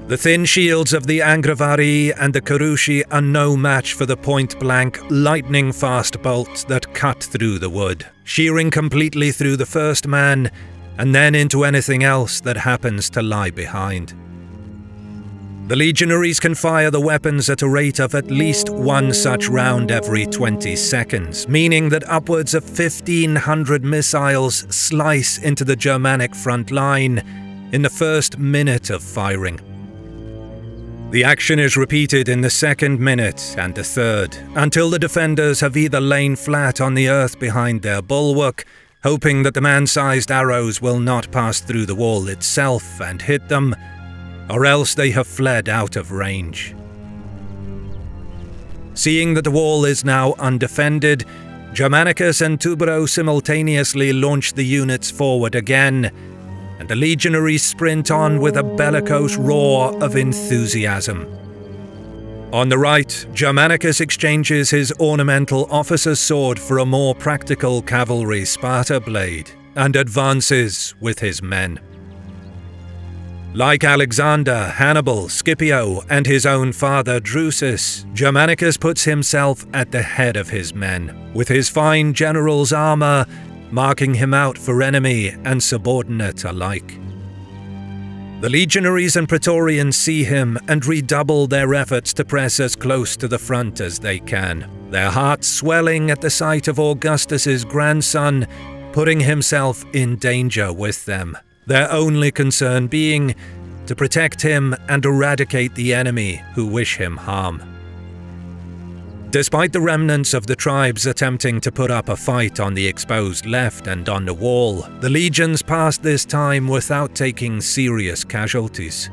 The thin shields of the Angravarii and the Carushi are no match for the point-blank, lightning-fast bolts that cut through the wood, shearing completely through the first man, and then into anything else that happens to lie behind. The legionaries can fire the weapons at a rate of at least 1 such round every 20 seconds, meaning that upwards of 1,500 missiles slice into the Germanic front line in the first minute of firing. The action is repeated in the second minute and the third, until the defenders have either lain flat on the earth behind their bulwark, hoping that the man-sized arrows will not pass through the wall itself and hit them, or else they have fled out of range. Seeing that the wall is now undefended, Germanicus and Tubero simultaneously launch the units forward again, and the legionaries sprint on with a bellicose roar of enthusiasm. On the right, Germanicus exchanges his ornamental officer's sword for a more practical cavalry Sparta blade, and advances with his men. Like Alexander, Hannibal, Scipio, and his own father Drusus, Germanicus puts himself at the head of his men, with his fine general's armor marking him out for enemy and subordinate alike. The legionaries and praetorians see him and redouble their efforts to press as close to the front as they can, their hearts swelling at the sight of Augustus's grandson putting himself in danger with them, their only concern being to protect him and eradicate the enemy who wish him harm. Despite the remnants of the tribes attempting to put up a fight on the exposed left and on the wall, the legions passed this time without taking serious casualties.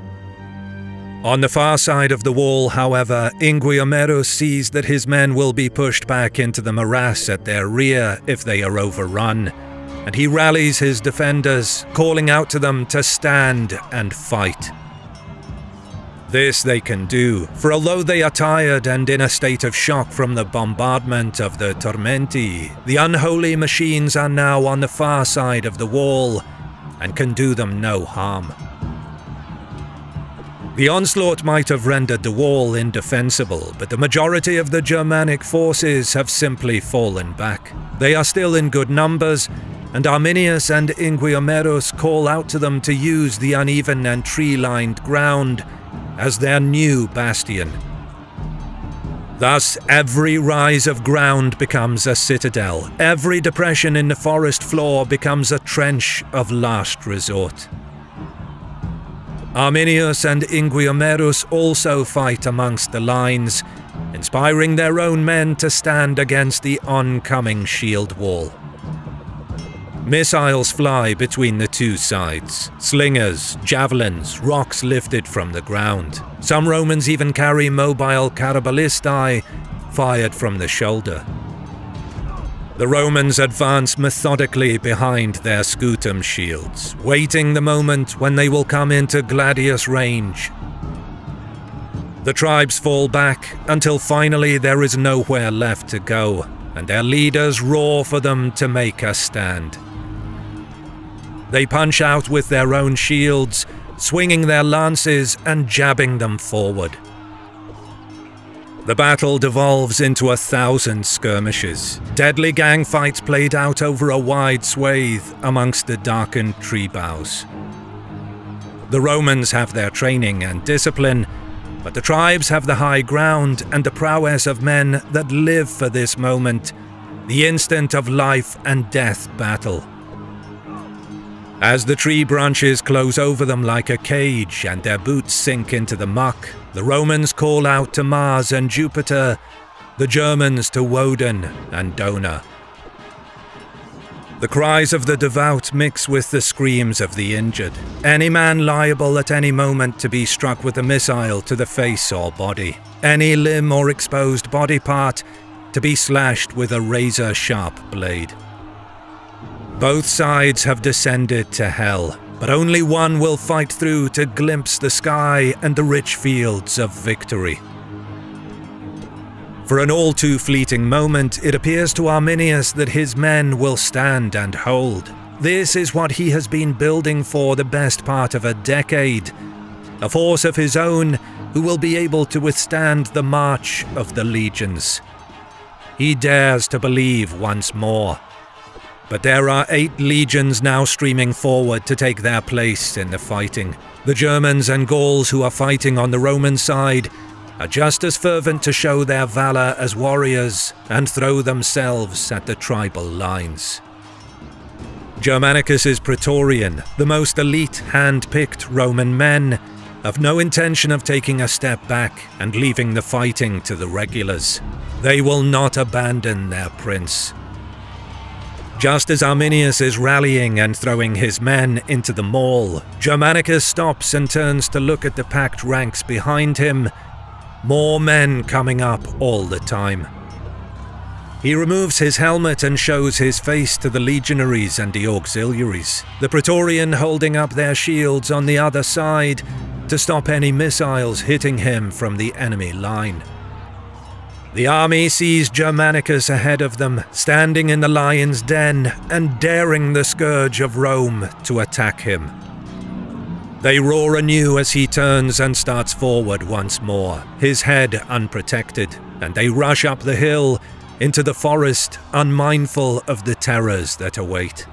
On the far side of the wall, however, Inguiomerus sees that his men will be pushed back into the morass at their rear if they are overrun, and he rallies his defenders, calling out to them to stand and fight. This they can do, for although they are tired and in a state of shock from the bombardment of the Tormenti, the unholy machines are now on the far side of the wall and can do them no harm. The onslaught might have rendered the wall indefensible, but the majority of the Germanic forces have simply fallen back. They are still in good numbers, and Arminius and Inguiomerus call out to them to use the uneven and tree-lined ground as their new bastion. Thus, every rise of ground becomes a citadel, every depression in the forest floor becomes a trench of last resort. Arminius and Inguiomerus also fight amongst the lines, inspiring their own men to stand against the oncoming shield wall. Missiles fly between the two sides, slingers, javelins, rocks lifted from the ground. Some Romans even carry mobile carabalistae fired from the shoulder. The Romans advance methodically behind their scutum shields, waiting the moment when they will come into gladius range. The tribes fall back until finally there is nowhere left to go, and their leaders roar for them to make a stand. They punch out with their own shields, swinging their lances and jabbing them forward. The battle devolves into 1,000 skirmishes, deadly gang fights played out over a wide swathe amongst the darkened tree boughs. The Romans have their training and discipline, but the tribes have the high ground and the prowess of men that live for this moment, the instant of life and death battle. As the tree branches close over them like a cage and their boots sink into the muck, the Romans call out to Mars and Jupiter, the Germans to Woden and Dona. The cries of the devout mix with the screams of the injured, any man liable at any moment to be struck with a missile to the face or body, any limb or exposed body part to be slashed with a razor-sharp blade. Both sides have descended to hell, but only one will fight through to glimpse the sky and the rich fields of victory. For an all too fleeting moment, it appears to Arminius that his men will stand and hold. This is what he has been building for the best part of a decade. A force of his own who will be able to withstand the march of the legions. He dares to believe once more. But there are 8 legions now streaming forward to take their place in the fighting. The Germans and Gauls who are fighting on the Roman side are just as fervent to show their valor as warriors and throw themselves at the tribal lines. Germanicus's Praetorian, the most elite hand-picked Roman men, have no intention of taking a step back and leaving the fighting to the regulars. They will not abandon their prince. Just as Arminius is rallying and throwing his men into the mall, Germanicus stops and turns to look at the packed ranks behind him. More men coming up all the time. He removes his helmet and shows his face to the legionaries and the auxiliaries, the Praetorian holding up their shields on the other side to stop any missiles hitting him from the enemy line. The army sees Germanicus ahead of them, standing in the lion's den and daring the scourge of Rome to attack him. They roar anew as he turns and starts forward once more, his head unprotected, and they rush up the hill into the forest, unmindful of the terrors that await.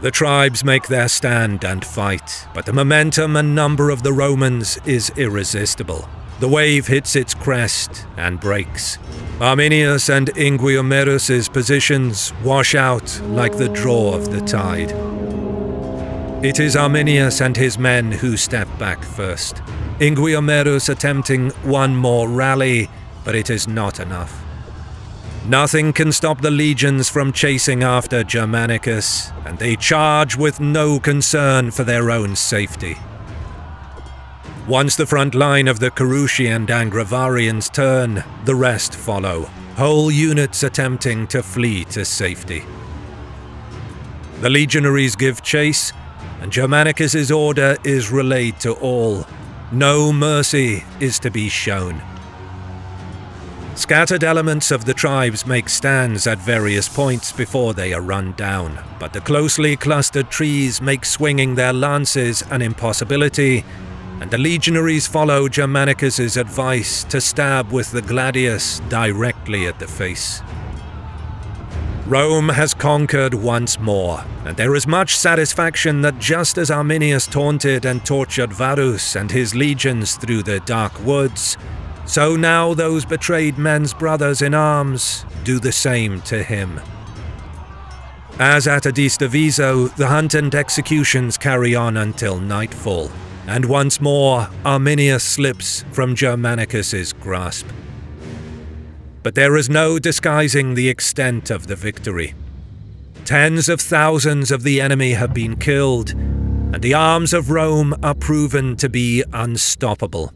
The tribes make their stand and fight, but the momentum and number of the Romans is irresistible. The wave hits its crest and breaks. Arminius and Inguiomerus' positions wash out like the draw of the tide. It is Arminius and his men who step back first. Inguiomerus attempting one more rally, but it is not enough. Nothing can stop the legions from chasing after Germanicus, and they charge with no concern for their own safety. Once the front line of the Carusi and Angravarians turn, the rest follow, whole units attempting to flee to safety. The legionaries give chase, and Germanicus's order is relayed to all. No mercy is to be shown. Scattered elements of the tribes make stands at various points before they are run down, but the closely clustered trees make swinging their lances an impossibility, and the legionaries follow Germanicus's advice to stab with the gladius directly at the face. Rome has conquered once more, and there is much satisfaction that just as Arminius taunted and tortured Varus and his legions through the dark woods, so now those betrayed men's brothers in arms do the same to him. As at Adista Viso, the hunt and executions carry on until nightfall. and once more Arminius slips from Germanicus's grasp. But there is no disguising the extent of the victory. Tens of thousands of the enemy have been killed, and the arms of Rome are proven to be unstoppable.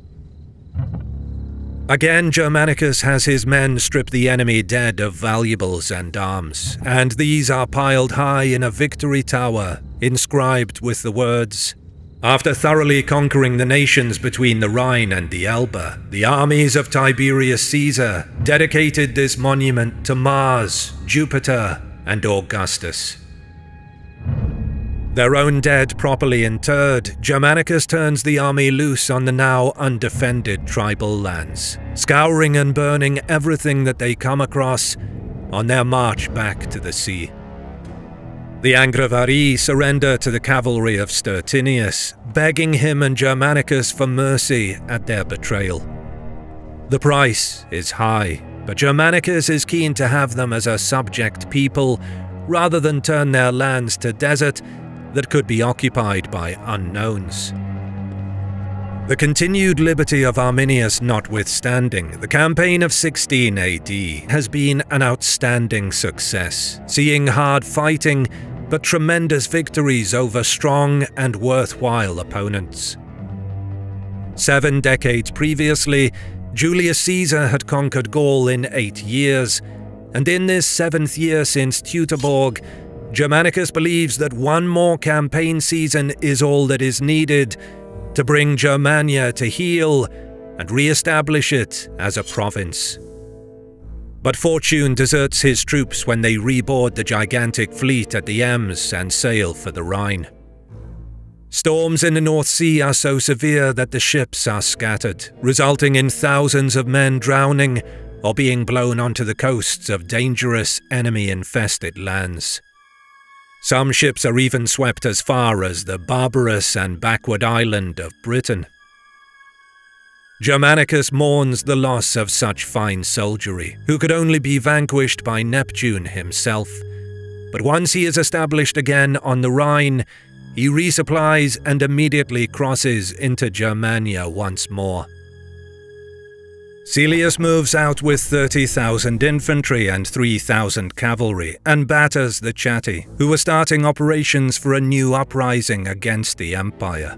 Again, Germanicus has his men strip the enemy dead of valuables and arms, and these are piled high in a victory tower, inscribed with the words, "After thoroughly conquering the nations between the Rhine and the Elbe, the armies of Tiberius Caesar dedicated this monument to Mars, Jupiter, and Augustus." Their own dead properly interred, Germanicus turns the army loose on the now undefended tribal lands, scouring and burning everything that they come across on their march back to the sea. The Angrivari surrender to the cavalry of Stertinius, begging him and Germanicus for mercy at their betrayal. The price is high, but Germanicus is keen to have them as a subject people, rather than turn their lands to desert that could be occupied by unknowns. The continued liberty of Arminius notwithstanding, the campaign of 16 AD has been an outstanding success, seeing hard fighting but tremendous victories over strong and worthwhile opponents. 7 decades previously, Julius Caesar had conquered Gaul in 8 years, and in this 7th year since Teutoburg, Germanicus believes that one more campaign season is all that is needed to bring Germania to heel and re-establish it as a province. But fortune deserts his troops when they reboard the gigantic fleet at the Ems and sail for the Rhine. Storms in the North Sea are so severe that the ships are scattered, resulting in thousands of men drowning or being blown onto the coasts of dangerous enemy-infested lands. Some ships are even swept as far as the barbarous and backward island of Britain. Germanicus mourns the loss of such fine soldiery, who could only be vanquished by Neptune himself. But once he is established again on the Rhine, he resupplies and immediately crosses into Germania once more. Caelius moves out with 30,000 infantry and 3,000 cavalry and batters the Chatti, who were starting operations for a new uprising against the empire.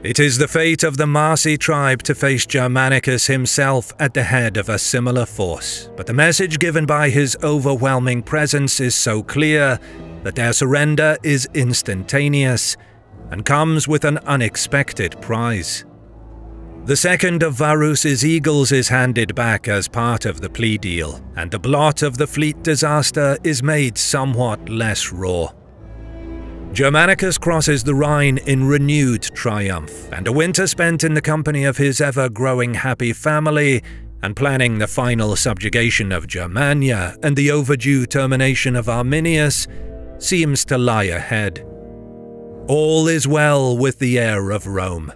It is the fate of the Marsi tribe to face Germanicus himself at the head of a similar force, but the message given by his overwhelming presence is so clear that their surrender is instantaneous and comes with an unexpected prize. The second of Varus's eagles is handed back as part of the plea deal, and the blot of the fleet disaster is made somewhat less raw. Germanicus crosses the Rhine in renewed triumph, and a winter spent in the company of his ever-growing happy family, and planning the final subjugation of Germania and the overdue termination of Arminius, seems to lie ahead. All is well with the heir of Rome.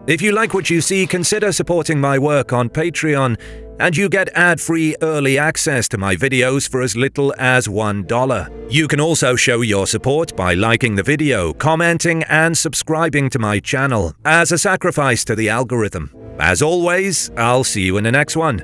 If you like what you see, consider supporting my work on Patreon, and you get ad-free early access to my videos for as little as $1. You can also show your support by liking the video, commenting, and subscribing to my channel, as a sacrifice to the algorithm. As always, I'll see you in the next one.